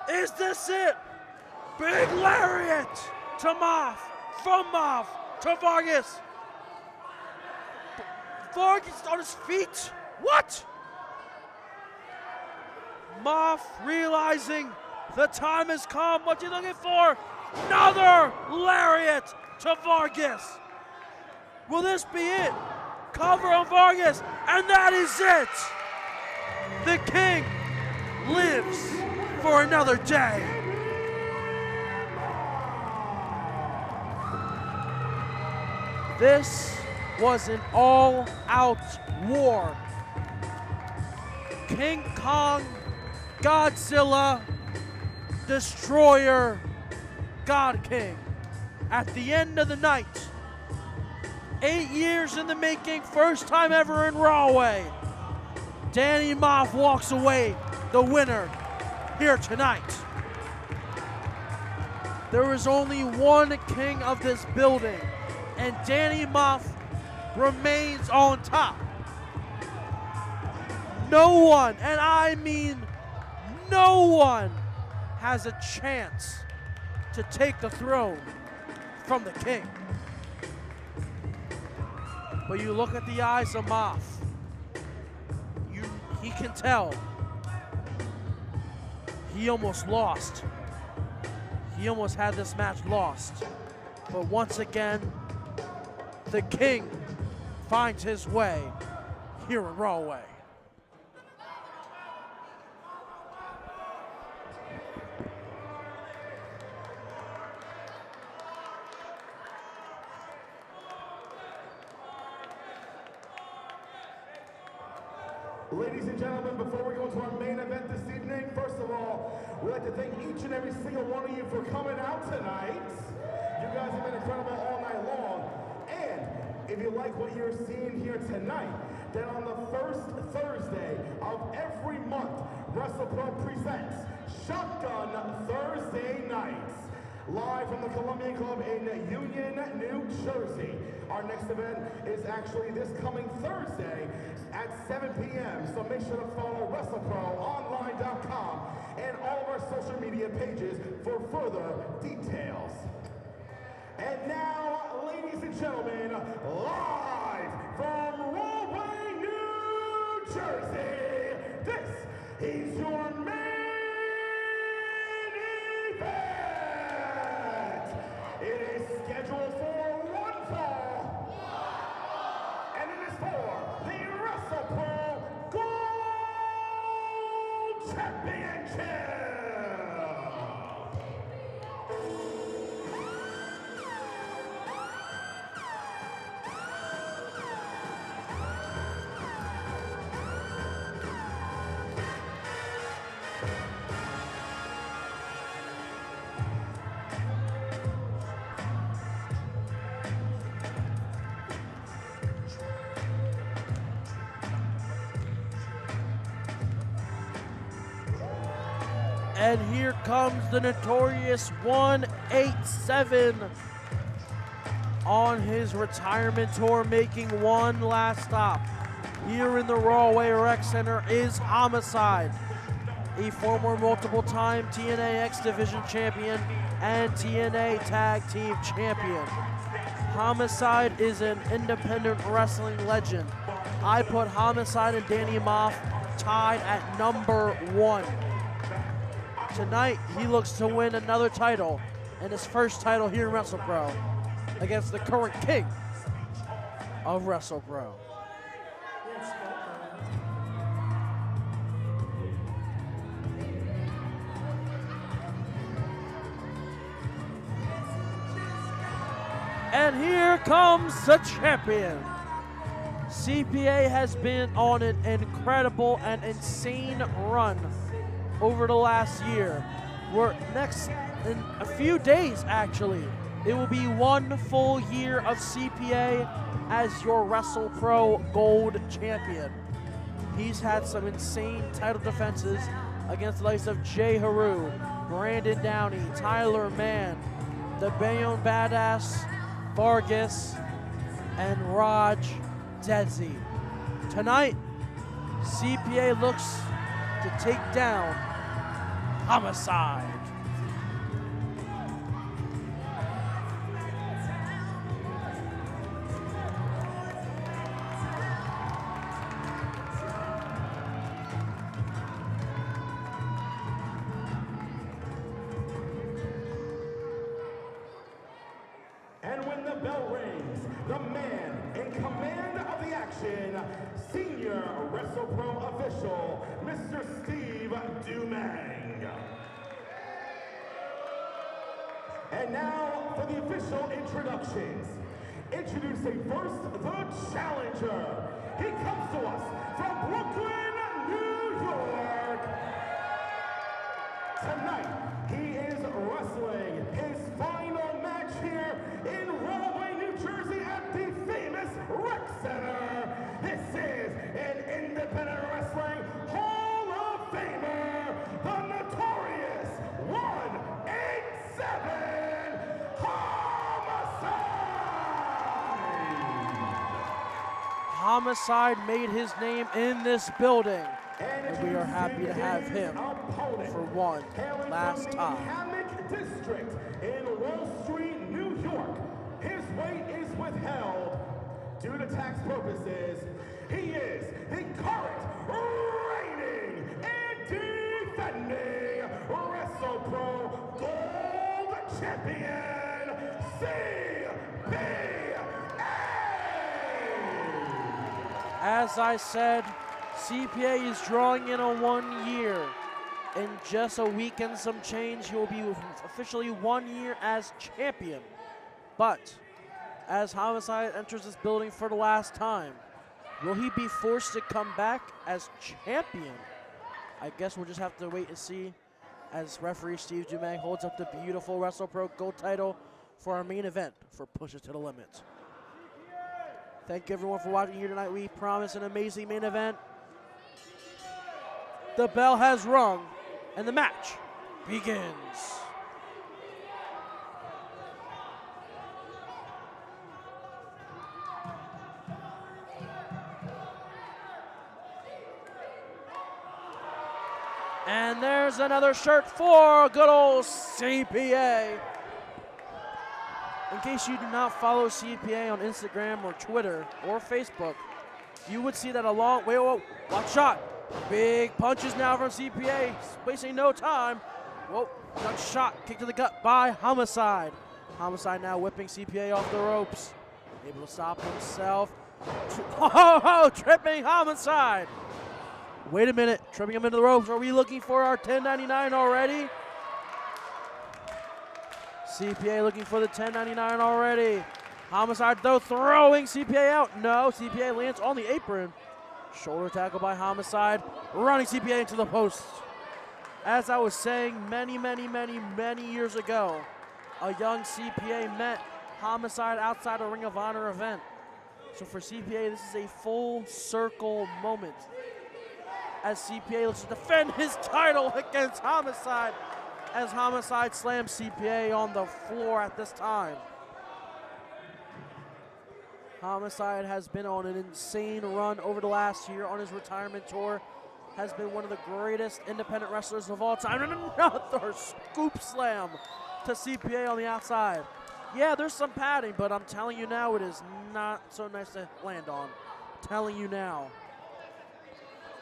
Is this it? Big lariat to Moff. From Moff to Vargas. Vargas on his feet. What? Moff realizing the time has come. What's he looking for? Another lariat to Vargas. Will this be it? Cover on Vargas, and that is it. The King lives for another day. This was an all-out war. King Kong, Godzilla, Destroyer, God King. At the end of the night, 8 years in the making, first time ever in Rahway, Danny Moff walks away the winner here tonight. There is only one king of this building, and Danny Moff remains on top. No one, and I mean no one, has a chance to take the throne from the King. But you look at the eyes of Moff, he can tell he almost lost. He almost had this match lost. But once again, the King finds his way here in Rahway. Ladies and gentlemen, before we go to our main event this evening, first of all, we'd like to thank each and every single one of you for coming out tonight. You guys have been incredible all night long. And if you like what you're seeing here tonight, then on the first Thursday of every month, Wrestlepro presents Shotgun Thursday Nights, live from the Columbia Club in Union, New Jersey. Our next event is actually this coming Thursday at 7 p.m. So make sure to follow WrestleProOnline.com and all of our social media pages for further details. And now, ladies and gentlemen, live from Rahway, New Jersey, this is your main event. It is scheduled for one fall, and it is for the Wrestlepro Gold Championship. And here comes the notorious 187 on his retirement tour, making one last stop. Here in the Rahway Rec Center is Homicide, a former multiple-time TNA X Division champion and TNA Tag Team champion. Homicide is an independent wrestling legend I put Homicide and Danny Moff tied at number 1. Tonight, he looks to win another title, and his first title here in Wrestlepro, against the current king of Wrestlepro. And here comes the champion. CPA has been on an incredible and insane run over the last year. We're next, in a few days actually, it will be 1 full year of CPA as your Wrestlepro Gold Champion. He's had some insane title defenses against the likes of Jay Haru, Brandon Downey, Tyler Mann, the Bayonne Badass, Vargas, and Raj Desi. Tonight, CPA looks to take down Homicide. And when the bell rings, the man in command of the action, Senior Wrestlepro official, Mr. Steve Dumang. And now for the official introductions. Introducing first, the challenger. He comes to us from Brooklyn, New York. Tonight, he is wrestling his final match here in Rahway, New Jersey at the famous Rec Center. This is an independent wrestling Hall of Famer, the notorious 187 Homicide made his name in this building, and we are happy to have him for one last time. Hammock District in Wall Street, New York. His weight is withheld due to tax purposes. He is the current reigning and defending Wrestlepro Gold Champion, CPA. As I said, CPA is drawing in on 1 year. In just a week and some change, he will be officially 1 year as champion. But as Homicide enters this building for the last time, will he be forced to come back as champion? I guess we'll just have to wait and see as referee Steve Dumang holds up the beautiful Wrestlepro Gold title for our main event for Push It to the Limit. Thank you everyone for watching here tonight. We promise an amazing main event. The bell has rung and the match begins. And there's another shirt for good old CPA. In case you do not follow CPA on Instagram or Twitter or Facebook, you would see that whoa, watch shot. Big punches now from CPA, wasting no time. Whoa, got shot, kick to the gut by Homicide. Homicide now whipping CPA off the ropes. Able to stop himself. Tripping Homicide. Wait a minute, tripping him into the ropes. Are we looking for our 1099 already? CPA looking for the 1099 already. Homicide though throwing CPA out. No, CPA lands on the apron. Shoulder tackle by Homicide, running CPA into the post. As I was saying many years ago, a young CPA met Homicide outside a Ring of Honor event. So for CPA, this is a full circle moment as CPA looks to defend his title against Homicide, as Homicide slams CPA on the floor at this time. Homicide has been on an insane run over the last year on his retirement tour, has been one of the greatest independent wrestlers of all time. And another scoop slam to CPA on the outside. Yeah, there's some padding, but I'm telling you now, it is not so nice to land on. telling you now.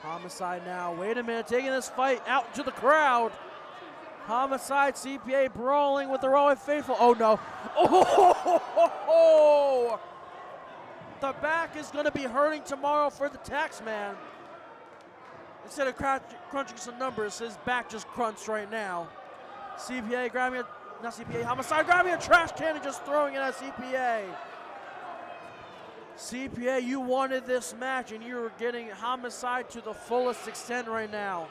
Homicide now. Wait a minute. Taking this fight out to the crowd. Homicide, CPA brawling with the Raw faithful. Oh, no. Oh! The back is going to be hurting tomorrow for the tax man. Instead of crunching some numbers, his back just crunched right now. CPA grabbing a, not CPA, Homicide grabbing a trash can and just throwing it at CPA. CPA, you wanted this match and you were getting Homicide to the fullest extent right now.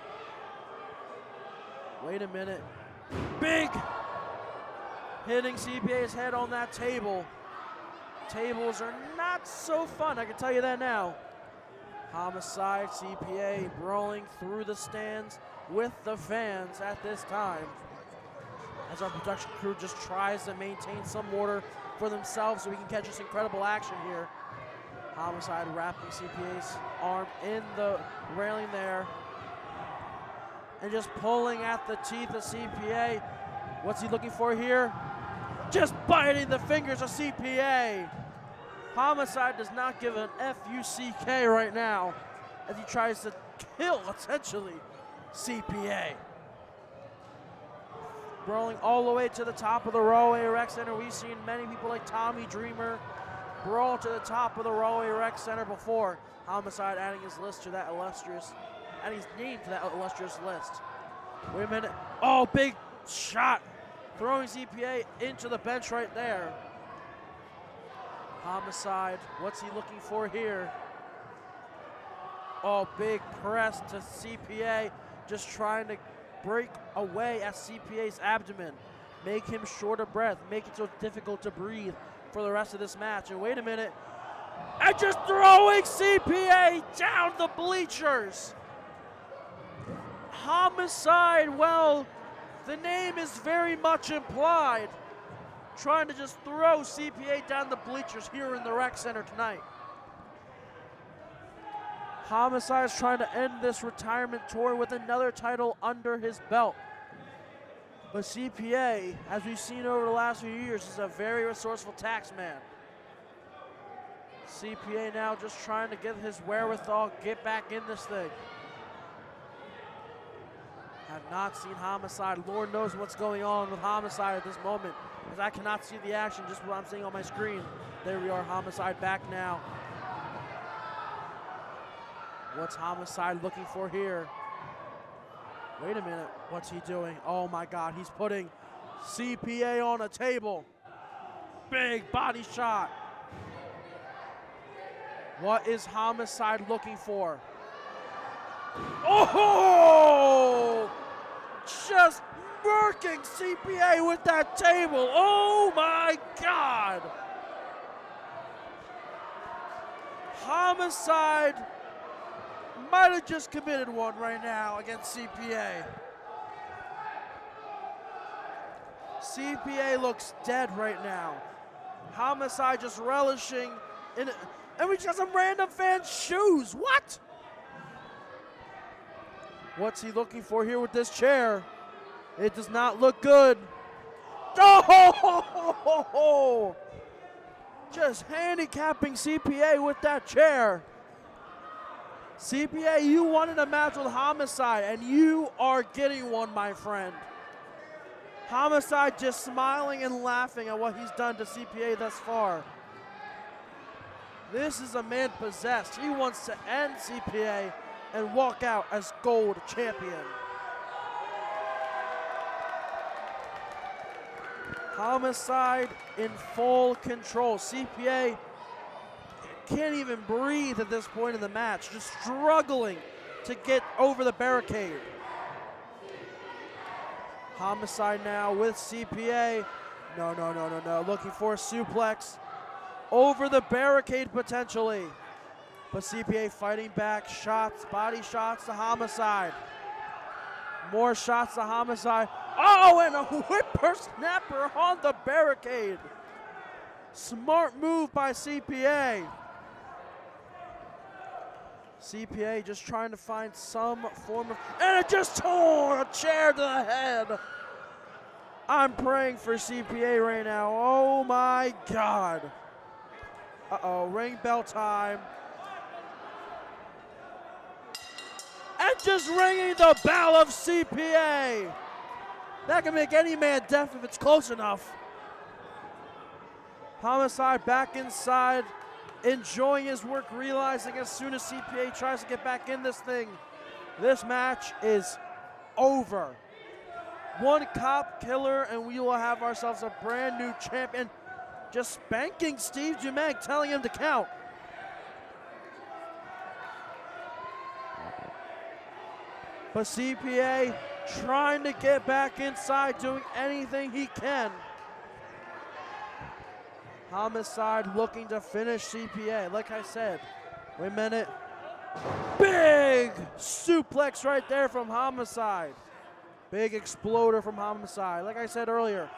Wait a minute. Big hitting CPA's head on that table. Tables are not so fun, I can tell you that now. Homicide, CPA brawling through the stands with the fans at this time. As our production crew just tries to maintain some order for themselves so we can catch this incredible action here. Homicide wrapping CPA's arm in the railing there. And just pulling at the teeth of CPA. What's he looking for here? Just biting the fingers of CPA. Homicide does not give an F-U-C-K right now as he tries to kill, essentially, CPA. Brawling all the way to the top of the Rawway Rec Center. We've seen many people like Tommy Dreamer brawl to the top of the Rawway Rec Center before. Homicide adding his list to that illustrious, adding his name to that illustrious list. Wait a minute. Oh, big shot. Throwing CPA into the bench right there. Homicide, what's he looking for here? Oh, big press to CPA, just trying to break away at CPA's abdomen. Make him short of breath, make it so difficult to breathe for the rest of this match. And wait a minute, and just throwing CPA down the bleachers. Homicide, well, the name is very much implied. Trying to just throw CPA down the bleachers here in the rec center tonight. Homicide is trying to end this retirement tour with another title under his belt. But CPA, as we've seen over the last few years, is a very resourceful tax man. CPA now just trying to get his wherewithal, get back in this thing. Have not seen Homicide. Lord knows what's going on with Homicide at this moment, because I cannot see the action, just what I'm seeing on my screen. There we are, Homicide back now. What's Homicide looking for here? Wait a minute, what's he doing? Oh my God, he's putting CPA on a table. Big body shot. What is Homicide looking for? Oh! Just murking CPA with that table. Oh my God! Homicide might have just committed one right now against CPA. CPA looks dead right now. Homicide just relishing in it. And we just got some random fan's shoes. What? What's he looking for here with this chair? It does not look good. Oh! Just handicapping CPA with that chair. CPA, you wanted a match with Homicide, and you are getting one, my friend. Homicide just smiling and laughing at what he's done to CPA thus far. This is a man possessed. He wants to end CPA and walk out as gold champion. Homicide in full control. CPA can't even breathe at this point in the match, just struggling to get over the barricade. Homicide now with CPA. No. Looking for a suplex over the barricade potentially. But CPA fighting back, shots, body shots to Homicide. More shots to Homicide. Oh, and a whippersnapper on the barricade. Smart move by CPA. CPA just trying to find some form of, and it just tore a chair to the head. I'm praying for CPA right now. Oh my God. Uh-oh, ring bell time. And just ringing the bell of CPA. That can make any man deaf if it's close enough. Homicide back inside, enjoying his work, realizing as soon as CPA tries to get back in this thing, this match is over. One cop killer, and we will have ourselves a brand new champion. Just spanking Steve Jumag, telling him to count. But CPA trying to get back inside, doing anything he can. Homicide looking to finish CPA. Like I said, wait a minute. Big suplex right there from Homicide. Big exploder from Homicide. Like I said earlier,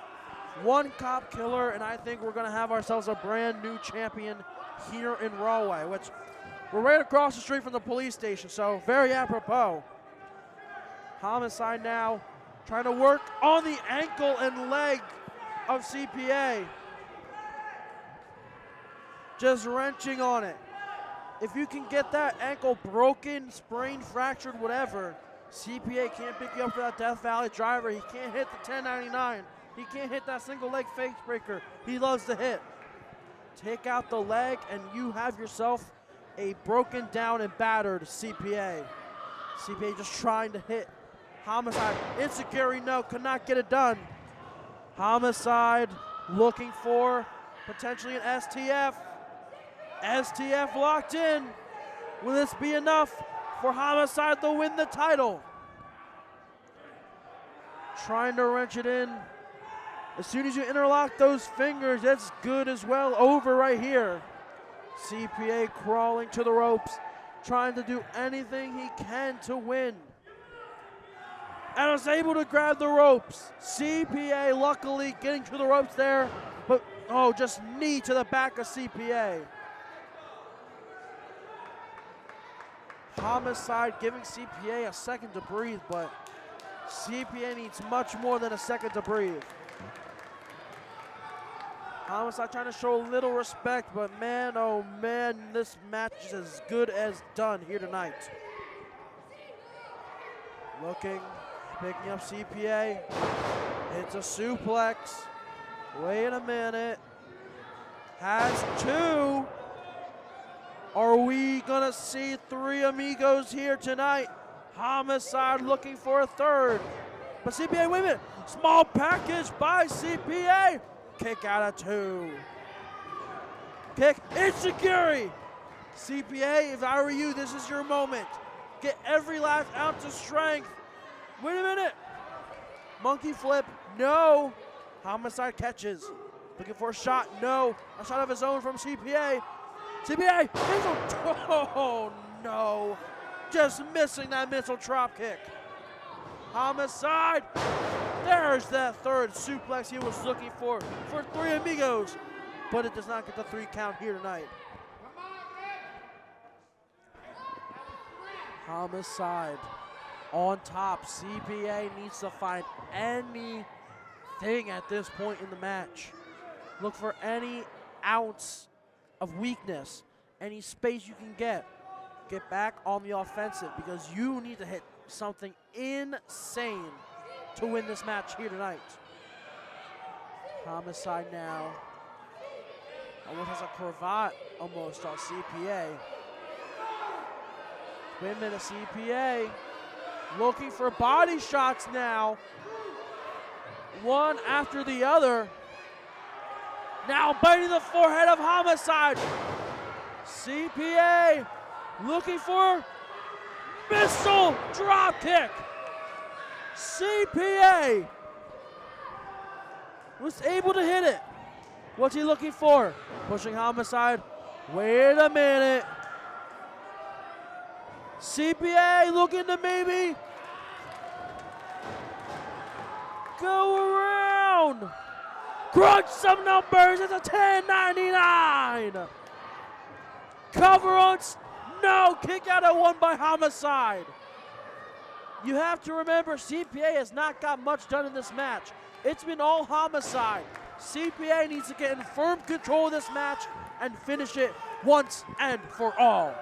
one cop killer, and I think we're going to have ourselves a brand new champion here in Rahway, which we're right across the street from the police station, so very apropos. Homicide now trying to work on the ankle and leg of CPA. Just wrenching on it. If you can get that ankle broken, sprained, fractured, whatever, CPA can't pick you up for that Death Valley driver. He can't hit the 1099. He can't hit that single leg face breaker he loves to hit. Take out the leg and you have yourself a broken down and battered CPA. CPA just trying to hit Homicide. Insecurity, no, could not get it done. Homicide looking for potentially an STF. STF locked in. Will this be enough for Homicide to win the title? Trying to wrench it in. As soon as you interlock those fingers, that's good as well. Over right here. CPA crawling to the ropes, trying to do anything he can to win. And is able to grab the ropes. CPA luckily getting to the ropes there, but oh, just knee to the back of CPA. Homicide giving CPA a second to breathe, but CPA needs much more than a second to breathe. Homicide trying to show a little respect, but man, oh man, this match is as good as done here tonight. Looking, picking up CPA. It's a suplex. Wait a minute. Has two. Are we gonna see three amigos here tonight? Homicide looking for a third. But CPA, wait a minute. Small package by CPA. Kick out of two. Kick, Insecurity. CPA, if I were you, this is your moment. Get every last ounce of strength. Wait a minute. Monkey flip, no. Homicide catches. Looking for a shot, no. A shot of his own from CPA. CPA, oh no. Just missing that missile drop kick. Homicide. There's that third suplex he was looking for three amigos. But it does not get the 3 count here tonight. Homicide on top. CPA needs to find anything at this point in the match. Look for any ounce of weakness, any space you can get. Get back on the offensive because you need to hit something insane to win this match here tonight. Homicide now. Almost has a cravat almost on CPA. Wait a minute, CPA looking for body shots now. One after the other. Now biting the forehead of Homicide. CPA looking for missile drop kick. CPA was able to hit it. What's he looking for? Pushing Homicide. Wait a minute. CPA looking to maybe go around. Crunch some numbers. It's a 1099. Cover on. No. Kick out at 1 by Homicide. You have to remember, CPA has not got much done in this match. It's been all Homicide. CPA needs to get in firm control of this match and finish it once and for all.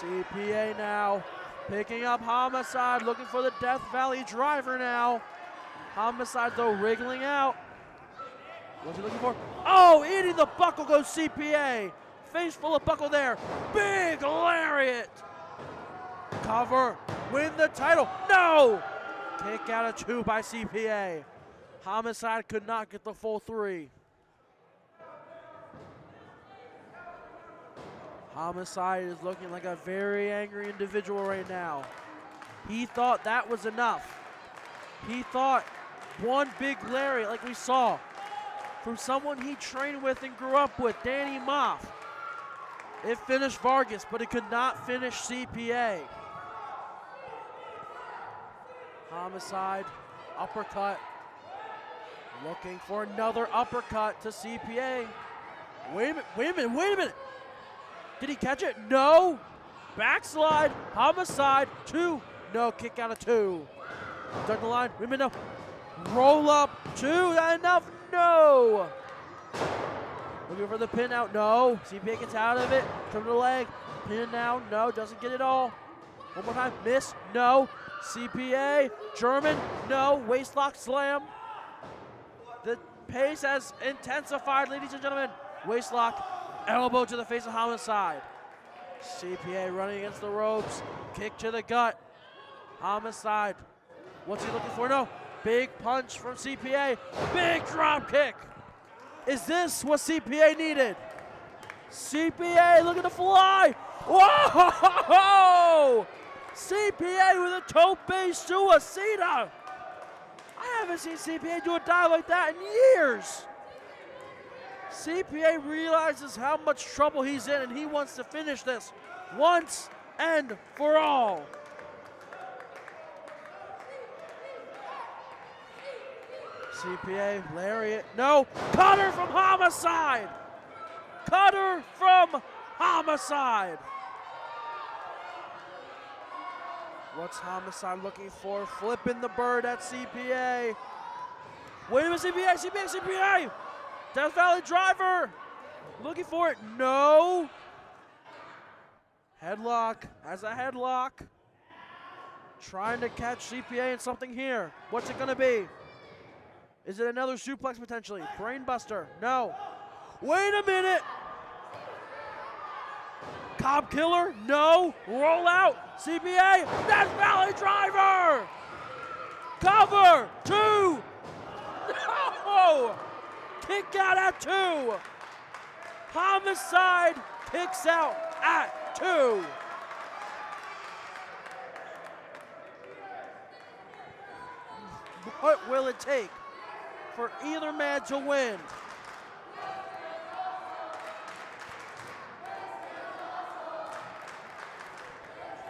CPA now picking up Homicide, looking for the Death Valley driver now. Homicide, though, wriggling out. What's he looking for? Oh, eating the buckle goes CPA. Face full of buckle there. Big lariat. Cover. Win the title. No! Kick out of 2 by CPA. Homicide could not get the full 3. Homicide is looking like a very angry individual right now. He thought that was enough. He thought one big lariat, like we saw, from someone he trained with and grew up with, Danny Moff. It finished Vargas, but it could not finish CPA. Homicide, uppercut. Looking for another uppercut to CPA. Wait a minute. Did he catch it? No. Backslide, Homicide, 2. No, kick out of 2. Start the line, wait a minute, no. Roll up, 2, that enough? No. Looking for the pin out, no. CPA gets out of it, turn to the leg, pin now, no, doesn't get it all. One more time, miss, no. CPA, German, no. Waistlock slam. The pace has intensified, ladies and gentlemen. Waistlock, elbow to the face of Homicide. CPA running against the ropes, kick to the gut. Homicide, what's he looking for? No, big punch from CPA, big drop kick. Is this what CPA needed? CPA looking to fly. Whoa! CPA with a tope suicida. I haven't seen CPA do a dive like that in years. CPA realizes how much trouble he's in and he wants to finish this once and for all. CPA, lariat, no, cutter from Homicide! Cutter from Homicide! What's Homicide looking for? Flipping the bird at CPA. Wait a minute, CPA! Death Valley driver! Looking for it, no! Headlock, has a headlock. Trying to catch CPA in something here. What's it gonna be? Is it another suplex potentially? Brainbuster, no. Wait a minute! Cobb Killer, no. Roll out, CPA, Death Valley driver! Cover, 2! No! Kick out at 2! Homicide kicks out at 2! What will it take for either man to win?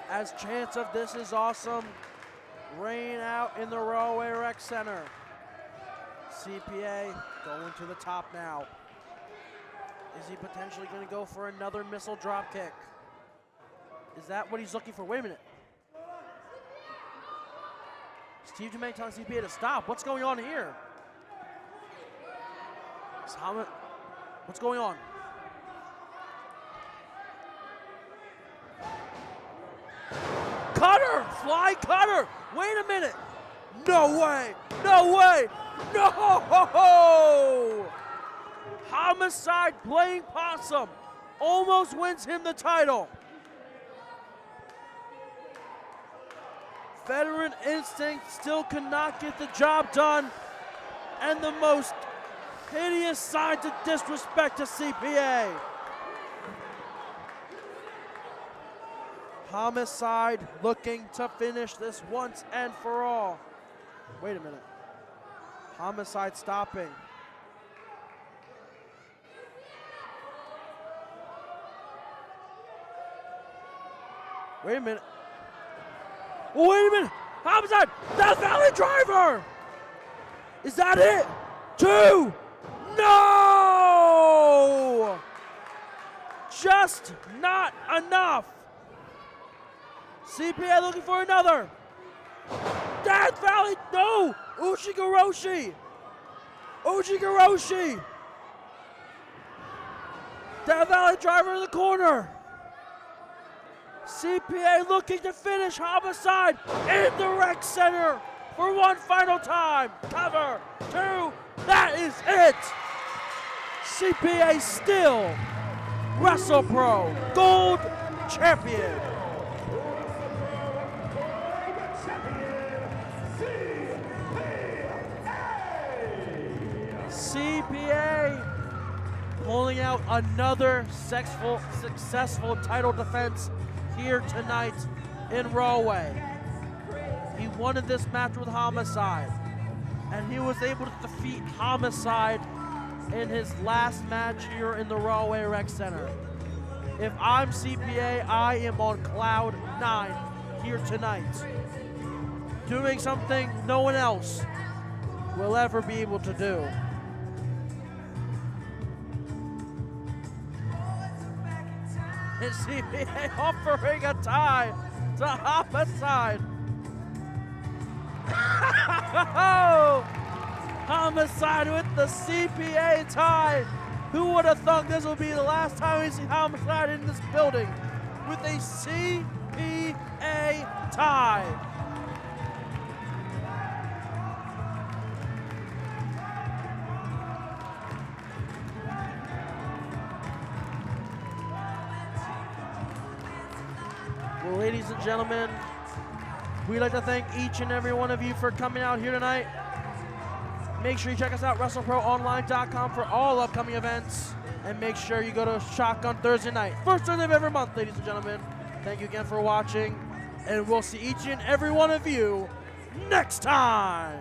As chants of "This is awesome" reign out in the Railway Rec Center. CPA going to the top now. Is he potentially going to go for another missile drop kick? Is that what he's looking for? Wait a minute. Steve Germain telling CPA to stop. What's going on here? What's going on? Cutter! Fly cutter! Wait a minute! No way! No way! No! Homicide playing possum almost wins him the title. Veteran instinct still cannot get the job done, and the most hideous side to disrespect to CPA. Homicide looking to finish this once and for all. Wait a minute. Homicide stopping. Wait a minute. Wait a minute. Homicide, Death Valley driver. Is that it? 2. No! Just not enough. CPA looking for another. Death Valley, no! Ushigoroshi! Ushigoroshi! Death Valley driver in the corner. CPA looking to finish Homicide in the rec center for one final time. Cover, 2, that is it. CPA still Wrestlepro Gold Champion. CPA pulling out another successful title defense here tonight in Rawway. He wanted this match with Homicide, and he was able to defeat Homicide in his last match here in the Rawway Rec Center. If I'm CPA, I am on cloud 9 here tonight, doing something no one else will ever be able to do. And CPA offering a tie to Homicide. Homicide with the CPA tie. Who would have thought this would be the last time we see Homicide in this building with a CPA tie? Well, ladies and gentlemen, we'd like to thank each and every one of you for coming out here tonight. Make sure you check us out, WrestleProOnline.com, for all upcoming events. And make sure you go to Shotgun Thursday night, first Thursday of every month, ladies and gentlemen. Thank you again for watching, and we'll see each and every one of you next time.